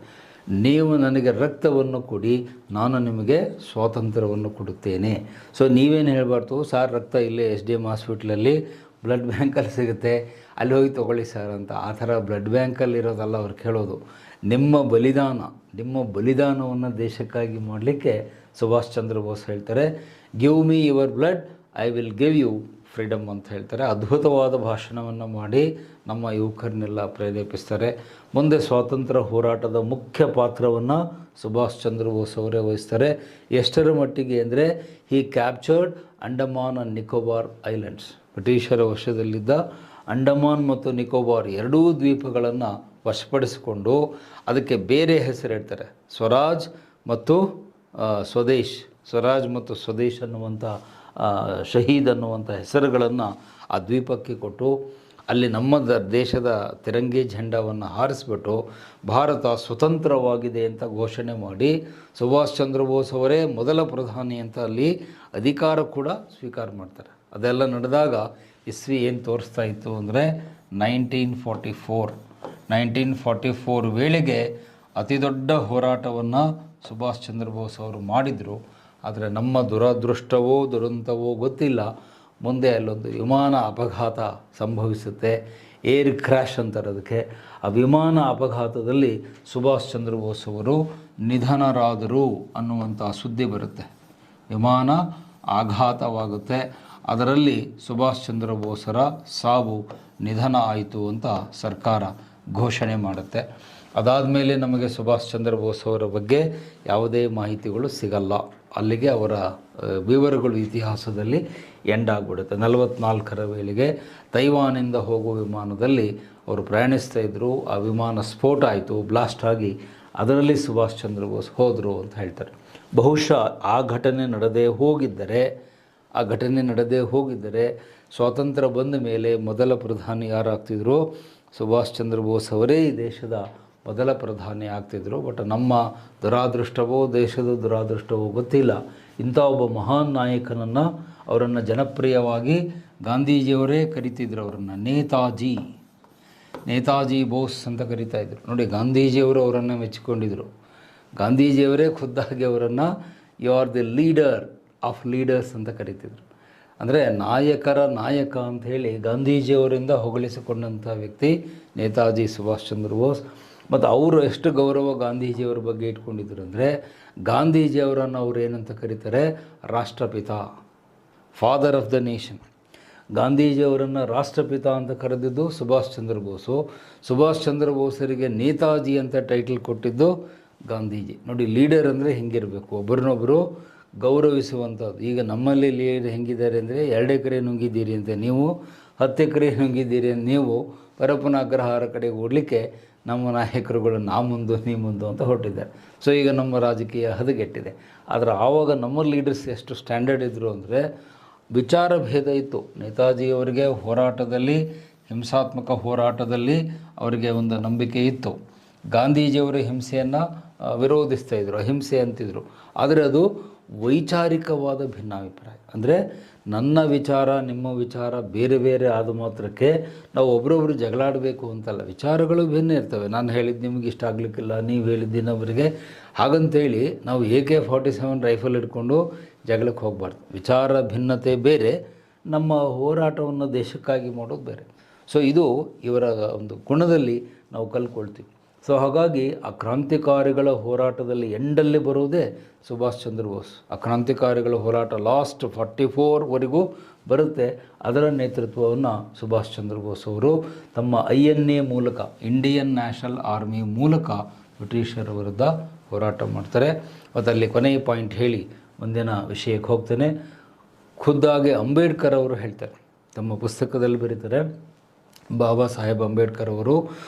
ನೀವು ನನಗೆ ರಕ್ತವನ್ನು ಕೊಡಿ, ನಾನು ನಿಮಗೆ ಸ್ವಾತಂತ್ರ್ಯವನ್ನು ಕೊಡುತ್ತೇನೆ. ಸೊ ನೀವೇನು ಹೇಳಬಾರ್ದು, ಸಾರ್ ರಕ್ತ ಇಲ್ಲೇ SDM ಹಾಸ್ಪಿಟ್ಲಲ್ಲಿ ಬ್ಲಡ್ ಬ್ಯಾಂಕಲ್ಲಿ ಸಿಗುತ್ತೆ, ಅಲ್ಲಿ ಹೋಗಿ ತೊಗೊಳ್ಳಿ ಸರ್ ಅಂತ. ಆ ಥರ ಬ್ಲಡ್ ಬ್ಯಾಂಕಲ್ಲಿರೋದಲ್ಲ ಅವ್ರು ಕೇಳೋದು. ನಿಮ್ಮ ಬಲಿದಾನವನ್ನು ದೇಶಕ್ಕಾಗಿ ಮಾಡಲಿಕ್ಕೆ ಸುಭಾಷ್ ಚಂದ್ರ ಬೋಸ್ ಹೇಳ್ತಾರೆ, give me your blood, I will give you freedom ಅಂತ ಹೇಳ್ತಾರೆ. ಅದ್ಭುತವಾದ ಭಾಷಣವನ್ನು ಮಾಡಿ ನಮ್ಮ ಯುವಕರನ್ನೆಲ್ಲ ಪ್ರೇರೇಪಿಸ್ತಾರೆ. ಮುಂದೆ ಸ್ವಾತಂತ್ರ್ಯ ಹೋರಾಟದ ಮುಖ್ಯ ಪಾತ್ರವನ್ನು ಸುಭಾಷ್ ಚಂದ್ರ ಬೋಸ್ ಅವರೇ ವಹಿಸ್ತಾರೆ. ಎಷ್ಟರ ಮಟ್ಟಿಗೆ ಅಂದರೆ he captured Andaman and Nicobar islands. ಬ್ರಿಟಿಷರ ವಶದಲ್ಲಿದ್ದ ಅಂಡಮಾನ್ ಮತ್ತು ನಿಕೋಬಾರ್ ಎರಡೂ ದ್ವೀಪಗಳನ್ನು ವಶಪಡಿಸಿಕೊಂಡು ಅದಕ್ಕೆ ಬೇರೆ ಹೆಸರು ಹೇಳ್ತಾರೆ. ಸ್ವರಾಜ್ ಮತ್ತು ಸ್ವದೇಶ್ ಅನ್ನುವಂಥ ಶಹೀದ್ ಅನ್ನುವಂಥ ಹೆಸರುಗಳನ್ನು ಆ ದ್ವೀಪಕ್ಕೆ ಕೊಟ್ಟು ಅಲ್ಲಿ ನಮ್ಮ ದೇಶದ ತಿರಂಗಿ ಝಂಡವನ್ನು ಹಾರಿಸ್ಬಿಟ್ಟು ಭಾರತ ಸ್ವತಂತ್ರವಾಗಿದೆ ಅಂತ ಘೋಷಣೆ ಮಾಡಿ ಸುಭಾಷ್ ಚಂದ್ರ ಬೋಸ್ ಅವರೇ ಮೊದಲ ಪ್ರಧಾನಿ ಅಂತ ಅಲ್ಲಿ ಅಧಿಕಾರ ಕೂಡ ಸ್ವೀಕಾರ ಮಾಡ್ತಾರೆ. ಅದೆಲ್ಲ ನಡೆದಾಗ ಇಸ್ವಿ ಏನು ತೋರಿಸ್ತಾ ಇತ್ತು ಅಂದರೆ 1944 ವೇಳೆಗೆ ಅತಿ ದೊಡ್ಡ ಹೋರಾಟವನ್ನು ಸುಭಾಷ್ ಚಂದ್ರ ಬೋಸ್ ಅವರು ಮಾಡಿದರು. ಆದರೆ ನಮ್ಮ ದುರದೃಷ್ಟವೋ ದುರಂತವೋ ಗೊತ್ತಿಲ್ಲ, ಮುಂದೆ ಅಲ್ಲೊಂದು ವಿಮಾನ ಅಪಘಾತ ಸಂಭವಿಸುತ್ತೆ. ಏರ್ ಕ್ರ್ಯಾಶ್ ಅಂತಾರೆ ಅದಕ್ಕೆ. ಆ ವಿಮಾನ ಅಪಘಾತದಲ್ಲಿ ಸುಭಾಷ್ ಚಂದ್ರ ಬೋಸ್ ಅವರು ನಿಧನರಾದರು ಅನ್ನುವಂಥ ಸುದ್ದಿ ಬರುತ್ತೆ. ವಿಮಾನ ಆಘಾತವಾಗುತ್ತೆ, ಅದರಲ್ಲಿ ಸುಭಾಷ್ ಚಂದ್ರ ಬೋಸರ ನಿಧನ ಆಯಿತು ಅಂತ ಸರ್ಕಾರ ಘೋಷಣೆ ಮಾಡುತ್ತೆ. ಅದಾದಮೇಲೆ ನಮಗೆ ಸುಭಾಷ್ ಚಂದ್ರ ಬೋಸ್ ಅವರ ಬಗ್ಗೆ ಯಾವುದೇ ಮಾಹಿತಿಗಳು ಸಿಗಲ್ಲ. ಅಲ್ಲಿಗೆ ಅವರ ವಿವರಗಳು ಇತಿಹಾಸದಲ್ಲಿ ಎಂಡ್ ಆಗಿಬಿಡುತ್ತೆ. 44ರ ವೇಳೆಗೆ ತೈವಾನಿಂದ ಹೋಗುವ ವಿಮಾನದಲ್ಲಿ ಅವರು ಪ್ರಯಾಣಿಸ್ತಾ ಇದ್ದರು. ಆ ವಿಮಾನ ಸ್ಫೋಟ ಆಯಿತು, ಬ್ಲಾಸ್ಟ್ ಆಗಿ ಅದರಲ್ಲಿ ಸುಭಾಷ್ ಚಂದ್ರ ಬೋಸ್ ಹೋದರು ಅಂತ ಹೇಳ್ತಾರೆ. ಬಹುಶಃ ಆ ಘಟನೆ ನಡೆದೇ ಹೋಗಿದ್ದರೆ ಸ್ವಾತಂತ್ರ್ಯ ಬಂದ ಮೇಲೆ ಮೊದಲ ಪ್ರಧಾನಿ ಯಾರಾಗ್ತಿದ್ರು? ಸುಭಾಷ್ ಚಂದ್ರ ಬೋಸ್ ಅವರೇ ಈ ದೇಶದ ಮೊದಲ ಪ್ರಧಾನಿ ಆಗ್ತಿದ್ರು. ಬಟ್ ನಮ್ಮ ದುರಾದೃಷ್ಟವೋ ದೇಶದ ದುರಾದೃಷ್ಟವೋ ಗೊತ್ತಿಲ್ಲ, ಇಂಥ ಒಬ್ಬ ಮಹಾನ್ ನಾಯಕನನ್ನು, ಅವರನ್ನು ಜನಪ್ರಿಯವಾಗಿ ಗಾಂಧೀಜಿಯವರೇ ಕರಿತಿದ್ರು. ಅವರನ್ನು ನೇತಾಜಿ ಬೋಸ್ ಅಂತ ಕರೀತಾ ಇದ್ರು. ನೋಡಿ, ಗಾಂಧೀಜಿಯವರು ಅವರನ್ನು ಮೆಚ್ಚಿಕೊಂಡಿದ್ದರು. ಗಾಂಧೀಜಿಯವರೇ ಖುದ್ದಾಗಿ ಅವರನ್ನು you are the leader of leaders ಅಂತ ಕರೀತಿದ್ರು. ಅಂದರೆ ನಾಯಕರ ನಾಯಕ ಅಂತ ಹೇಳಿ ಗಾಂಧೀಜಿಯವರಿಂದ ಹೊಗಳಿಸಿಕೊಂಡಂಥ ವ್ಯಕ್ತಿ ನೇತಾಜಿ ಸುಭಾಷ್ ಚಂದ್ರ ಬೋಸ್. ಮತ್ತು ಅವರು ಎಷ್ಟು ಗೌರವ ಗಾಂಧೀಜಿಯವರ ಬಗ್ಗೆ ಇಟ್ಕೊಂಡಿದ್ರು ಅಂದರೆ, ಗಾಂಧೀಜಿಯವರನ್ನು ಅವರು ಏನಂತ ಕರೀತಾರೆ, ರಾಷ್ಟ್ರಪಿತ, ಫಾದರ್ ಆಫ್ ದ ನೇಷನ್. ಗಾಂಧೀಜಿಯವರನ್ನು ರಾಷ್ಟ್ರಪಿತ ಅಂತ ಕರೆದಿದ್ದು ಸುಭಾಷ್ ಚಂದ್ರ ಬೋಸು. ಸುಭಾಷ್ ಚಂದ್ರ ಬೋಸರಿಗೆ ನೇತಾಜಿ ಅಂತ ಟೈಟಲ್ ಕೊಟ್ಟಿದ್ದು ಗಾಂಧೀಜಿ. ನೋಡಿ, ಲೀಡರ್ ಅಂದರೆ ಹೆಂಗಿರಬೇಕು, ಒಬ್ಬರನ್ನೊಬ್ಬರು ಗೌರವಿಸುವಂಥದ್ದು. ಈಗ ನಮ್ಮಲ್ಲಿ ಲೀಡರ್ ಹೆಂಗಿದ್ದಾರೆ ಅಂದರೆ, 2 ಎಕರೆ ನುಂಗಿದ್ದೀರಿ ಅಂತ ನೀವು, 10 ಎಕರೆ ನುಂಗಿದ್ದೀರಿ ಅಂತ ನೀವು, ಪರಪ್ಪನ ಅಗ್ರಹಾರ ಕಡೆಗೆ ಓಡಲಿಕ್ಕೆ ನಮ್ಮ ನಾಯಕರುಗಳು ನಾ ಮುಂದು ನೀ ಮುಂದು ಅಂತ ಹೊರಟಿದ್ದಾರೆ. ಸೊ ಈಗ ನಮ್ಮ ರಾಜಕೀಯ ಹದಗೆಟ್ಟಿದೆ. ಆದರೆ ಆವಾಗ ನಮ್ಮ ಲೀಡರ್ಸ್ ಎಷ್ಟು ಸ್ಟ್ಯಾಂಡರ್ಡ್ ಇದ್ದರು ಅಂದರೆ, ವಿಚಾರ ಭೇದ ಇತ್ತು. ನೇತಾಜಿಯವರಿಗೆ ಹೋರಾಟದಲ್ಲಿ, ಹಿಂಸಾತ್ಮಕ ಹೋರಾಟದಲ್ಲಿ ಅವರಿಗೆ ಒಂದು ನಂಬಿಕೆ ಇತ್ತು. ಗಾಂಧೀಜಿಯವರ ಹಿಂಸೆಯನ್ನು ವಿರೋಧಿಸ್ತಾಯಿದ್ರು, ಅಹಿಂಸೆ ಅಂತಿದ್ರು. ಆದರೆ ಅದು ವೈಚಾರಿಕವಾದ ಭಿನ್ನಾಭಿಪ್ರಾಯ. ಅಂದರೆ ನನ್ನ ವಿಚಾರ ನಿಮ್ಮ ವಿಚಾರ ಬೇರೆ ಬೇರೆ ಆದ ಮಾತ್ರಕ್ಕೆ ನಾವು ಒಬ್ಬರೊಬ್ಬರು ಜಗಳಾಡಬೇಕು ಅಂತಲ್ಲ. ವಿಚಾರಗಳು ಭಿನ್ನ ಇರ್ತವೆ. ನಾನು ಹೇಳಿದ್ದು ನಿಮಗೆ ಇಷ್ಟ ಆಗಲಿಕ್ಕಿಲ್ಲ, ನೀವು ಹೇಳಿದ್ದು ಇನ್ನೊಬ್ಬರಿಗೆ. ಹಾಗಂತೇಳಿ ನಾವು AK-47 ರೈಫಲ್ ಹಿಡ್ಕೊಂಡು ಜಗಳಕ್ಕೆ ಹೋಗಬಾರ್ದು. ವಿಚಾರ ಭಿನ್ನತೆ ಬೇರೆ, ನಮ್ಮ ಹೋರಾಟವನ್ನು ದೇಶಕ್ಕಾಗಿ ಮಾಡೋದು ಬೇರೆ. ಸೊ ಇದು ಇವರ ಒಂದು ಗುಣದಲ್ಲಿ ನಾವು ಕಲ್ತ್ಕೊಳ್ತೀವಿ. ಸೊ ಹಾಗಾಗಿ ಆ ಕ್ರಾಂತಿಕಾರಿಗಳ ಹೋರಾಟದಲ್ಲಿ ಎಂಡಲ್ಲಿ ಬರುವುದೇ ಸುಭಾಷ್ ಚಂದ್ರ ಬೋಸ್. ಆ ಕ್ರಾಂತಿಕಾರಿಗಳ ಹೋರಾಟ ಲಾಸ್ಟ್ 44ವರೆಗೂ ಬರುತ್ತೆ. ಅದರ ನೇತೃತ್ವವನ್ನು ಸುಭಾಷ್ ಚಂದ್ರ ಬೋಸ್ ಅವರು ತಮ್ಮ INA ಮೂಲಕ, ಇಂಡಿಯನ್ ನ್ಯಾಷನಲ್ ಆರ್ಮಿ ಮೂಲಕ ಬ್ರಿಟಿಷರ ವಿರುದ್ಧ ಹೋರಾಟ ಮಾಡ್ತಾರೆ. ಮತ್ತು ಅಲ್ಲಿ ಕೊನೆಯ ಪಾಯಿಂಟ್ ಹೇಳಿ ಮುಂದಿನ ವಿಷಯಕ್ಕೆ ಹೋಗ್ತೇನೆ. ಖುದ್ದಾಗಿ ಅಂಬೇಡ್ಕರ್ ಅವರು ಹೇಳ್ತಾರೆ, ತಮ್ಮ ಪುಸ್ತಕದಲ್ಲಿ ಬರೀತಾರೆ, ಬಾಬಾ ಸಾಹೇಬ್ ಅಂಬೇಡ್ಕರ್ ಅವರು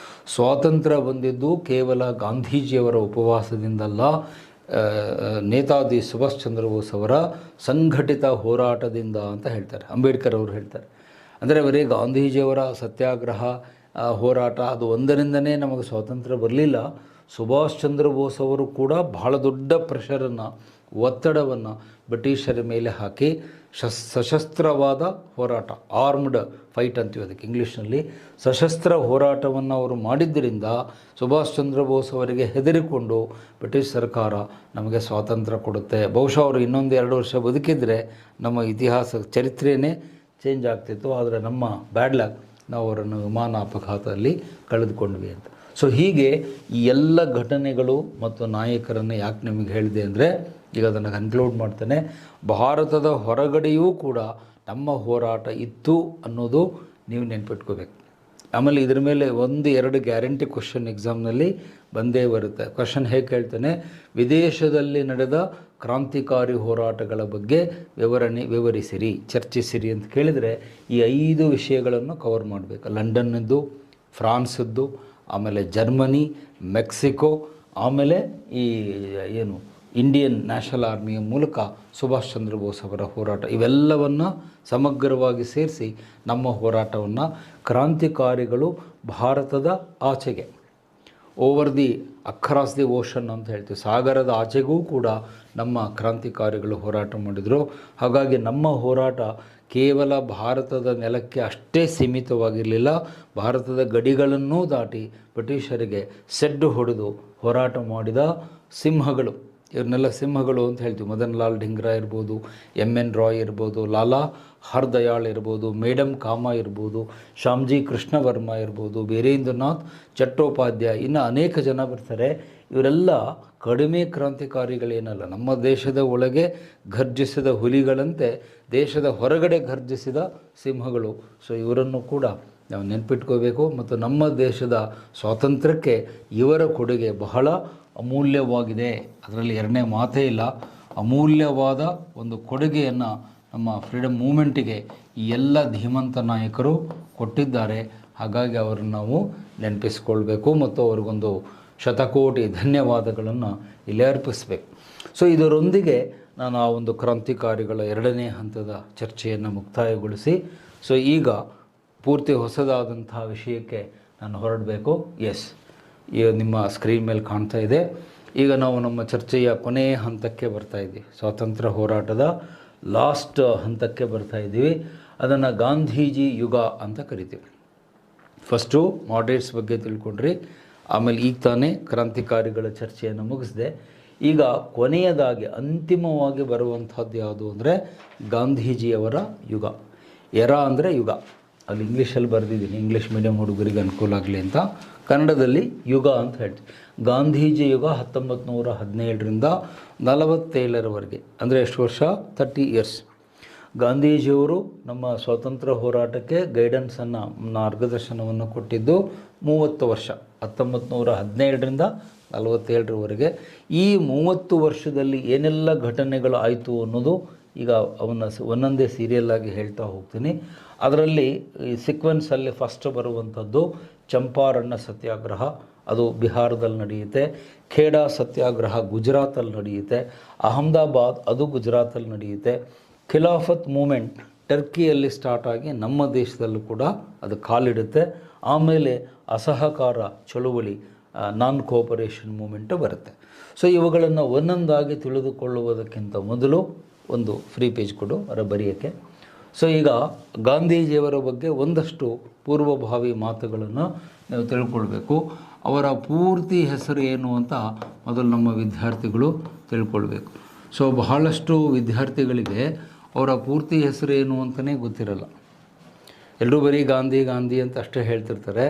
ಸ್ವಾತಂತ್ರ್ಯ ಬಂದಿದ್ದು ಕೇವಲ ಗಾಂಧೀಜಿಯವರ ಉಪವಾಸದಿಂದಲ್ಲ, ನೇತಾಜಿ ಸುಭಾಷ್ ಚಂದ್ರ ಬೋಸ್ ಅವರ ಸಂಘಟಿತ ಹೋರಾಟದಿಂದ ಅಂತ ಹೇಳ್ತಾರೆ. ಅಂಬೇಡ್ಕರ್ ಅವರು ಹೇಳ್ತಾರೆ. ಅಂದರೆ ಬರೀ ಗಾಂಧೀಜಿಯವರ ಸತ್ಯಾಗ್ರಹ ಹೋರಾಟ ಅದು ಒಂದರಿಂದನೇ ನಮಗೆ ಸ್ವಾತಂತ್ರ್ಯ ಬರಲಿಲ್ಲ. ಸುಭಾಷ್ ಚಂದ್ರ ಬೋಸ್ ಅವರು ಕೂಡ ಬಹಳ ದೊಡ್ಡ ಪ್ರೆಷರನ್ನು, ಒತ್ತಡವನ್ನು ಬ್ರಿಟಿಷರ ಮೇಲೆ ಹಾಕಿ ಸಶಸ್ತ್ರವಾದ ಹೋರಾಟ, ಆರ್ಮ್ಡ್ ಫೈಟ್ ಅಂತೀವಿ ಅದಕ್ಕೆ ಇಂಗ್ಲೀಷ್ನಲ್ಲಿ, ಸಶಸ್ತ್ರ ಹೋರಾಟವನ್ನು ಅವರು ಮಾಡಿದ್ದರಿಂದ ಸುಭಾಷ್ ಚಂದ್ರ ಬೋಸ್ ಅವರಿಗೆ ಹೆದರಿಕೊಂಡು ಬ್ರಿಟಿಷ್ ಸರ್ಕಾರ ನಮಗೆ ಸ್ವಾತಂತ್ರ್ಯ ಕೊಡುತ್ತೆ. ಬಹುಶಃ ಅವರು ಇನ್ನೊಂದು 2 ವರ್ಷ ಬದುಕಿದರೆ ನಮ್ಮ ಇತಿಹಾಸ ಚರಿತ್ರೆಯೇ ಚೇಂಜ್ ಆಗ್ತಿತ್ತು. ಆದರೆ ನಮ್ಮ ಬ್ಯಾಡ್ ಲಕ್, ನಾವು ಅವರನ್ನು ವಿಮಾನ ಅಪಘಾತದಲ್ಲಿ ಕಳೆದುಕೊಂಡ್ವಿ ಅಂತ. ಸೊ ಹೀಗೆ ಈ ಎಲ್ಲ ಘಟನೆಗಳು ಮತ್ತು ನಾಯಕರನ್ನು ಯಾಕೆ ನಿಮಗೆ ಹೇಳಿದೆ ಅಂದರೆ, ಈಗ ಅದನ್ನು ಕನ್ಕ್ಲೂಡ್ ಮಾಡ್ತೇನೆ. ಭಾರತದ ಹೊರಗಡೆಯೂ ಕೂಡ ನಮ್ಮ ಹೋರಾಟ ಇತ್ತು ಅನ್ನೋದು ನೀವು ನೆನ್ಪಿಟ್ಕೋಬೇಕು. ಆಮೇಲೆ ಇದ್ರ ಮೇಲೆ 1-2 ಗ್ಯಾರಂಟಿ ಕ್ವಶನ್ ಎಕ್ಸಾಮ್ನಲ್ಲಿ ಬಂದೇ ಬರುತ್ತೆ. ಕ್ವಶನ್ ಹೇಗೆ ಕೇಳ್ತಾನೆ, ವಿದೇಶದಲ್ಲಿ ನಡೆದ ಕ್ರಾಂತಿಕಾರಿ ಹೋರಾಟಗಳ ಬಗ್ಗೆ ವಿವರಿಸಿರಿ, ಚರ್ಚಿಸಿರಿ ಅಂತ ಕೇಳಿದರೆ ಈ 5 ವಿಷಯಗಳನ್ನು ಕವರ್ ಮಾಡಬೇಕು. ಲಂಡನ್ನದ್ದು, ಫ್ರಾನ್ಸದ್ದು, ಆಮೇಲೆ ಜರ್ಮನಿ, ಮೆಕ್ಸಿಕೋ, ಆಮೇಲೆ ಈ ಏನು ಇಂಡಿಯನ್ ನ್ಯಾಷನಲ್ ಆರ್ಮಿಯ ಮೂಲಕ ಸುಭಾಷ್ ಚಂದ್ರ ಬೋಸ್ ಅವರ ಹೋರಾಟ, ಇವೆಲ್ಲವನ್ನು ಸಮಗ್ರವಾಗಿ ಸೇರಿಸಿ ನಮ್ಮ ಹೋರಾಟವನ್ನು ಕ್ರಾಂತಿಕಾರಿಗಳು ಭಾರತದ ಆಚೆಗೆ, over the across the ocean ಅಂತ ಹೇಳ್ತೀವಿ, ಸಾಗರದ ಆಚೆಗೂ ಕೂಡ ನಮ್ಮ ಕ್ರಾಂತಿಕಾರಿಗಳು ಹೋರಾಟ ಮಾಡಿದರು. ಹಾಗಾಗಿ ನಮ್ಮ ಹೋರಾಟ ಕೇವಲ ಭಾರತದ ನೆಲಕ್ಕೆ ಅಷ್ಟೇ ಸೀಮಿತವಾಗಿರಲಿಲ್ಲ. ಭಾರತದ ಗಡಿಗಳನ್ನೂ ದಾಟಿ ಬ್ರಿಟಿಷರಿಗೆ ಸೆಡ್ಡು ಹೊಡೆದು ಹೋರಾಟ ಮಾಡಿದ ಸಿಂಹಗಳು, ಇವ್ರನ್ನೆಲ್ಲ ಸಿಂಹಗಳು ಅಂತ ಹೇಳ್ತೀವಿ. ಮದನ್ ಲಾಲ್ ಢಿಂಗ್ರಾ ಇರ್ಬೋದು, MN ರಾಯ್ ಇರ್ಬೋದು, ಲಾಲಾ ಹರ್ದಯಾಳ್ ಇರ್ಬೋದು, ಮೇಡಮ್ ಕಾಮಾ ಇರ್ಬೋದು, ಶ್ಯಾಮ್ಜಿ ಕೃಷ್ಣ ವರ್ಮಾ ಇರ್ಬೋದು, ವೀರೇಂದ್ರನಾಥ್ ಚಟ್ಟೋಪಾಧ್ಯಾಯ, ಇನ್ನು ಅನೇಕ ಜನ ಬರ್ತಾರೆ. ಇವರೆಲ್ಲ ಕಡಿಮೆ ಕ್ರಾಂತಿಕಾರಿಗಳೇನಲ್ಲ. ನಮ್ಮ ದೇಶದ ಒಳಗೆ ಘರ್ಜಿಸಿದ ಹುಲಿಗಳಂತೆ ದೇಶದ ಹೊರಗಡೆ ಘರ್ಜಿಸಿದ ಸಿಂಹಗಳು. ಸೊ ಇವರನ್ನು ಕೂಡ ನಾವು ನೆನಪಿಟ್ಕೋಬೇಕು. ಮತ್ತು ನಮ್ಮ ದೇಶದ ಸ್ವಾತಂತ್ರ್ಯಕ್ಕೆ ಇವರ ಕೊಡುಗೆ ಬಹಳ ಅಮೂಲ್ಯವಾಗಿದೆ, ಅದರಲ್ಲಿ 2ನೇ ಮಾತೇ ಇಲ್ಲ. ಅಮೂಲ್ಯವಾದ ಒಂದು ಕೊಡುಗೆಯನ್ನು ನಮ್ಮ ಫ್ರೀಡಮ್ ಮೂಮೆಂಟಿಗೆ ಈ ಎಲ್ಲ ಧೀಮಂತ ನಾಯಕರು ಕೊಟ್ಟಿದ್ದಾರೆ. ಹಾಗಾಗಿ ಅವರನ್ನು ನಾವು ನೆನಪಿಸ್ಕೊಳ್ಬೇಕು ಮತ್ತು ಅವ್ರಿಗೊಂದು ಶತಕೋಟಿ ಧನ್ಯವಾದಗಳನ್ನು ಇಲ್ಲಿ ಅರ್ಪಿಸಬೇಕು. ಸೊ ಇದರೊಂದಿಗೆ ನಾನು ಆ ಒಂದು ಕ್ರಾಂತಿಕಾರಿಗಳ 2ನೇ ಹಂತದ ಚರ್ಚೆಯನ್ನು ಮುಕ್ತಾಯಗೊಳಿಸಿ, ಸೊ ಈಗ ಪೂರ್ತಿ ಹೊಸದಾದಂಥ ವಿಷಯಕ್ಕೆ ನಾನು ಹೊರಡಬೇಕು. ಎಸ್, ಈಗ ನಿಮ್ಮ ಸ್ಕ್ರೀನ್ ಮೇಲೆ ಕಾಣ್ತಾ ಇದೆ. ಈಗ ನಾವು ನಮ್ಮ ಚರ್ಚೆಯ ಕೊನೆಯ ಹಂತಕ್ಕೆ ಬರ್ತಾಯಿದ್ದೀವಿ. ಸ್ವಾತಂತ್ರ್ಯ ಹೋರಾಟದ ಲಾಸ್ಟ್ ಹಂತಕ್ಕೆ ಬರ್ತಾಯಿದ್ದೀವಿ. ಅದನ್ನು ಗಾಂಧೀಜಿ ಯುಗ ಅಂತ ಕರಿತೀವಿ. ಫಸ್ಟು ಮಾಡ್ರೇಟ್ಸ್ ಬಗ್ಗೆ ತಿಳ್ಕೊಂಡ್ರಿ, ಆಮೇಲೆ ಈಗ ತಾನೇ ಕ್ರಾಂತಿಕಾರಿಗಳ ಚರ್ಚೆಯನ್ನು ಮುಗಿಸಿದೆ. ಈಗ ಕೊನೆಯದಾಗಿ ಅಂತಿಮವಾಗಿ ಬರುವಂಥದ್ದು ಯಾವುದು ಅಂದರೆ ಗಾಂಧೀಜಿಯವರ ಯುಗ. ಎರಾ ಅಂದರೆ ಯುಗ, ಅಲ್ಲಿ ಇಂಗ್ಲೀಷಲ್ಲಿ ಬರೆದಿದ್ದೀನಿ, ಇಂಗ್ಲೀಷ್ ಮೀಡಿಯಂ ಹುಡುಗರಿಗೆ ಅನುಕೂಲ ಆಗಲಿ ಅಂತ. ಕನ್ನಡದಲ್ಲಿ ಯುಗ ಅಂತ ಹೇಳ್ತೀವಿ. ಗಾಂಧೀಜಿ ಯುಗ 1917ರಿಂದ 47ರವರೆಗೆ, ಅಂದರೆ ಎಷ್ಟು ವರ್ಷ? 30 ಇಯರ್ಸ್. ಗಾಂಧೀಜಿಯವರು ನಮ್ಮ ಸ್ವಾತಂತ್ರ್ಯ ಹೋರಾಟಕ್ಕೆ ಗೈಡೆನ್ಸನ್ನು, ಮಾರ್ಗದರ್ಶನವನ್ನು ಕೊಟ್ಟಿದ್ದು 30 ವರ್ಷ, 1917ರಿಂದ 47ರವರೆಗೆ. ಈ 30 ವರ್ಷದಲ್ಲಿ ಏನೆಲ್ಲ ಘಟನೆಗಳು ಆಯಿತು ಅನ್ನೋದು ಈಗ ಅವನ್ನ ಒಂದೊಂದೇ ಸೀರಿಯಲ್ಲಾಗಿ ಹೇಳ್ತಾ ಹೋಗ್ತೀನಿ. ಅದರಲ್ಲಿ ಈ ಸೀಕ್ವೆನ್ಸಲ್ಲಿ ಫಸ್ಟ್ ಬರುವಂಥದ್ದು ಚಂಪಾರಣ್ಯ ಸತ್ಯಾಗ್ರಹ, ಅದು ಬಿಹಾರದಲ್ಲಿ ನಡೆಯುತ್ತೆ. ಖೇಡಾ ಸತ್ಯಾಗ್ರಹ ಗುಜರಾತಲ್ಲಿ ನಡೆಯುತ್ತೆ. ಅಹಮದಾಬಾದ್, ಅದು ಗುಜರಾತಲ್ಲಿ ನಡೆಯುತ್ತೆ. ಖಿಲಾಫತ್ ಮೂಮೆಂಟ್ ಟರ್ಕಿಯಲ್ಲಿ ಸ್ಟಾರ್ಟ್ ಆಗಿ ನಮ್ಮ ದೇಶದಲ್ಲೂ ಕೂಡ ಅದು ಕಾಲಿಡುತ್ತೆ. ಆಮೇಲೆ ಅಸಹಕಾರ ಚಳುವಳಿ, ನಾನ್ ಕೋಪರೇಷನ್ ಮೂಮೆಂಟು ಬರುತ್ತೆ. ಸೊ ಇವುಗಳನ್ನು ಒಂದೊಂದಾಗಿ ತಿಳಿದುಕೊಳ್ಳುವುದಕ್ಕಿಂತ ಮೊದಲು ಒಂದು ಫ್ರೀ ಪೇಜ್ ಕೊಡು ಅವರ ಬರೆಯೋಕ್ಕೆ. ಸೊ ಈಗ ಗಾಂಧೀಜಿಯವರ ಬಗ್ಗೆ ಒಂದಷ್ಟು ಪೂರ್ವಭಾವಿ ಮಾತುಗಳನ್ನು ನೀವು ತಿಳ್ಕೊಳ್ಬೇಕು. ಅವರ ಪೂರ್ತಿ ಹೆಸರು ಏನು ಅಂತ ಮೊದಲು ನಮ್ಮ ವಿದ್ಯಾರ್ಥಿಗಳು ತಿಳ್ಕೊಳ್ಬೇಕು. ಸೊ ಬಹಳಷ್ಟು ವಿದ್ಯಾರ್ಥಿಗಳಿಗೆ ಅವರ ಪೂರ್ತಿ ಹೆಸರು ಏನು ಅಂತಲೇ ಗೊತ್ತಿರಲ್ಲ. ಎಲ್ಲರೂ ಬರೀ ಗಾಂಧಿ ಗಾಂಧಿ ಅಂತ ಅಷ್ಟೇ ಹೇಳ್ತಿರ್ತಾರೆ.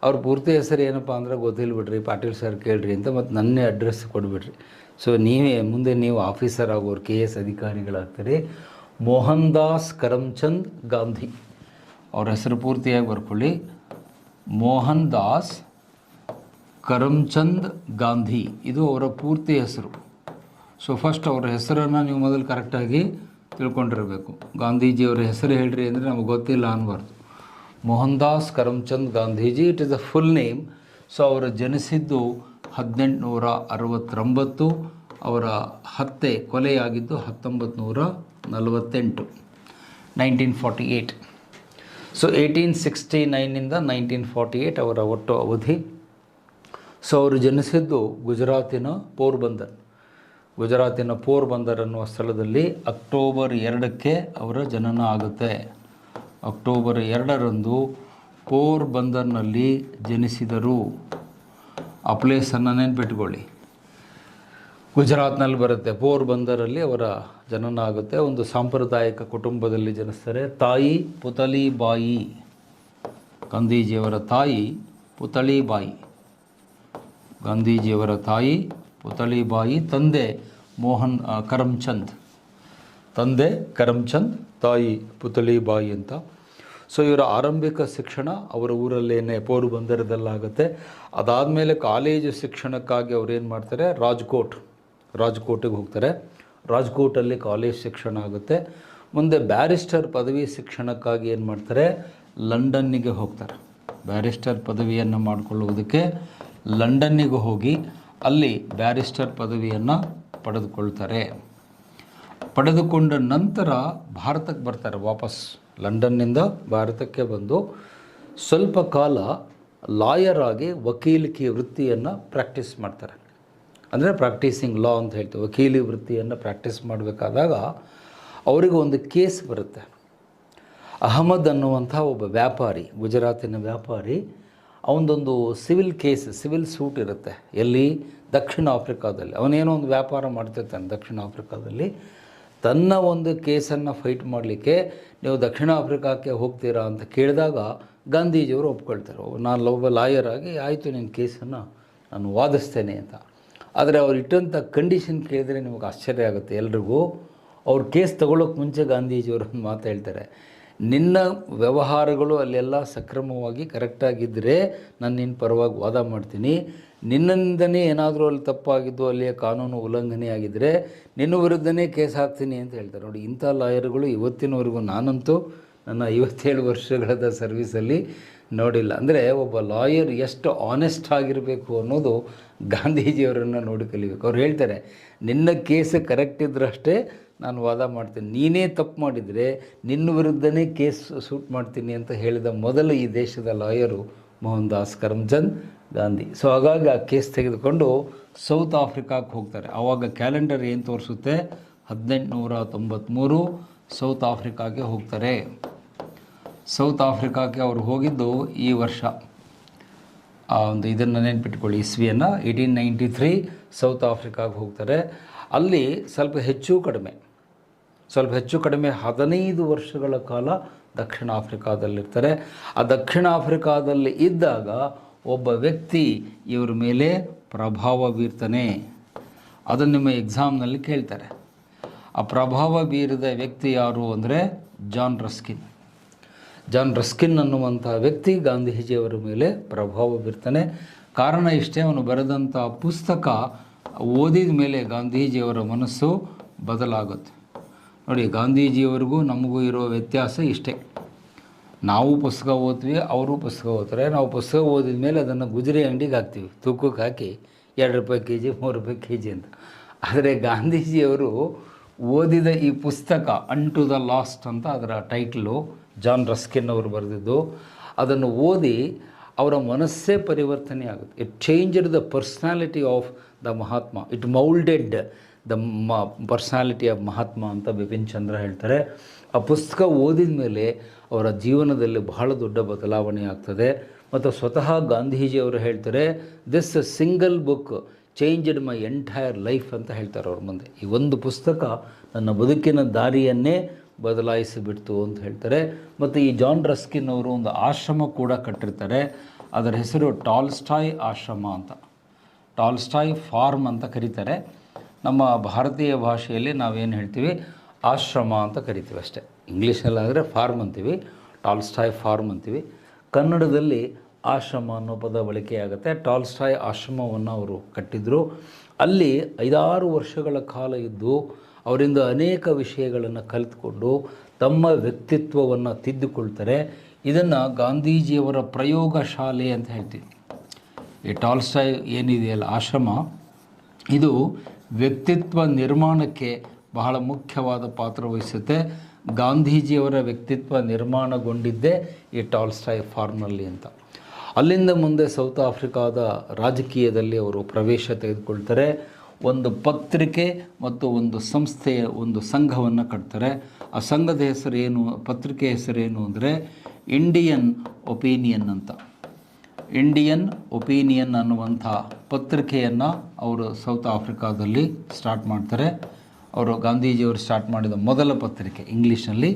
ಅವ್ರ ಪೂರ್ತಿ ಹೆಸರು ಏನಪ್ಪ ಅಂದರೆ ಗೊತ್ತಿಲ್ಲ ಬಿಡ್ರಿ, ಪಾಟೀಲ್ ಸರ್ ಕೇಳ್ರಿ ಅಂತ ಮತ್ತು ನನ್ನೇ ಅಡ್ರೆಸ್ ಕೊಡಿಬಿಡ್ರಿ. ಸೊ ನೀವೇ ಮುಂದೆ ನೀವು ಆಫೀಸರ್ ಆಗೋರು, KS ಅಧಿಕಾರಿಗಳಾಗ್ತೀರಿ. ಮೋಹನ್ ದಾಸ್ ಕರಮ್ಚಂದ್ ಗಾಂಧಿ, ಅವ್ರ ಹೆಸರು ಪೂರ್ತಿಯಾಗಿ ಬರ್ಕೊಳ್ಳಿ. ಮೋಹನ್ ದಾಸ್ ಕರಮ್ಚಂದ್ ಗಾಂಧಿ, ಇದು ಅವರ ಪೂರ್ತಿ ಹೆಸರು. ಸೊ ಫಸ್ಟ್ ಅವರ ಹೆಸರನ್ನು ನೀವು ಮೊದಲು ಕರೆಕ್ಟಾಗಿ ತಿಳ್ಕೊಂಡಿರಬೇಕು. ಗಾಂಧೀಜಿಯವರ ಹೆಸರು ಹೇಳ್ರಿ ಅಂದರೆ ನಮಗೆ ಗೊತ್ತಿಲ್ಲ ಅನ್ನಬಾರ್ದು. Mohandas Karamchand Gandhiji, it is a full name. So ಅವರು ಜನಿಸಿದ್ದು 1869. ಅವರ ಹತ್ಯೆ ಕೊಲೆಯಾಗಿದ್ದು 1948, 1948. ಸೊ 1869 1948 ಅವರ ಒಟ್ಟು ಅವಧಿ. ಸೊ ಅವರು ಜನಿಸಿದ್ದು ಗುಜರಾತಿನ ಪೋರ್ಬಂದರ್, ಗುಜರಾತಿನ ಪೋರ್ಬಂದರ್ ಅನ್ನುವ ಸ್ಥಳದಲ್ಲಿ ಅಕ್ಟೋಬರ್ 2ಕ್ಕೆ ಅವರ ಜನನ ಆಗುತ್ತೆ. ಅಕ್ಟೋಬರ್ 2ರಂದು ಪೋರ್ಬಂದರ್ನಲ್ಲಿ ಜನಿಸಿದರು. ಆ ಪ್ಲೇಸನ್ನು ನೆನ್ಪಿಟ್ಕೊಳ್ಳಿ, ಗುಜರಾತ್ನಲ್ಲಿ ಬರುತ್ತೆ. ಪೋರ್ಬಂದರಲ್ಲಿ ಅವರ ಜನನ ಆಗುತ್ತೆ. ಒಂದು ಸಾಂಪ್ರದಾಯಿಕ ಕುಟುಂಬದಲ್ಲಿ ಜನಿಸ್ತಾರೆ. ತಾಯಿ ಪುತಲಿಬಾಯಿ, ಗಾಂಧೀಜಿಯವರ ತಾಯಿ ಪುತಲಿಬಾಯಿ, ಗಾಂಧೀಜಿಯವರ ತಾಯಿ ಪುತಲಿಬಾಯಿ. ತಂದೆ ಮೋಹನ್ ಕರಮ್ಚಂದ್, ತಂದೆ ಕರಮ್ಚಂದ್, ತಾಯಿ ಪುತಲಿಬಾಯಿ ಅಂತ. ಸೊ ಇವರ ಆರಂಭಿಕ ಶಿಕ್ಷಣ ಅವರ ಊರಲ್ಲೇನೆ ಪೋರ್ಬಂದರದಲ್ಲಾಗುತ್ತೆ. ಅದಾದಮೇಲೆ ಕಾಲೇಜು ಶಿಕ್ಷಣಕ್ಕಾಗಿ ಅವ್ರೇನು ಮಾಡ್ತಾರೆ, ರಾಜ್ಕೋಟಿಗೆ ಹೋಗ್ತಾರೆ. ರಾಜ್ಕೋಟಲ್ಲಿ ಕಾಲೇಜ್ ಶಿಕ್ಷಣ ಆಗುತ್ತೆ. ಮುಂದೆ ಬ್ಯಾರಿಸ್ಟರ್ ಪದವಿ ಶಿಕ್ಷಣಕ್ಕಾಗಿ ಏನು ಮಾಡ್ತಾರೆ, ಲಂಡನ್ನಿಗೆ ಹೋಗ್ತಾರೆ. ಬ್ಯಾರಿಸ್ಟರ್ ಪದವಿಯನ್ನು ಮಾಡಿಕೊಳ್ಳುವುದಕ್ಕೆ ಲಂಡನ್ನಿಗೆ ಹೋಗಿ ಅಲ್ಲಿ ಬ್ಯಾರಿಸ್ಟರ್ ಪದವಿಯನ್ನು ಪಡೆದುಕೊಳ್ತಾರೆ. ಪಡೆದುಕೊಂಡ ನಂತರ ಭಾರತಕ್ಕೆ ಬರ್ತಾರೆ. ವಾಪಸ್ ಲಂಡನ್ನಿಂದ ಭಾರತಕ್ಕೆ ಬಂದು ಸ್ವಲ್ಪ ಕಾಲ ಲಾಯರ್ ಆಗಿ ವಕೀಲಿಕೆ ವೃತ್ತಿಯನ್ನು ಪ್ರಾಕ್ಟೀಸ್ ಮಾಡ್ತಾರೆ. ಅಂದರೆ ಪ್ರಾಕ್ಟೀಸಿಂಗ್ ಲಾ ಅಂತ ಹೇಳ್ತೀವಿ. ವಕೀಲಿ ವೃತ್ತಿಯನ್ನು ಪ್ರಾಕ್ಟೀಸ್ ಮಾಡಬೇಕಾದಾಗ ಅವರಿಗೆ ಒಂದು ಕೇಸ್ ಬರುತ್ತೆ. ಅಹಮದ್ ಅನ್ನುವಂಥ ಒಬ್ಬ ವ್ಯಾಪಾರಿ, ಗುಜರಾತಿನ ವ್ಯಾಪಾರಿ, ಅವನದೊಂದು ಸಿವಿಲ್ ಕೇಸ್, ಸಿವಿಲ್ ಸೂಟ್ ಇರುತ್ತೆ. ಎಲ್ಲಿ? ದಕ್ಷಿಣ ಆಫ್ರಿಕಾದಲ್ಲಿ. ಅವನೇನೋ ಒಂದು ವ್ಯಾಪಾರ ಮಾಡ್ತಿರ್ತಾನೆ ದಕ್ಷಿಣ ಆಫ್ರಿಕಾದಲ್ಲಿ. ತನ್ನ ಒಂದು ಕೇಸನ್ನು ಫೈಟ್ ಮಾಡಲಿಕ್ಕೆ ನೀವು ದಕ್ಷಿಣ ಆಫ್ರಿಕಾಕ್ಕೆ ಹೋಗ್ತೀರಾ ಅಂತ ಕೇಳಿದಾಗ ಗಾಂಧೀಜಿಯವರು ಒಪ್ಕೊಳ್ತಾರೆ. ನಾನು ಒಬ್ಬ ಲಾಯರ್ ಆಗಿ ಆಯಿತು ನಿನ್ನ ಕೇಸನ್ನು ನಾನು ವಾದಿಸ್ತೇನೆ ಅಂತ. ಆದರೆ ಅವ್ರು ಇಟ್ಟಂಥ ಕಂಡೀಷನ್ ಕೇಳಿದರೆ ನಿಮಗೆ ಆಶ್ಚರ್ಯ ಆಗುತ್ತೆ ಎಲ್ರಿಗೂ. ಅವ್ರ ಕೇಸ್ ತಗೊಳ್ಳೋಕೆ ಮುಂಚೆ ಗಾಂಧೀಜಿಯವರು ಒಂದು ಮಾತು ಹೇಳ್ತಾರೆ, ನಿನ್ನ ವ್ಯವಹಾರಗಳು ಅಲ್ಲೆಲ್ಲ ಸಕ್ರಮವಾಗಿ ಕರೆಕ್ಟಾಗಿದ್ದರೆ ನಾನು ನಿನ್ನ ಪರವಾಗಿ ವಾದ ಮಾಡ್ತೀನಿ. ನಿನ್ನಿಂದನೇ ಏನಾದರೂ ಅಲ್ಲಿ ತಪ್ಪಾಗಿದ್ದು, ಅಲ್ಲಿಯ ಕಾನೂನು ಉಲ್ಲಂಘನೆ ಆಗಿದ್ದರೆ ನಿನ್ನ ವಿರುದ್ಧನೇ ಕೇಸ್ ಹಾಕ್ತೀನಿ ಅಂತ ಹೇಳ್ತಾರೆ. ನೋಡಿ, ಇಂಥ ಲಾಯರ್ಗಳು ಇವತ್ತಿನವರೆಗೂ ನಾನಂತೂ ನನ್ನ 57 ವರ್ಷಗಳ ಸರ್ವೀಸಲ್ಲಿ ನೋಡಿಲ್ಲ. ಅಂದರೆ ಒಬ್ಬ ಲಾಯರ್ ಎಷ್ಟು ಆನೆಸ್ಟ್ ಆಗಿರಬೇಕು ಅನ್ನೋದು ಗಾಂಧೀಜಿಯವರನ್ನು ನೋಡಿ ಕಲಿಬೇಕು. ಅವ್ರು ಹೇಳ್ತಾರೆ, ನಿನ್ನ ಕೇಸ್ ಕರೆಕ್ಟ್ ಇದ್ರಷ್ಟೇ ನಾನು ವಾದ ಮಾಡ್ತೀನಿ, ನೀನೇ ತಪ್ಪು ಮಾಡಿದರೆ ನಿನ್ನ ವಿರುದ್ಧನೇ ಕೇಸ್ ಸೂಟ್ ಮಾಡ್ತೀನಿ ಅಂತ ಹೇಳಿದ ಮೊದಲು ಈ ದೇಶದ ಲಾಯರು ಮೋಹನ್ ದಾಸ್ ಕರಮ್ಚಂದ್ ಗಾಂಧಿ. ಸೊ ಹಾಗಾಗಿ ಆ ಕೇಸ್ ತೆಗೆದುಕೊಂಡು ಸೌತ್ ಆಫ್ರಿಕಾಕ್ಕೆ ಹೋಗ್ತಾರೆ. ಆವಾಗ ಕ್ಯಾಲೆಂಡರ್ ಏನು ತೋರಿಸುತ್ತೆ, 1893 ಸೌತ್ ಆಫ್ರಿಕಾಗೆ ಹೋಗ್ತಾರೆ. ಸೌತ್ ಆಫ್ರಿಕಾಕ್ಕೆ ಅವರು ಹೋಗಿದ್ದು ಈ ವರ್ಷ, ಒಂದು ಇದನ್ನು ನೆನ್ಪಿಟ್ಕೊಳ್ಳಿ, ಇಸ್ವಿಯನ್ನು 1893 ಸೌತ್ ಆಫ್ರಿಕಾಗೆ ಹೋಗ್ತಾರೆ. ಅಲ್ಲಿ ಸ್ವಲ್ಪ ಹೆಚ್ಚು ಕಡಿಮೆ 15 ವರ್ಷಗಳ ಕಾಲ ದಕ್ಷಿಣ ಆಫ್ರಿಕಾದಲ್ಲಿರ್ತಾರೆ. ಆ ದಕ್ಷಿಣ ಆಫ್ರಿಕಾದಲ್ಲಿ ಇದ್ದಾಗ ಒಬ್ಬ ವ್ಯಕ್ತಿ ಇವರ ಮೇಲೆ ಪ್ರಭಾವ ಬೀರ್ತಾನೆ. ಅದನ್ನು ನಿಮ್ಮ ಎಕ್ಸಾಮ್ನಲ್ಲಿ ಕೇಳ್ತಾರೆ. ಆ ಪ್ರಭಾವ ಬೀರಿದ ವ್ಯಕ್ತಿ ಯಾರು ಅಂದರೆ ಜಾನ್ ರಸ್ಕಿನ್ ಅನ್ನುವಂಥ ವ್ಯಕ್ತಿ ಗಾಂಧೀಜಿಯವರ ಮೇಲೆ ಪ್ರಭಾವ ಬೀರ್ತಾನೆ. ಕಾರಣ ಇಷ್ಟೇ, ಅವನು ಬರೆದಂಥ ಪುಸ್ತಕ ಓದಿದ ಮೇಲೆ ಗಾಂಧೀಜಿಯವರ ಮನಸ್ಸು ಬದಲಾಗುತ್ತೆ. ನೋಡಿ, ಗಾಂಧೀಜಿಯವರಿಗೂ ನಮಗೂ ಇರೋ ವ್ಯತ್ಯಾಸ ಇಷ್ಟೇ. ನಾವು ಪುಸ್ತಕ ಓದ್ತೀವಿ, ಅವರು ಪುಸ್ತಕ ಓದ್ತಾರೆ. ನಾವು ಪುಸ್ತಕ ಓದಿದ ಮೇಲೆ ಅದನ್ನು ಗುಜರಿ ಅಂಗಡಿಗೆ ಹಾಕ್ತೀವಿ, ತೂಕಕ್ಕೆ ಹಾಕಿ 2 ರೂಪಾಯಿ kg 3 ರೂಪಾಯಿ kg ಅಂತ. ಆದರೆ ಗಾಂಧೀಜಿಯವರು ಓದಿದ ಈ ಪುಸ್ತಕ ಅನ್ ಟು ದ ಲಾಸ್ಟ್ ಅಂತ ಅದರ ಟೈಟ್ಲು, ಜಾನ್ ರಸ್ಕಿನ್ ಅವರು ಬರೆದಿದ್ದು. ಅದನ್ನು ಓದಿ ಅವರ ಮನಸ್ಸೇ ಪರಿವರ್ತನೆ ಆಗುತ್ತೆ. It changed the personality of the Mahatma, it moulded the personality of Mahatma ಅಂತ ಬಿಪಿನ್ ಚಂದ್ರ ಹೇಳ್ತಾರೆ. ಆ ಪುಸ್ತಕ ಓದಿದ ಮೇಲೆ ಅವರ ಜೀವನದಲ್ಲಿ ಬಹಳ ದೊಡ್ಡ ಬದಲಾವಣೆ ಆಗ್ತದೆ. ಮತ್ತು ಸ್ವತಃ ಗಾಂಧೀಜಿಯವರು ಹೇಳ್ತಾರೆ, this single book changed my entire life ಅಂತ ಹೇಳ್ತಾರೆ ಅವ್ರ ಮುಂದೆ. ಈ ಒಂದು ಪುಸ್ತಕ ನನ್ನ ಬದುಕಿನ ದಾರಿಯನ್ನೇ ಬದಲಾಯಿಸಿಬಿಡ್ತು ಅಂತ ಹೇಳ್ತಾರೆ. ಮತ್ತು ಈ ಜಾನ್ ರಸ್ಕಿನ್ ಅವರು ಒಂದು ಆಶ್ರಮ ಕೂಡ ಕಟ್ಟಿರ್ತಾರೆ. ಅದರ ಹೆಸರು ಟಾಲ್ಸ್ಟಾಯ್ ಆಶ್ರಮ ಅಂತ, ಟಾಲ್ಸ್ಟಾಯ್ ಫಾರ್ಮ್ ಅಂತ ಕರೀತಾರೆ. ನಮ್ಮ ಭಾರತೀಯ ಭಾಷೆಯಲ್ಲಿ ನಾವೇನು ಹೇಳ್ತೀವಿ, ಆಶ್ರಮ ಅಂತ ಕರಿತೀವಿ ಅಷ್ಟೇ. ಇಂಗ್ಲೀಷಲ್ಲಾದರೆ ಫಾರ್ಮ್ ಅಂತೀವಿ, ಟಾಲ್ಸ್ಟಾಯ್ ಫಾರ್ಮ್ ಅಂತೀವಿ. ಕನ್ನಡದಲ್ಲಿ ಆಶ್ರಮ ಅನ್ನೋ ಪದ ಬಳಕೆಯಾಗುತ್ತೆ. ಟಾಲ್ಸ್ಟಾಯ್ ಆಶ್ರಮವನ್ನು ಅವರು ಕಟ್ಟಿದ್ರು. ಅಲ್ಲಿ 5-6 ವರ್ಷಗಳ ಕಾಲ ಇದ್ದು ಅವರಿಂದ ಅನೇಕ ವಿಷಯಗಳನ್ನು ಕಲಿತುಕೊಂಡು ತಮ್ಮ ವ್ಯಕ್ತಿತ್ವವನ್ನು ತಿದ್ದುಕೊಳ್ತಾರೆ. ಇದನ್ನು ಗಾಂಧೀಜಿಯವರ ಪ್ರಯೋಗ ಶಾಲೆ ಅಂತ ಹೇಳ್ತೀವಿ. ಈ ಟಾಲ್ಸ್ಟಾಯ್ ಏನಿದೆಯಲ್ಲ ಆಶ್ರಮ, ಇದು ವ್ಯಕ್ತಿತ್ವ ನಿರ್ಮಾಣಕ್ಕೆ ಬಹಳ ಮುಖ್ಯವಾದ ಪಾತ್ರ ವಹಿಸುತ್ತೆ. ಗಾಂಧೀಜಿಯವರ ವ್ಯಕ್ತಿತ್ವ ನಿರ್ಮಾಣಗೊಂಡಿದ್ದೇ ಈ ಟಾಲ್ಸ್ಟಾಯ್ ಫಾರ್ಮ್ನಲ್ಲಿ ಅಂತ. ಅಲ್ಲಿಂದ ಮುಂದೆ ಸೌತ್ ಆಫ್ರಿಕಾದ ರಾಜಕೀಯದಲ್ಲಿ ಅವರು ಪ್ರವೇಶ ತೆಗೆದುಕೊಳ್ತಾರೆ. ಒಂದು ಪತ್ರಿಕೆ ಮತ್ತು ಒಂದು ಸಂಸ್ಥೆಯ ಒಂದು ಸಂಘವನ್ನು ಕಟ್ತಾರೆ. ಆ ಸಂಘದ ಹೆಸರೇನು, ಪತ್ರಿಕೆ ಹೆಸರೇನು ಅಂದರೆ ಇಂಡಿಯನ್ ಒಪಿನಿಯನ್ ಅಂತ. ಇಂಡಿಯನ್ ಒಪಿನಿಯನ್ ಅನ್ನುವಂಥ ಪತ್ರಿಕೆಯನ್ನು ಅವರು ಸೌತ್ ಆಫ್ರಿಕಾದಲ್ಲಿ ಸ್ಟಾರ್ಟ್ ಮಾಡ್ತಾರೆ. ಅವರು ಗಾಂಧೀಜಿಯವರು ಸ್ಟಾರ್ಟ್ ಮಾಡಿದ ಮೊದಲ ಪತ್ರಿಕೆ ಇಂಗ್ಲೀಷ್ನಲ್ಲಿ.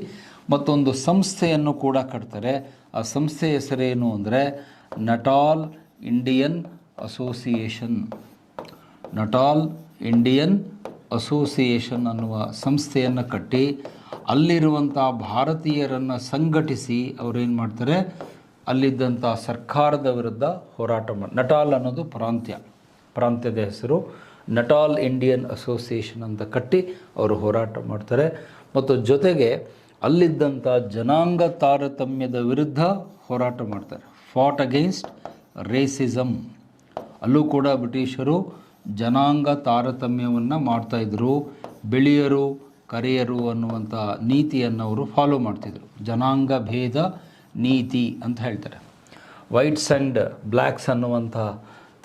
ಮತ್ತೊಂದು ಸಂಸ್ಥೆಯನ್ನು ಕೂಡ ಕಟ್ತಾರೆ. ಆ ಸಂಸ್ಥೆ ಹೆಸರೇನು ಅಂದರೆ Natal Indian association. Natal Indian association ಅನ್ನುವ ಸಂಸ್ಥೆಯನ್ನು ಕಟ್ಟಿ ಅಲ್ಲಿರುವಂಥ ಭಾರತೀಯರನ್ನು ಸಂಘಟಿಸಿ ಅವರೇನು ಮಾಡ್ತಾರೆ, ಅಲ್ಲಿದ್ದಂಥ ಸರ್ಕಾರದ ವಿರುದ್ಧ ಹೋರಾಟ ಮಾಡಿ. ನಟಾಲ್ ಅನ್ನೋದು ಪ್ರಾಂತ್ಯದ ಹೆಸರು. ನಟಾಲ್ ಇಂಡಿಯನ್ ಅಸೋಸಿಯೇಷನ್ ಅಂತ ಕಟ್ಟಿ ಅವರು ಹೋರಾಟ ಮಾಡ್ತಾರೆ. ಮತ್ತು ಜೊತೆಗೆ ಅಲ್ಲಿದ್ದಂಥ ಜನಾಂಗ ತಾರತಮ್ಯದ ವಿರುದ್ಧ ಹೋರಾಟ ಮಾಡ್ತಾರೆ. ಫಾಟ್ ಅಗೇನ್ಸ್ಟ್ ರೇಸಿಸಮ್. ಅಲ್ಲೂ ಕೂಡ ಬ್ರಿಟಿಷರು ಜನಾಂಗ ತಾರತಮ್ಯವನ್ನು ಮಾಡ್ತಾಯಿದ್ರು. ಬಿಳಿಯರು ಕರಿಯರು ಅನ್ನುವಂಥ ನೀತಿಯನ್ನು ಅವರು ಫಾಲೋ ಮಾಡ್ತಿದ್ರು. ಜನಾಂಗ ಭೇದ ನೀತಿ ಅಂತ ಹೇಳ್ತಾರೆ. ವೈಟ್ಸ್ ಆ್ಯಂಡ್ ಬ್ಲ್ಯಾಕ್ಸ್ ಅನ್ನುವಂಥ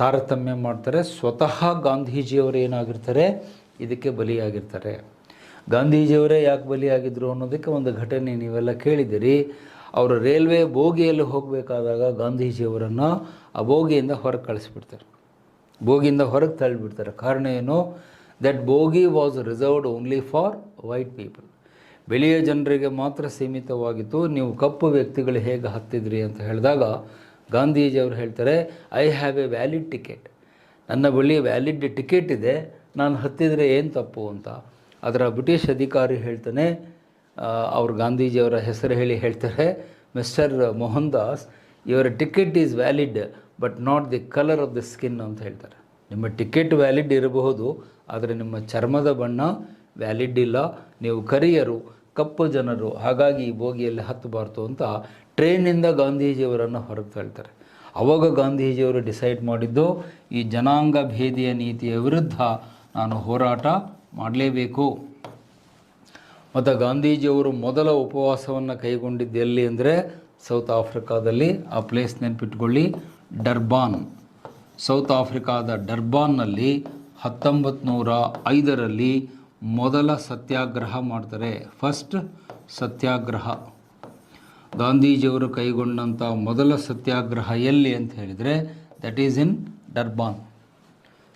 ತಾರತಮ್ಯ ಮಾಡ್ತಾರೆ. ಸ್ವತಃ ಗಾಂಧೀಜಿಯವರು ಏನಾಗಿರ್ತಾರೆ, ಇದಕ್ಕೆ ಬಲಿಯಾಗಿರ್ತಾರೆ. ಗಾಂಧೀಜಿಯವರೇ ಯಾಕೆ ಬಲಿಯಾಗಿದ್ದರು ಅನ್ನೋದಕ್ಕೆ ಒಂದು ಘಟನೆ ನೀವೆಲ್ಲ ಕೇಳಿದ್ದೀರಿ. ಅವರು ರೈಲ್ವೆ ಬೋಗಿಯಲ್ಲಿ ಹೋಗಬೇಕಾದಾಗ ಗಾಂಧೀಜಿಯವರನ್ನು ಆ ಬೋಗಿಯಿಂದ ಹೊರಗೆ ಕಳಿಸ್ಬಿಡ್ತಾರೆ, ಬೋಗಿಯಿಂದ ಹೊರಗೆ ತಳ್ಳಿಬಿಡ್ತಾರೆ. ಕಾರಣ ಏನು, that bogie was reserved only for white people. ಬಿಳಿಯ ಜನರಿಗೆ ಮಾತ್ರ ಸೀಮಿತವಾಗಿತ್ತು. ನೀವು ಕಪ್ಪು ವ್ಯಕ್ತಿಗಳು ಹೇಗೆ ಹತ್ತಿದ್ರಿ ಅಂತ ಹೇಳಿದಾಗ ಗಾಂಧೀಜಿಯವರು ಹೇಳ್ತಾರೆ, I have A valid ticket. ನನ್ನ ಬಳಿ ವ್ಯಾಲಿಡ್ ಟಿಕೆಟ್ ಇದೆ, ನಾನು ಹತ್ತಿದರೆ ಏನು ತಪ್ಪು ಅಂತ. ಅದರ ಬ್ರಿಟಿಷ್ ಅಧಿಕಾರಿ ಹೇಳ್ತಾನೆ, ಅವರು ಗಾಂಧೀಜಿಯವರ ಹೆಸರು ಹೇಳಿ ಹೇಳ್ತಾರೆ, mister Mohan Das, your ticket is valid but not the colour of the skin ಅಂತ ಹೇಳ್ತಾರೆ. ನಿಮ್ಮ ಟಿಕೆಟ್ ವ್ಯಾಲಿಡ್ ಇರಬಹುದು, ಆದರೆ ನಿಮ್ಮ ಚರ್ಮದ ಬಣ್ಣ ವ್ಯಾಲಿಡ್ ಇಲ್ಲ. ನೀವು ಕರಿಯರು, ಕಪ್ಪು ಜನರು, ಹಾಗಾಗಿ ಈ ಬೋಗಿಯಲ್ಲಿ ಹತ್ತಬಾರ್ದು ಅಂತ ಟ್ರೈನಿಂದ ಗಾಂಧೀಜಿಯವರನ್ನು ಹೊರಗೆ ತಳ್ತಾರೆ. ಆವಾಗ ಗಾಂಧೀಜಿಯವರು ಡಿಸೈಡ್ ಮಾಡಿದ್ದು, ಈ ಜನಾಂಗ ಭೇದಿಯ ನೀತಿಯ ವಿರುದ್ಧ ನಾನು ಹೋರಾಟ ಮಾಡಲೇಬೇಕು. ಮತ್ತು ಗಾಂಧೀಜಿಯವರು ಮೊದಲ ಉಪವಾಸವನ್ನು ಕೈಗೊಂಡಿದ್ದು ಎಲ್ಲಿ ಅಂದರೆ ಸೌತ್ ಆಫ್ರಿಕಾದಲ್ಲಿ. ಆ ಪ್ಲೇಸ್ ನೆನಪಿಟ್ಕೊಳ್ಳಿ, ಡರ್ಬಾನ್. ಸೌತ್ ಆಫ್ರಿಕಾದ ಡರ್ಬಾನ್ನಲ್ಲಿ 1905ರಲ್ಲಿ ಮೊದಲ ಸತ್ಯಾಗ್ರಹ ಮಾಡ್ತಾರೆ. ಫಸ್ಟ್ ಸತ್ಯಾಗ್ರಹ. ಗಾಂಧೀಜಿಯವರು ಕೈಗೊಂಡಂಥ ಮೊದಲ ಸತ್ಯಾಗ್ರಹ ಎಲ್ಲಿ ಅಂತ ಹೇಳಿದರೆ ದಟ್ ಈಸ್ ಇನ್ ಡರ್ಬಾನ್,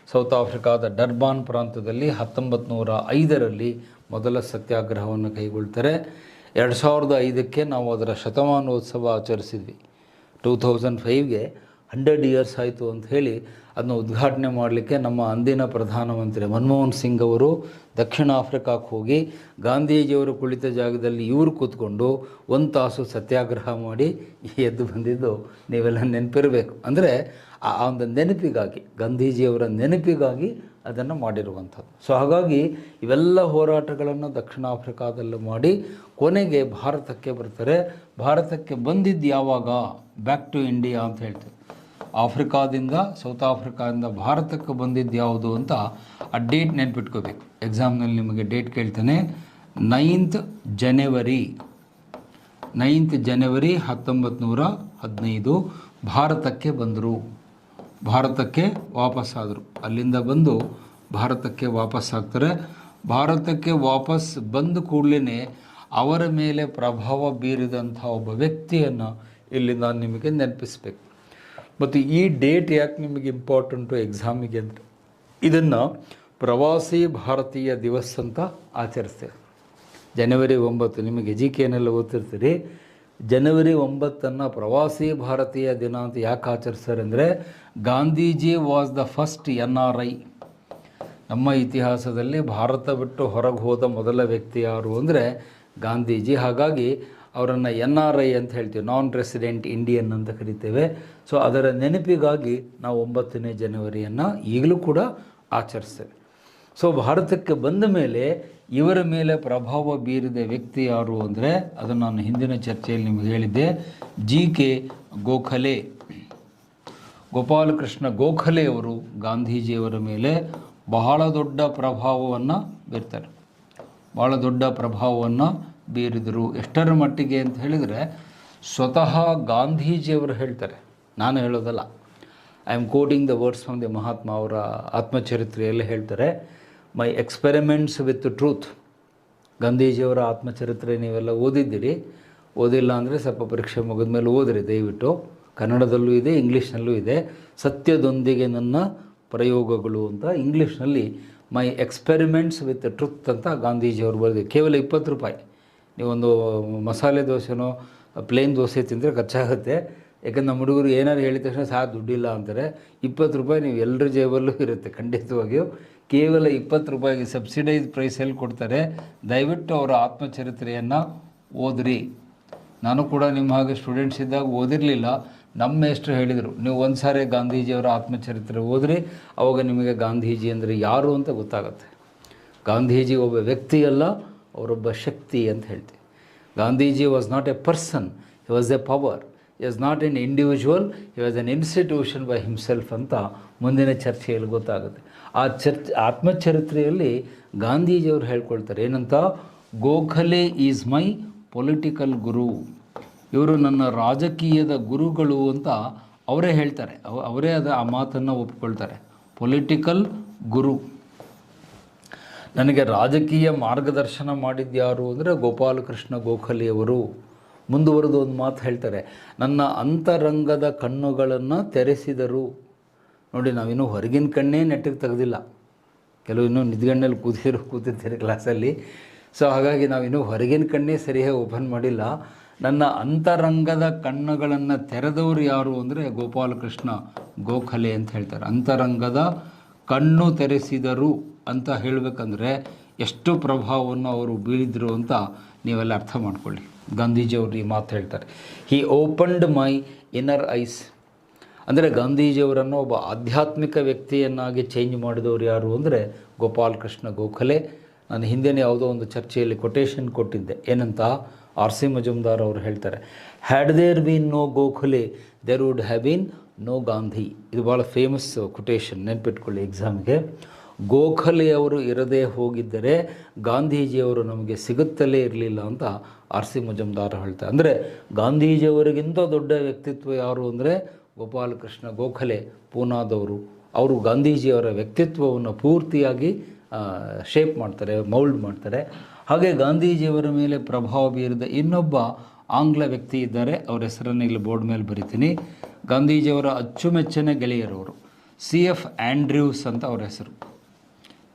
ಸೌತ್ ಆಫ್ರಿಕಾದ ಡರ್ಬಾನ್ ಪ್ರಾಂತದಲ್ಲಿ 1905ರಲ್ಲಿ ಮೊದಲ ಸತ್ಯಾಗ್ರಹವನ್ನು ಕೈಗೊಳ್ತಾರೆ. 2005ಕ್ಕೆ ನಾವು ಅದರ ಶತಮಾನೋತ್ಸವ ಆಚರಿಸಿದ್ವಿ. 2005ಗೆ 100 ಇಯರ್ಸ್ ಆಯಿತು ಅಂತ ಹೇಳಿ ಅದನ್ನು ಉದ್ಘಾಟನೆ ಮಾಡಲಿಕ್ಕೆ ನಮ್ಮ ಅಂದಿನ ಪ್ರಧಾನಮಂತ್ರಿ ಮನಮೋಹನ್ ಸಿಂಗ್ ಅವರು ದಕ್ಷಿಣ ಆಫ್ರಿಕಾಕ್ಕೆ ಹೋಗಿ ಗಾಂಧೀಜಿಯವರು ಕುಳಿತ ಜಾಗದಲ್ಲಿ ಇವರು ಕೂತ್ಕೊಂಡು 1 ತಾಸು ಸತ್ಯಾಗ್ರಹ ಮಾಡಿ ಎದ್ದು ಬಂದಿದ್ದು ನೀವೆಲ್ಲ ನೆನಪಿರಬೇಕು. ಅಂದರೆ ಆ ಒಂದು ನೆನಪಿಗಾಗಿ, ಗಾಂಧೀಜಿಯವರ ನೆನಪಿಗಾಗಿ ಅದನ್ನು ಮಾಡಿರುವಂಥದ್ದು. ಸೊ ಹಾಗಾಗಿ ಇವೆಲ್ಲ ಹೋರಾಟಗಳನ್ನು ದಕ್ಷಿಣ ಆಫ್ರಿಕಾದಲ್ಲೂ ಮಾಡಿ ಕೊನೆಗೆ ಭಾರತಕ್ಕೆ ಬರ್ತಾರೆ. ಭಾರತಕ್ಕೆ ಬಂದಿದ್ದು ಯಾವಾಗ? ಬ್ಯಾಕ್ ಟು ಇಂಡಿಯಾ ಅಂತ ಹೇಳ್ತೀವಿ. ಆಫ್ರಿಕಾದಿಂದ, ಸೌತ್ ಆಫ್ರಿಕಾದಿಂದ ಭಾರತಕ್ಕೆ ಬಂದಿದ್ದು ಯಾವುದು ಅಂತ ಆ ಡೇಟ್ ನೆನ್ಪಿಟ್ಕೋಬೇಕು. ಎಕ್ಸಾಮ್ನಲ್ಲಿ ನಿಮಗೆ ಡೇಟ್ ಕೇಳ್ತಾನೆ. 9th ಜನವರಿ 1915 ಭಾರತಕ್ಕೆ ಬಂದರು. ಭಾರತಕ್ಕೆ ವಾಪಸ್ಸಾದರು. ಅಲ್ಲಿಂದ ಬಂದು ಭಾರತಕ್ಕೆ ವಾಪಸ್ಸಾಗ್ತಾರೆ. ಭಾರತಕ್ಕೆ ವಾಪಸ್ ಬಂದ ಕೂಡಲೇ ಅವರ ಮೇಲೆ ಪ್ರಭಾವ ಬೀರಿದಂಥ ಒಬ್ಬ ವ್ಯಕ್ತಿಯನ್ನು ಇಲ್ಲಿ ನಾನು ನಿಮಗೆ ನೆನಪಿಸ್ಬೇಕು. ಮತ್ತು ಈ ಡೇಟ್ ಯಾಕೆ ನಿಮಗೆ ಇಂಪಾರ್ಟೆಂಟು ಎಕ್ಸಾಮಿಗೆ ಅಂದರೆ, ಇದನ್ನು ಪ್ರವಾಸಿ ಭಾರತೀಯ ದಿವಸ್ ಅಂತ ಆಚರಿಸ್ತೇವೆ. ಜನವರಿ 9 ನಿಮಗೆ ಎಜಿಕೆನೆಲ್ಲ ಓದ್ತಿರ್ತೀರಿ. ಜನವರಿ 9 ಪ್ರವಾಸಿ ಭಾರತೀಯ ದಿನ ಅಂತ ಯಾಕೆ ಆಚರಿಸ್ತಾರೆ ಅಂದರೆ, Gandhiji was the first NRI. ನಮ್ಮ ಇತಿಹಾಸದಲ್ಲಿ ಭಾರತ ಬಿಟ್ಟು ಹೊರಗೆ ಹೋದ ಮೊದಲ ವ್ಯಕ್ತಿ ಯಾರು ಅಂದರೆ ಗಾಂಧೀಜಿ. ಹಾಗಾಗಿ ಅವರನ್ನು NRI ಅಂತ ಹೇಳ್ತೀವಿ, ನಾನ್ ರೆಸಿಡೆಂಟ್ ಇಂಡಿಯನ್ ಅಂತ ಕರಿತೇವೆ. ಸೊ ಅದರ ನೆನಪಿಗಾಗಿ ನಾವು 9ನೇ ಜನವರಿಯನ್ನು ಈಗಲೂ ಕೂಡ ಆಚರಿಸ್ತೇವೆ. ಸೊ ಭಾರತಕ್ಕೆ ಬಂದ ಮೇಲೆ ಇವರ ಮೇಲೆ ಪ್ರಭಾವ ಬೀರಿದ ವ್ಯಕ್ತಿ ಯಾರು ಅಂದರೆ, ಅದನ್ನು ನಾನು ಹಿಂದಿನ ಚರ್ಚೆಯಲ್ಲಿ ನಿಮಗೆ ಹೇಳಿದ್ದೆ, GK ಗೋಖಲೆ. ಗೋಪಾಲಕೃಷ್ಣ ಗೋಖಲೆಯವರು ಗಾಂಧೀಜಿಯವರ ಮೇಲೆ ಬಹಳ ದೊಡ್ಡ ಪ್ರಭಾವವನ್ನು ಬೀರ್ತಾರೆ. ಭಾಳ ದೊಡ್ಡ ಪ್ರಭಾವವನ್ನು ಬೀರಿದರು. ಎಷ್ಟರ ಮಟ್ಟಿಗೆ ಅಂತ ಹೇಳಿದರೆ, ಸ್ವತಃ ಗಾಂಧೀಜಿಯವರು ಹೇಳ್ತಾರೆ, ನಾನು ಹೇಳೋದಲ್ಲ, I am quoting the words from the Mahatma. ಅವರ ಆತ್ಮಚರಿತ್ರೆಯಲ್ಲಿ ಹೇಳ್ತಾರೆ, ಮೈ ಎಕ್ಸ್ಪೆರಿಮೆಂಟ್ಸ್ ವಿತ್ ಟ್ರೂತ್. ಗಾಂಧೀಜಿಯವರ ಆತ್ಮಚರಿತ್ರೆ ನೀವೆಲ್ಲ ಓದಿದ್ದೀರಿ. ಓದಿಲ್ಲ ಅಂದರೆ ಸ್ವಲ್ಪ ಪರೀಕ್ಷೆ ಮುಗಿದ ಮೇಲೆ ಓದಿರಿ ದಯವಿಟ್ಟು. ಕನ್ನಡದಲ್ಲೂ ಇದೆ, ಇಂಗ್ಲೀಷ್ನಲ್ಲೂ ಇದೆ. ಸತ್ಯದೊಂದಿಗೆ ನನ್ನ ಪ್ರಯೋಗಗಳು ಅಂತ ಇಂಗ್ಲೀಷ್ನಲ್ಲಿ ಮೈ ಎಕ್ಸ್ಪೆರಿಮೆಂಟ್ಸ್ ವಿತ್ ಟ್ರುತ್ ಅಂತ ಗಾಂಧೀಜಿಯವರು ಬರೆದಿದೆ. ಕೇವಲ 20 ರೂಪಾಯಿ. ನೀವೊಂದು ಮಸಾಲೆ ದೋಸೆನೋ ಪ್ಲೇನ್ ದೋಸೆ ತಿಂದರೆ ಖರ್ಚಾಗುತ್ತೆ. ಯಾಕಂದ್ರೆ ನಮ್ಮ ಹುಡುಗರು ಏನಾದ್ರು ಹೇಳಿದ ತಕ್ಷಣ ದುಡ್ಡಿಲ್ಲ ಅಂತಾರೆ. 20 ರೂಪಾಯಿ ನೀವು ಎಲ್ಲರ ಜೇಬಲ್ಲೂ ಇರುತ್ತೆ ಖಂಡಿತವಾಗಿಯೂ. ಕೇವಲ 20 ರೂಪಾಯಿಗೆ ಸಬ್ಸಿಡೈಸ್ ಪ್ರೈಸಲ್ಲಿ ಕೊಡ್ತಾರೆ. ದಯವಿಟ್ಟು ಅವರ ಆತ್ಮಚರಿತ್ರೆಯನ್ನು ಓದ್ರಿ. ನಾನು ಕೂಡ ನಿಮ್ಮ ಹಾಗೆ ಸ್ಟೂಡೆಂಟ್ಸ್ ಇದ್ದಾಗ ಓದಿರಲಿಲ್ಲ. ನಮ್ಮ ಮೇಷ್ಟ್ರು ಹೇಳಿದರು, ನೀವು ಒಂದು ಸಾರಿ ಗಾಂಧೀಜಿಯವರ ಆತ್ಮಚರಿತ್ರೆ ಓದ್ರಿ, ಅವಾಗ ನಿಮಗೆ ಗಾಂಧೀಜಿ ಅಂದರೆ ಯಾರು ಅಂತ ಗೊತ್ತಾಗುತ್ತೆ. ಗಾಂಧೀಜಿ ಒಬ್ಬ ವ್ಯಕ್ತಿಯಲ್ಲ, ಅವರೊಬ್ಬ ಶಕ್ತಿ ಅಂತ ಹೇಳ್ತೀವಿ. Gandhiji was not A person, he was A power. He was not an individual, he was an institution by himself ಅಂತ ಮುಂದಿನ ಚರ್ಚೆಯಲ್ಲಿ ಗೊತ್ತಾಗುತ್ತೆ. ಆ ಆತ್ಮಚರಿತ್ರೆಯಲ್ಲಿ ಗಾಂಧೀಜಿಯವರು ಹೇಳ್ಕೊಳ್ತಾರೆ ಏನಂತ, ಗೋಖಲೆ ಈಸ್ ಮೈ ಪೊಲಿಟಿಕಲ್ ಗುರು. ಇವರು ನನ್ನ ರಾಜಕೀಯದ ಗುರುಗಳು ಅಂತ ಅವರೇ ಹೇಳ್ತಾರೆ. ಅವರೇ ಆ ಮಾತನ್ನು ಒಪ್ಕೊಳ್ತಾರೆ. ಪೊಲಿಟಿಕಲ್ ಗುರು. ನನಗೆ ರಾಜಕೀಯ ಮಾರ್ಗದರ್ಶನ ಮಾಡಿದ್ಯಾರು ಅಂದರೆ ಗೋಪಾಲಕೃಷ್ಣ ಗೋಖಲೆಯವರು. ಮುಂದುವರೆದು ಒಂದು ಮಾತು ಹೇಳ್ತಾರೆ, ನನ್ನ ಅಂತರಂಗದ ಕಣ್ಣುಗಳನ್ನು ತೆರೆಸಿದರು. ನೋಡಿ, ನಾವಿನ್ನೂ ಹೊರಗಿನ ಕಣ್ಣೇ ನೆಟ್ಟಿಗೆ ತೆಗೆದಿಲ್ಲ. ಕೆಲವು ಇನ್ನೂ ನಿದ್ಗಣ್ಣಲ್ಲಿ ಕೂತಿರ್ತೀರಿ ಕ್ಲಾಸಲ್ಲಿ. ಸೊ ಹಾಗಾಗಿ ನಾವಿನ್ನೂ ಹೊರಗಿನ ಕಣ್ಣೇ ಸರಿಯಾಗಿ ಓಪನ್ ಮಾಡಿಲ್ಲ. ನನ್ನ ಅಂತರಂಗದ ಕಣ್ಣುಗಳನ್ನು ತೆರೆದವರು ಯಾರು ಅಂದರೆ ಗೋಪಾಲಕೃಷ್ಣ ಗೋಖಲೆ ಅಂತ ಹೇಳ್ತಾರೆ. ಅಂತರಂಗದ ಕಣ್ಣು ತೆರೆಸಿದರು ಅಂತ ಹೇಳಬೇಕಂದ್ರೆ ಎಷ್ಟು ಪ್ರಭಾವವನ್ನು ಅವರು ಬೀರಿದ್ರು ಅಂತ ನೀವೆಲ್ಲ ಅರ್ಥ ಮಾಡ್ಕೊಳ್ಳಿ. ಗಾಂಧೀಜಿಯವರು ಈ ಮಾತು ಹೇಳ್ತಾರೆ, ಹಿ ಓಪನ್ಡ್ ಮೈ ಇನ್ನರ್ ಐಸ್. ಅಂದರೆ ಗಾಂಧೀಜಿಯವರನ್ನು ಒಬ್ಬ ಆಧ್ಯಾತ್ಮಿಕ ವ್ಯಕ್ತಿಯನ್ನಾಗಿ ಚೇಂಜ್ ಮಾಡಿದವರು ಯಾರು ಅಂದರೆ ಗೋಪಾಲಕೃಷ್ಣ ಗೋಖಲೆ. ನಾನು ಹಿಂದೆನೇ ಯಾವುದೋ ಒಂದು ಚರ್ಚೆಯಲ್ಲಿ ಕೊಟೇಶನ್ ಕೊಟ್ಟಿದ್ದೆ. ಏನಂತ, R.C. ಮಜುಮ್ದಾರ್ ಅವರು ಹೇಳ್ತಾರೆ, had there been no Gokhale there would have been no Gandhi. ಇದು ಭಾಳ ಫೇಮಸ್ ಕೊಟೇಶನ್, ನೆನ್ಪಿಟ್ಕೊಳ್ಳಿ ಎಕ್ಸಾಮ್ಗೆ. ಗೋಖಲೆಯವರು ಇರದೇ ಹೋಗಿದ್ದರೆ ಗಾಂಧೀಜಿಯವರು ನಮಗೆ ಸಿಗುತ್ತಲೇ ಇರಲಿಲ್ಲ ಅಂತ R.C. ಮಜುಮ್ದಾರ್ ಹೇಳ್ತಾರೆ. ಅಂದರೆ ಗಾಂಧೀಜಿಯವರಿಗಿಂತ ದೊಡ್ಡ ವ್ಯಕ್ತಿತ್ವ ಯಾರು ಅಂದರೆ ಗೋಪಾಲಕೃಷ್ಣ ಗೋಖಲೆ, ಪೂನಾದವರು. ಅವರು ಗಾಂಧೀಜಿಯವರ ವ್ಯಕ್ತಿತ್ವವನ್ನು ಪೂರ್ತಿಯಾಗಿ ಶೇಪ್ ಮಾಡ್ತಾರೆ, ಮೌಲ್ಡ್ ಮಾಡ್ತಾರೆ. ಹಾಗೆ ಗಾಂಧೀಜಿಯವರ ಮೇಲೆ ಪ್ರಭಾವ ಬೀರಿದ ಇನ್ನೊಬ್ಬ ಆಂಗ್ಲ ವ್ಯಕ್ತಿ ಇದ್ದಾರೆ, ಅವ್ರ ಹೆಸರನ್ನು ಇಲ್ಲಿ ಬೋರ್ಡ್ ಮೇಲೆ ಬರಿತೀನಿ. ಗಾಂಧೀಜಿಯವರ ಅಚ್ಚುಮೆಚ್ಚಿನ ಗೆಳೆಯರವರು CF ಆ್ಯಂಡ್ರ್ಯೂಸ್ ಅಂತ ಅವ್ರ ಹೆಸರು.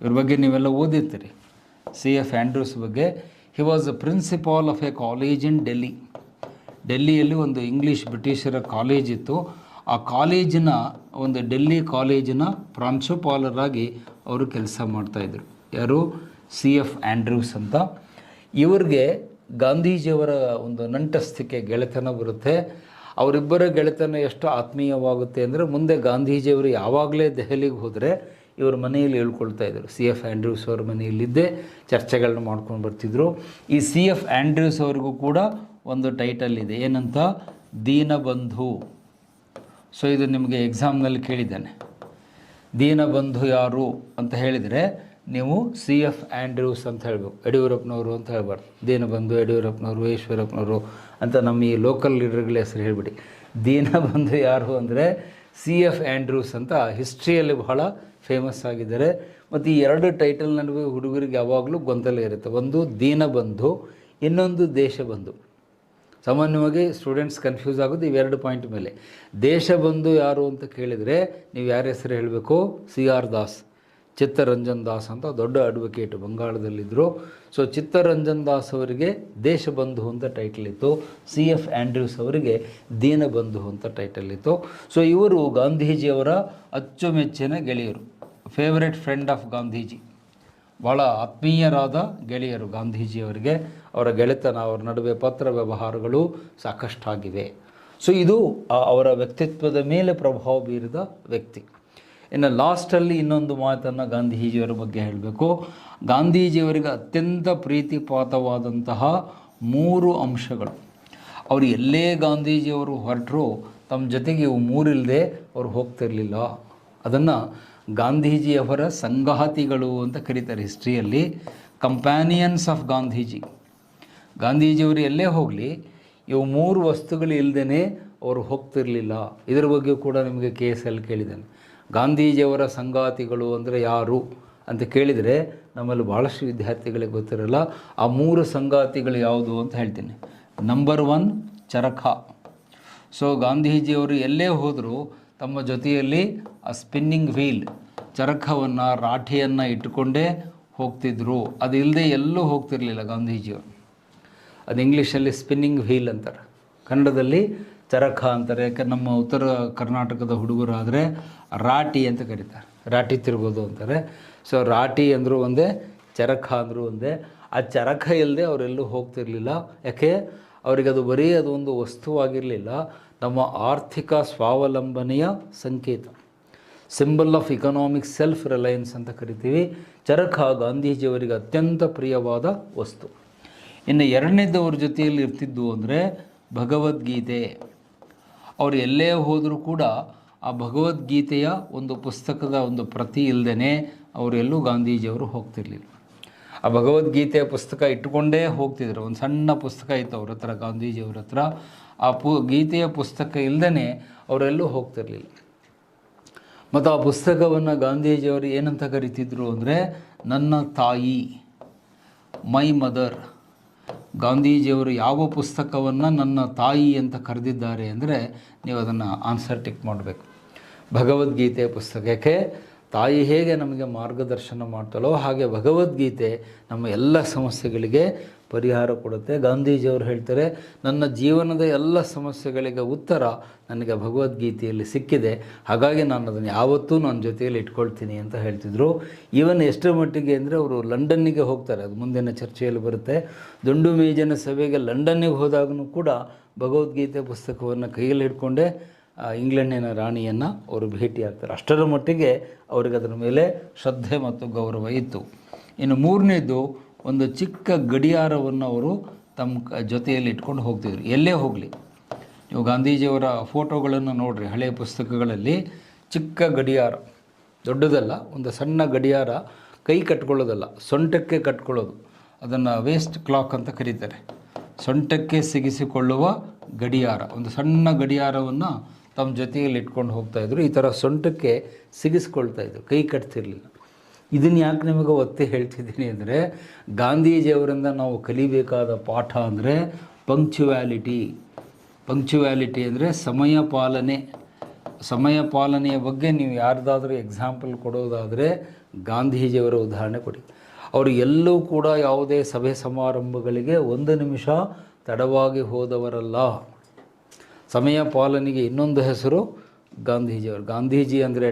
ಇವ್ರ ಬಗ್ಗೆ ನೀವೆಲ್ಲ ಓದಿರ್ತೀರಿ. CF ಆ್ಯಂಡ್ರ್ಯೂಸ್ ಬಗ್ಗೆ. He was a principal of a college in Delhi. ಡೆಲ್ಲಿಯಲ್ಲಿ ಒಂದು ಇಂಗ್ಲೀಷ್ ಬ್ರಿಟಿಷರ ಕಾಲೇಜ್ ಇತ್ತು. ಆ ಕಾಲೇಜಿನ ಒಂದು ಡೆಲ್ಲಿ ಕಾಲೇಜಿನ ಪ್ರಾಂಶುಪಾಲರಾಗಿ ಅವರು ಕೆಲಸ ಮಾಡ್ತಾಯಿದ್ರು. ಯಾರು? CF ಆ್ಯಂಡ್ರ್ಯೂಸ್ ಅಂತ. ಇವ್ರಿಗೆ ಗಾಂಧೀಜಿಯವರ ಒಂದು ನಂಟಸ್ತಿಕೆ, ಗೆಳೆತನ ಬರುತ್ತೆ. ಅವರಿಬ್ಬರ ಗೆಳೆತನ ಎಷ್ಟು ಆತ್ಮೀಯವಾಗುತ್ತೆ ಅಂದರೆ, ಮುಂದೆ ಗಾಂಧೀಜಿಯವರು ಯಾವಾಗಲೇ ದೆಹಲಿಗೆ ಹೋದರೆ ಇವ್ರ ಮನೆಯಲ್ಲಿ ಹೇಳ್ಕೊಳ್ತಾ ಇದ್ದರು. CF ಆ್ಯಂಡ್ರ್ಯೂಸ್ ಅವ್ರ ಮನೆಯಲ್ಲಿದ್ದೇ ಚರ್ಚೆಗಳನ್ನ ಮಾಡ್ಕೊಂಡು ಬರ್ತಿದ್ರು. ಈ CF ಆ್ಯಂಡ್ರ್ಯೂಸ್ ಅವ್ರಿಗೂ ಕೂಡ ಒಂದು ಟೈಟಲ್ ಇದೆ, ಏನಂತ? ದೀನಬಂಧು. ಸೊ ಇದು ನಿಮಗೆ ಎಕ್ಸಾಮ್ನಲ್ಲಿ ಕೇಳಿದ್ದಾನೆ. ದೀನಬಂಧು ಯಾರು ಅಂತ ಹೇಳಿದರೆ ನೀವು CF ಆ್ಯಂಡ್ರ್ಯೂಸ್ ಅಂತ ಹೇಳಬೇಕು. ಯಡಿಯೂರಪ್ಪನವರು ಅಂತ ಹೇಳಬಾರ್ದು. ದೀನಬಂಧು ಯಡಿಯೂರಪ್ಪನವರು, ಈಶ್ವರಪ್ಪನವರು ಅಂತ ನಮ್ಮ ಈ ಲೋಕಲ್ ಲೀಡರ್ಗಳ ಹೆಸರು ಹೇಳಿಬಿಡಿ. ದೀನಬಂಧು ಯಾರು ಅಂದರೆ CF ಆ್ಯಂಡ್ರ್ಯೂಸ್ ಅಂತ ಹಿಸ್ಟ್ರಿಯಲ್ಲಿ ಬಹಳ ಫೇಮಸ್ ಆಗಿದ್ದಾರೆ. ಮತ್ತು ಈ ಎರಡು ಟೈಟಲ್ ನಡುವೆ ಹುಡುಗರಿಗೆ ಯಾವಾಗಲೂ ಗೊಂದಲ ಇರುತ್ತೆ. ಒಂದು ದೀನಬಂಧು, ಇನ್ನೊಂದು ದೇಶಬಂಧು. ಸಾಮಾನ್ಯವಾಗಿ ಸ್ಟೂಡೆಂಟ್ಸ್ ಕನ್ಫ್ಯೂಸ್ ಆಗೋದು ಇವೆರಡು ಪಾಯಿಂಟ್ ಮೇಲೆ. ದೇಶಬಂಧು ಯಾರು ಅಂತ ಕೇಳಿದರೆ ನೀವು ಯಾರ ಹೆಸರು ಹೇಳಬೇಕು? CR ದಾಸ್, ಚಿತ್ತರಂಜನ್ ದಾಸ್ ಅಂತ ದೊಡ್ಡ ಅಡ್ವೊಕೇಟ್ ಬಂಗಾಳದಲ್ಲಿದ್ದರು. ಸೊ ಚಿತ್ತರಂಜನ್ ದಾಸ್ ಅವರಿಗೆ ದೇಶಬಂಧು ಅಂತ ಟೈಟಲ್ ಇತ್ತು. CF ಆ್ಯಂಡ್ರ್ಯೂಸ್ ಅವರಿಗೆ ದೀನಬಂಧು ಅಂತ ಟೈಟಲ್ ಇತ್ತು. ಸೊ ಇವರು ಗಾಂಧೀಜಿಯವರ ಅಚ್ಚುಮೆಚ್ಚಿನ ಗೆಳೆಯರು, ಫೇವರೆಟ್ ಫ್ರೆಂಡ್ ಆಫ್ ಗಾಂಧೀಜಿ. ಭಾಳ ಆತ್ಮೀಯರಾದ ಗೆಳೆಯರು ಗಾಂಧೀಜಿಯವರಿಗೆ. ಅವರ ಗೆಳೆತನ, ಅವರ ನಡುವೆ ಪತ್ರ ವ್ಯವಹಾರಗಳು ಸಾಕಷ್ಟಾಗಿವೆ. ಸೊ ಇದು ಅವರ ವ್ಯಕ್ತಿತ್ವದ ಮೇಲೆ ಪ್ರಭಾವ ಬೀರಿದ ವ್ಯಕ್ತಿ. ಇನ್ನು ಲಾಸ್ಟಲ್ಲಿ ಇನ್ನೊಂದು ಮಾತನ್ನು ಗಾಂಧೀಜಿಯವರ ಬಗ್ಗೆ ಹೇಳಬೇಕು. ಗಾಂಧೀಜಿಯವರಿಗೆ ಅತ್ಯಂತ ಪ್ರೀತಿಪಾತವಾದಂತಹ 3 ಅಂಶಗಳು. ಅವರು ಎಲ್ಲೇ ಗಾಂಧೀಜಿಯವರು ಹೊರಟರು ತಮ್ಮ ಜೊತೆಗೆ ಇವು 3 ಇಲ್ಲದೆ ಅವರು ಹೋಗ್ತಿರಲಿಲ್ಲ. ಅದನ್ನು ಗಾಂಧೀಜಿಯವರ ಸಂಗಾತಿಗಳು ಅಂತ ಕರೀತಾರೆ ಹಿಸ್ಟ್ರಿಯಲ್ಲಿ. ಕಂಪ್ಯಾನಿಯನ್ಸ್ ಆಫ್ ಗಾಂಧೀಜಿ. ಗಾಂಧೀಜಿಯವರು ಎಲ್ಲೇ ಹೋಗಲಿ ಇವು 3 ವಸ್ತುಗಳು ಇಲ್ಲದೇ ಅವರು ಹೋಗ್ತಿರಲಿಲ್ಲ. ಇದರ ಬಗ್ಗೆ ಕೂಡ ನಿಮಗೆ KSL ಕೇಳಿದ್ದಾನೆ. ಗಾಂಧೀಜಿಯವರ ಸಂಗಾತಿಗಳು ಅಂದರೆ ಯಾರು ಅಂತ ಕೇಳಿದರೆ ನಮ್ಮಲ್ಲಿ ಭಾಳಷ್ಟು ವಿದ್ಯಾರ್ಥಿಗಳಿಗೆ ಗೊತ್ತಿರಲ್ಲ. ಆ 3 ಸಂಗಾತಿಗಳು ಯಾವುದು ಅಂತ ಹೇಳ್ತೀನಿ. ನಂಬರ್ 1 ಚರಕ. ಸೊ ಗಾಂಧೀಜಿಯವರು ಎಲ್ಲೇ ಹೋದರೂ ತಮ್ಮ ಜೊತೆಯಲ್ಲಿ ಆ ಸ್ಪಿನ್ನಿಂಗ್ ವೀಲ್, ಚರಕವನ್ನು, ರಾಠಿಯನ್ನು ಇಟ್ಟುಕೊಂಡೇ ಹೋಗ್ತಿದ್ರು. ಅದು ಇಲ್ಲದೆ ಎಲ್ಲೂ ಹೋಗ್ತಿರಲಿಲ್ಲ ಗಾಂಧೀಜಿಯವರು. ಅದು ಇಂಗ್ಲೀಷಲ್ಲಿ ಸ್ಪಿನ್ನಿಂಗ್ ವೀಲ್ ಅಂತಾರೆ, ಕನ್ನಡದಲ್ಲಿ ಚರಕ ಅಂತಾರೆ. ಯಾಕೆ ನಮ್ಮ ಉತ್ತರ ಕರ್ನಾಟಕದ ಹುಡುಗರಾದರೆ ರಾಟಿ ಅಂತ ಕರೀತಾರೆ, ರಾಟಿ ತಿರ್ಬೋದು ಅಂತಾರೆ. ಸೊ ರಾಟಿ ಅಂದರೂ ಒಂದೇ, ಚರಕ ಅಂದರೂ ಒಂದೇ. ಆ ಚರಕ ಇಲ್ಲದೆ ಅವರೆಲ್ಲೂ ಹೋಗ್ತಿರಲಿಲ್ಲ. ಯಾಕೆ? ಅವರಿಗೆ ಅದು ಬರೀ ಅದು ಒಂದು ವಸ್ತುವಾಗಿರಲಿಲ್ಲ, ನಮ್ಮ ಆರ್ಥಿಕ ಸ್ವಾವಲಂಬನೆಯ ಸಂಕೇತ, symbol of economic self Reliance ಅಂತ ಕರಿತೀವಿ. ಚರಕ ಗಾಂಧೀಜಿಯವರಿಗೆ ಅತ್ಯಂತ ಪ್ರಿಯವಾದ ವಸ್ತು. ಇನ್ನು ಎರಡನೇದು ಅವ್ರ ಜೊತೆಯಲ್ಲಿ ಇರ್ತಿದ್ದು ಅಂದರೆ ಭಗವದ್ಗೀತೆ. ಅವರು ಎಲ್ಲೇ ಹೋದರೂ ಕೂಡ ಆ ಭಗವದ್ಗೀತೆಯ ಒಂದು ಪುಸ್ತಕದ ಒಂದು ಪ್ರತಿ ಇಲ್ಲದೇ ಅವರೆಲ್ಲೂ ಗಾಂಧೀಜಿಯವರು ಹೋಗ್ತಿರ್ಲಿಲ್ಲ. ಆ ಭಗವದ್ಗೀತೆಯ ಪುಸ್ತಕ ಇಟ್ಟುಕೊಂಡೇ ಹೋಗ್ತಿದ್ರು. ಒಂದು ಸಣ್ಣ ಪುಸ್ತಕ ಇತ್ತು ಅವ್ರ ಹತ್ರ, ಗಾಂಧೀಜಿಯವ್ರ ಹತ್ರ. ಆ ಗೀತೆಯ ಪುಸ್ತಕ ಇಲ್ಲದೇ ಅವರೆಲ್ಲೂ ಹೋಗ್ತಿರ್ಲಿಲ್ಲ. ಮತ್ತು ಆ ಪುಸ್ತಕವನ್ನು ಗಾಂಧೀಜಿಯವರು ಏನಂತ ಕರಿತಿದ್ರು ಅಂದರೆ ನನ್ನ ತಾಯಿ, ಮೈ ಮದರ್. ಗಾಂಧೀಜಿಯವರು ಯಾವ ಪುಸ್ತಕವನ್ನು ನನ್ನ ತಾಯಿ ಅಂತ ಕರೆದಿದ್ದಾರೆ ಅಂದರೆ ನೀವು ಅದನ್ನು ಆನ್ಸರ್ ಟಿಕ್ ಮಾಡಬೇಕು. ಭಗವದ್ಗೀತೆಯ ಪುಸ್ತಕ. ಯಾಕೆ? ತಾಯಿ ಹೇಗೆ ನಮಗೆ ಮಾರ್ಗದರ್ಶನ ಮಾಡ್ತಾಳೋ ಹಾಗೆ ಭಗವದ್ಗೀತೆ ನಮ್ಮ ಎಲ್ಲ ಸಮಸ್ಯೆಗಳಿಗೆ ಪರಿಹಾರ ಕೊಡುತ್ತೆ. ಗಾಂಧೀಜಿಯವರು ಹೇಳ್ತಾರೆ, ನನ್ನ ಜೀವನದ ಎಲ್ಲ ಸಮಸ್ಯೆಗಳಿಗೆ ಉತ್ತರ ನನಗೆ ಭಗವದ್ಗೀತೆಯಲ್ಲಿ ಸಿಕ್ಕಿದೆ, ಹಾಗಾಗಿ ನಾನು ಅದನ್ನು ಯಾವತ್ತೂ ನನ್ನ ಜೊತೆಯಲ್ಲಿ ಇಟ್ಕೊಳ್ತೀನಿ ಅಂತ ಹೇಳ್ತಿದ್ರು. ಈವನ್ ಎಷ್ಟರ ಮಟ್ಟಿಗೆ ಅಂದರೆ ಅವರು ಲಂಡನ್ನಿಗೆ ಹೋಗ್ತಾರೆ, ಅದು ಮುಂದಿನ ಚರ್ಚೆಯಲ್ಲಿ ಬರುತ್ತೆ. ದುಂಡು ಮೇಜಿನ ಸಭೆಗೆ ಲಂಡನ್ನಿಗೆ ಹೋದಾಗೂ ಕೂಡ ಭಗವದ್ಗೀತೆ ಪುಸ್ತಕವನ್ನು ಕೈಯಲ್ಲಿ ಹಿಡ್ಕೊಂಡೇ ಇಂಗ್ಲೆಂಡಿನ ರಾಣಿಯನ್ನು ಅವರು ಭೇಟಿಯಾಗ್ತಾರೆ. ಅಷ್ಟರ ಮಟ್ಟಿಗೆ ಅವರಿಗೆ ಅದರ ಮೇಲೆ ಶ್ರದ್ಧೆ ಮತ್ತು ಗೌರವ ಇತ್ತು. ಇನ್ನು ಮೂರನೇದು, ಒಂದು ಚಿಕ್ಕ ಗಡಿಯಾರವನ್ನು ಅವರು ತಮ್ಮ ಜೊತೆಯಲ್ಲಿ ಇಟ್ಕೊಂಡು ಹೋಗ್ತಿದ್ರು. ಎಲ್ಲೇ ಹೋಗಲಿ ನೀವು ಗಾಂಧೀಜಿಯವರ ಫೋಟೋಗಳನ್ನು ನೋಡಿರಿ, ಹಳೆಯ ಪುಸ್ತಕಗಳಲ್ಲಿ ಚಿಕ್ಕ ಗಡಿಯಾರ, ದೊಡ್ಡದಲ್ಲ, ಒಂದು ಸಣ್ಣ ಗಡಿಯಾರ, ಕೈ ಕಟ್ಕೊಳ್ಳೋದಲ್ಲ, ಸೊಂಟಕ್ಕೆ ಕಟ್ಕೊಳ್ಳೋದು, ಅದನ್ನು ವೇಸ್ಟ್ ಕ್ಲಾಕ್ ಅಂತ ಕರೀತಾರೆ. ಸೊಂಟಕ್ಕೆ ಸಿಗಿಸಿಕೊಳ್ಳುವ ಗಡಿಯಾರ, ಒಂದು ಸಣ್ಣ ಗಡಿಯಾರವನ್ನು ತಮ್ಮ ಜೊತೆಯಲ್ಲಿ ಇಟ್ಕೊಂಡು ಹೋಗ್ತಾಯಿದ್ರು. ಈ ಥರ ಸೊಂಟಕ್ಕೆ ಸಿಗಿಸ್ಕೊಳ್ತಾಯಿದ್ರು, ಕೈ ಕಟ್ತಿರಲಿಲ್ಲ. ಇದನ್ನು ಯಾಕೆ ನಿಮಗೆ ಒತ್ತಿ ಹೇಳ್ತಿದ್ದೀನಿ ಅಂದರೆ, ಗಾಂಧೀಜಿಯವರಿಂದ ನಾವು ಕಲಿಬೇಕಾದ ಪಾಠ ಅಂದರೆ ಪಂಕ್ಚುವ್ಯಾಲಿಟಿ ಅಂದರೆ ಸಮಯ ಪಾಲನೆಯ ಬಗ್ಗೆ ನೀವು ಯಾರ್ದಾದ್ರೂ ಎಕ್ಸಾಂಪಲ್ ಕೊಡೋದಾದರೆ ಗಾಂಧೀಜಿಯವರ ಉದಾಹರಣೆ ಕೊಡಿ. ಅವರು ಎಲ್ಲೂ ಕೂಡ ಯಾವುದೇ ಸಭೆ ಸಮಾರಂಭಗಳಿಗೆ 1 ನಿಮಿಷ ತಡವಾಗಿ ಹೋದವರಲ್ಲ. ಸಮಯ ಪಾಲನೆಗೆ ಇನ್ನೊಂದು ಹೆಸರು ಗಾಂಧೀಜಿಯವರು. ಗಾಂಧೀಜಿ ಅಂದರೆ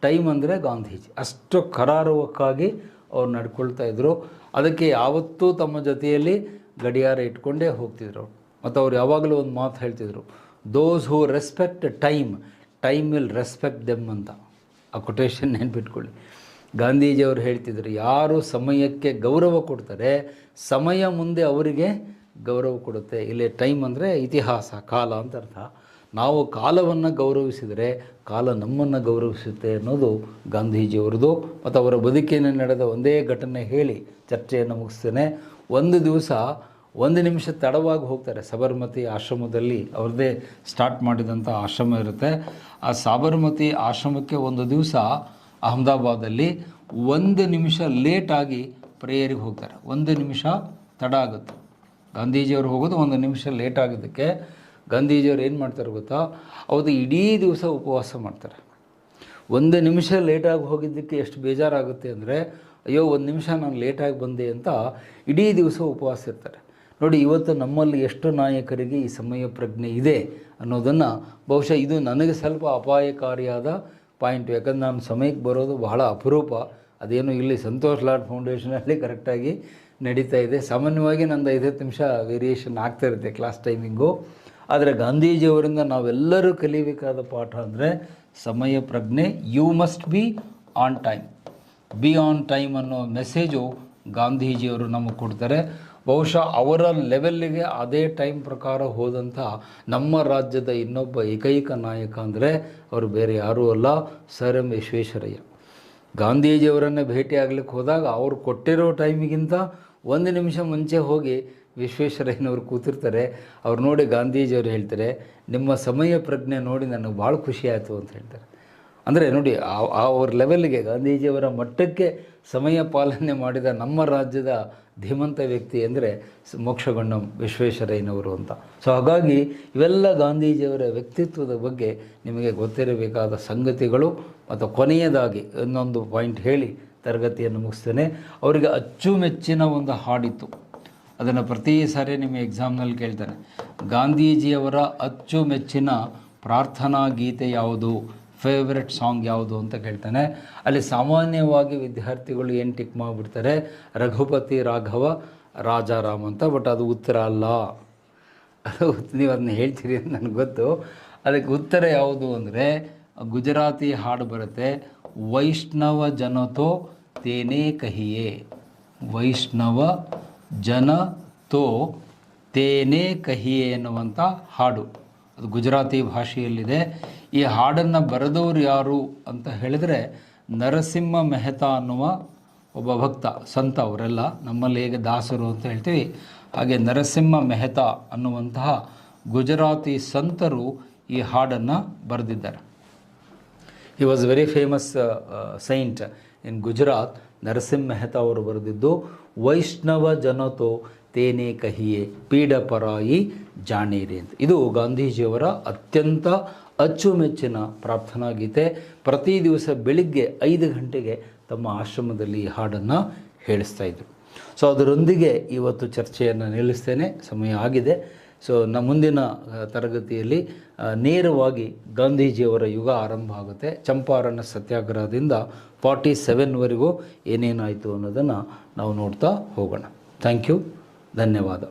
ಟೈಮ್ ಅಂದರೆ ಗಾಂಧೀಜಿ. ಅಷ್ಟು ಕರಾರುವಕ್ಕಾಗಿ ಅವ್ರು ನಡ್ಕೊಳ್ತಾ ಇದ್ದರು. ಅದಕ್ಕೆ ಯಾವತ್ತೂ ತಮ್ಮ ಜೊತೆಯಲ್ಲಿ ಗಡಿಯಾರ ಇಟ್ಕೊಂಡೇ ಹೋಗ್ತಿದ್ರು. ಮತ್ತು ಅವ್ರು ಯಾವಾಗಲೂ ಒಂದು ಮಾತು ಹೇಳ್ತಿದ್ರು, those who respect time will respect them ಅಂತ. ಆ ಕೊಟೇಶನ್ ನೆನ್ಪಿಟ್ಕೊಳ್ಳಿ. ಗಾಂಧೀಜಿಯವರು ಹೇಳ್ತಿದ್ರು, ಯಾರು ಸಮಯಕ್ಕೆ ಗೌರವ ಕೊಡ್ತಾರೆ ಸಮಯ ಮುಂದೆ ಅವರಿಗೆ ಗೌರವ ಕೊಡುತ್ತೆ. ಇಲ್ಲಿ ಟೈಮ್ ಅಂದರೆ ಇತಿಹಾಸ, ಕಾಲ ಅಂತ ಅರ್ಥ. ನಾವು ಕಾಲವನ್ನು ಗೌರವಿಸಿದರೆ ಕಾಲ ನಮ್ಮನ್ನು ಗೌರವಿಸುತ್ತೆ ಅನ್ನೋದು ಗಾಂಧೀಜಿಯವರದು. ಮತ್ತು ಅವರ ಬದುಕಿನ ನಡೆದ ಒಂದೇ ಘಟನೆ ಹೇಳಿ ಚರ್ಚೆಯನ್ನು ಮುಗಿಸ್ತೇನೆ. ಒಂದು ದಿವಸ 1 ನಿಮಿಷ ತಡವಾಗಿ ಹೋಗ್ತಾರೆ. ಸಬರ್ಮತಿ ಆಶ್ರಮದಲ್ಲಿ ಅವ್ರದ್ದೇ ಸ್ಟಾರ್ಟ್ ಮಾಡಿದಂಥ ಆಶ್ರಮ ಇರುತ್ತೆ. ಆ ಸಾಬರ್ಮತಿ ಆಶ್ರಮಕ್ಕೆ ಒಂದು ದಿವಸ ಅಹಮದಾಬಾದಲ್ಲಿ 1 ನಿಮಿಷ ಲೇಟಾಗಿ ಪ್ರೇಯರಿಗೆ ಹೋಗ್ತಾರೆ. 1 ನಿಮಿಷ ತಡ ಆಗುತ್ತೆ. ಗಾಂಧೀಜಿಯವರು ಹೋಗೋದು 1 ನಿಮಿಷ ಲೇಟ್ ಆಗಿದ್ದಕ್ಕೆ ಗಾಂಧೀಜಿಯವರು ಏನು ಮಾಡ್ತಾರೆ ಗೊತ್ತಾ, ಅವತ್ತು ಇಡೀ ದಿವಸ ಉಪವಾಸ ಮಾಡ್ತಾರೆ. 1 ನಿಮಿಷ ಲೇಟಾಗಿ ಹೋಗಿದ್ದಕ್ಕೆ ಎಷ್ಟು ಬೇಜಾರಾಗುತ್ತೆ ಅಂದರೆ, ಅಯ್ಯೋ 1 ನಿಮಿಷ ನಾನು ಲೇಟಾಗಿ ಬಂದೆ ಅಂತ ಇಡೀ ದಿವಸ ಉಪವಾಸ ಇರ್ತಾರೆ. ನೋಡಿ, ಇವತ್ತು ನಮ್ಮಲ್ಲಿ ಎಷ್ಟು ನಾಯಕರಿಗೆ ಈ ಸಮಯ ಪ್ರಜ್ಞೆ ಇದೆ ಅನ್ನೋದನ್ನು ಬಹುಶಃ ಇದು ನನಗೆ ಸ್ವಲ್ಪ ಅಪಾಯಕಾರಿಯಾದ ಪಾಯಿಂಟು. ಯಾಕಂದ್ರೆ ನಾನು ಸಮಯಕ್ಕೆ ಬರೋದು ಬಹಳ ಅಪರೂಪ. ಅದೇನು ಇಲ್ಲಿ ಸಂತೋಷ್ ಲಾಡ್ ಫೌಂಡೇಶನಲ್ಲಿ ಕರೆಕ್ಟಾಗಿ ನಡೀತಾ ಇದೆ. ಸಾಮಾನ್ಯವಾಗಿ ನಂದು 5-10 ನಿಮಿಷ ವೇರಿಯೇಷನ್ ಆಗ್ತಾ ಇರುತ್ತೆ ಕ್ಲಾಸ್ ಟೈಮಿಂಗು. ಆದರೆ ಗಾಂಧೀಜಿಯವರಿಂದ ನಾವೆಲ್ಲರೂ ಕಲಿಬೇಕಾದ ಪಾಠ ಅಂದರೆ ಸಮಯ ಪ್ರಜ್ಞೆ. You must be on time ಅನ್ನೋ ಮೆಸೇಜು ಗಾಂಧೀಜಿಯವರು ನಮಗೆ ಕೊಡ್ತಾರೆ. ಬಹುಶಃ ಅವರ ಲೆವೆಲ್ಲಿಗೆ ಅದೇ ಟೈಮ್ ಪ್ರಕಾರ ಹೋದಂಥ ನಮ್ಮ ರಾಜ್ಯದ ಇನ್ನೊಬ್ಬ ಏಕೈಕ ನಾಯಕ ಅಂದರೆ ಅವರು ಬೇರೆ ಯಾರೂ ಅಲ್ಲ, ಸರ್ ಎಂ ವಿಶ್ವೇಶ್ವರಯ್ಯ. ಗಾಂಧೀಜಿಯವರನ್ನೇ ಭೇಟಿ ಆಗ್ಲಿಕ್ಕೆ ಹೋದಾಗ ಅವ್ರು ಕೊಟ್ಟಿರೋ ಟೈಮಿಗಿಂತ 1 ನಿಮಿಷ ಮುಂಚೆ ಹೋಗಿ ವಿಶ್ವೇಶ್ವರಯ್ಯನವರು ಕೂತಿರ್ತಾರೆ. ಅವ್ರು ನೋಡಿ ಗಾಂಧೀಜಿಯವರು ಹೇಳ್ತಾರೆ, ನಿಮ್ಮ ಸಮಯ ಪ್ರಜ್ಞೆ ನೋಡಿ ನನಗೆ ಭಾಳ ಖುಷಿ ಆಯಿತು ಅಂತ ಹೇಳ್ತಾರೆ. ಅಂದರೆ ನೋಡಿ, ಅವ್ರ ಲೆವೆಲ್ಗೆ ಗಾಂಧೀಜಿಯವರ ಮಟ್ಟಕ್ಕೆ ಸಮಯ ಪಾಲನೆ ಮಾಡಿದ ನಮ್ಮ ರಾಜ್ಯದ ಧೀಮಂತ ವ್ಯಕ್ತಿ ಅಂದರೆ ಮೋಕ್ಷಗುಂಡಂ ವಿಶ್ವೇಶ್ವರಯ್ಯನವರು ಅಂತ. ಸೊ ಹಾಗಾಗಿ ಇವೆಲ್ಲ ಗಾಂಧೀಜಿಯವರ ವ್ಯಕ್ತಿತ್ವದ ಬಗ್ಗೆ ನಿಮಗೆ ಗೊತ್ತಿರಬೇಕಾದ ಸಂಗತಿಗಳು. ಮತ್ತು ಕೊನೆಯದಾಗಿ ಇನ್ನೊಂದು ಪಾಯಿಂಟ್ ಹೇಳಿ ತರಗತಿಯನ್ನು ಮುಗಿಸ್ತೇನೆ. ಅವರಿಗೆ ಅಚ್ಚುಮೆಚ್ಚಿನ ಒಂದು ಹಾಡಿತ್ತು. ಅದನ್ನು ಪ್ರತಿ ಸಾರಿ ನಿಮ್ಮ ಎಕ್ಸಾಮ್ನಲ್ಲಿ ಕೇಳ್ತಾನೆ. ಗಾಂಧೀಜಿಯವರ ಅಚ್ಚುಮೆಚ್ಚಿನ ಪ್ರಾರ್ಥನಾ ಗೀತೆ ಯಾವುದು, ಫೇವ್ರೆಟ್ ಸಾಂಗ್ ಯಾವುದು ಅಂತ ಕೇಳ್ತಾನೆ. ಅಲ್ಲಿ ಸಾಮಾನ್ಯವಾಗಿ ವಿದ್ಯಾರ್ಥಿಗಳು ಏನು ಟಿಕ್ ಮಾಡಿಬಿಡ್ತಾರೆ, ರಘುಪತಿ ರಾಘವ ರಾಜಾರಾಮ್ ಅಂತ. ಬಟ್ ಅದು ಉತ್ತರ ಅಲ್ಲ. ನೀವು ಅದನ್ನ ಹೇಳ್ತೀರಿ ಅಂತ ನನಗೆ ಗೊತ್ತು. ಅದಕ್ಕೆ ಉತ್ತರ ಯಾವುದು ಅಂದರೆ ಗುಜರಾತಿ ಹಾಡು ಬರುತ್ತೆ, ವೈಷ್ಣವ ಜನತೋ ತೇನೇ ಕಹಿಯೇ. ವೈಷ್ಣವ ಜನ ತೋ ತೇನೇ ಕಹಿಯೇ ಎನ್ನುವಂಥ ಹಾಡು. ಅದು ಗುಜರಾತಿ ಭಾಷೆಯಲ್ಲಿದೆ. ಈ ಹಾಡನ್ನು ಬರೆದವರು ಯಾರು ಅಂತ ಹೇಳಿದರೆ ನರಸಿಂಹ ಮೆಹ್ತಾ ಅನ್ನುವ ಒಬ್ಬ ಭಕ್ತ, ಸಂತ. ಅವರೆಲ್ಲ ನಮ್ಮಲ್ಲಿ ಹೇಗೆ ದಾಸರು ಅಂತ ಹೇಳ್ತೀವಿ, ಹಾಗೆ ನರಸಿಂಹ ಮೆಹ್ತಾ ಅನ್ನುವಂತಹ ಗುಜರಾತಿ ಸಂತರು ಈ ಹಾಡನ್ನು ಬರೆದಿದ್ದಾರೆ. He was very famous saint in Gujarat. Narasimha Mehta ಅವರು ಬರೆದಿದ್ದು ವೈಷ್ಣವ ಜನತೋ ತೇನೇ ಕಹಿಯೇ ಪೀಡ ಪರಾಯಿ ಜಾಣೀರಿ ಅಂತ. ಇದು ಗಾಂಧೀಜಿಯವರ ಅತ್ಯಂತ ಅಚ್ಚುಮೆಚ್ಚಿನ ಪ್ರಾರ್ಥನಾ ಗೀತೆ. ಪ್ರತಿ ದಿವಸ ಬೆಳಿಗ್ಗೆ 5 ಗಂಟೆಗೆ ತಮ್ಮ ಆಶ್ರಮದಲ್ಲಿ ಈ ಹಾಡನ್ನು ಹೇಳಿಸ್ತಾ ಇದ್ದರು. ಸೊ ಅದರೊಂದಿಗೆ ಇವತ್ತು ಚರ್ಚೆಯನ್ನು ನಿಲ್ಲಿಸ್ತೇನೆ, ಸಮಯ ಆಗಿದೆ. ಸೊ ಮುಂದಿನ ತರಗತಿಯಲ್ಲಿ ನೇರವಾಗಿ ಗಾಂಧೀಜಿಯವರ ಯುಗ ಆರಂಭ ಆಗುತ್ತೆ. ಚಂಪಾರಣ ಸತ್ಯಾಗ್ರಹದಿಂದ 47ವರೆಗೂ ಏನೇನಾಯಿತು ಅನ್ನೋದನ್ನು ನಾವು ನೋಡ್ತಾ ಹೋಗೋಣ. ಥ್ಯಾಂಕ್ ಯು, ಧನ್ಯವಾದ.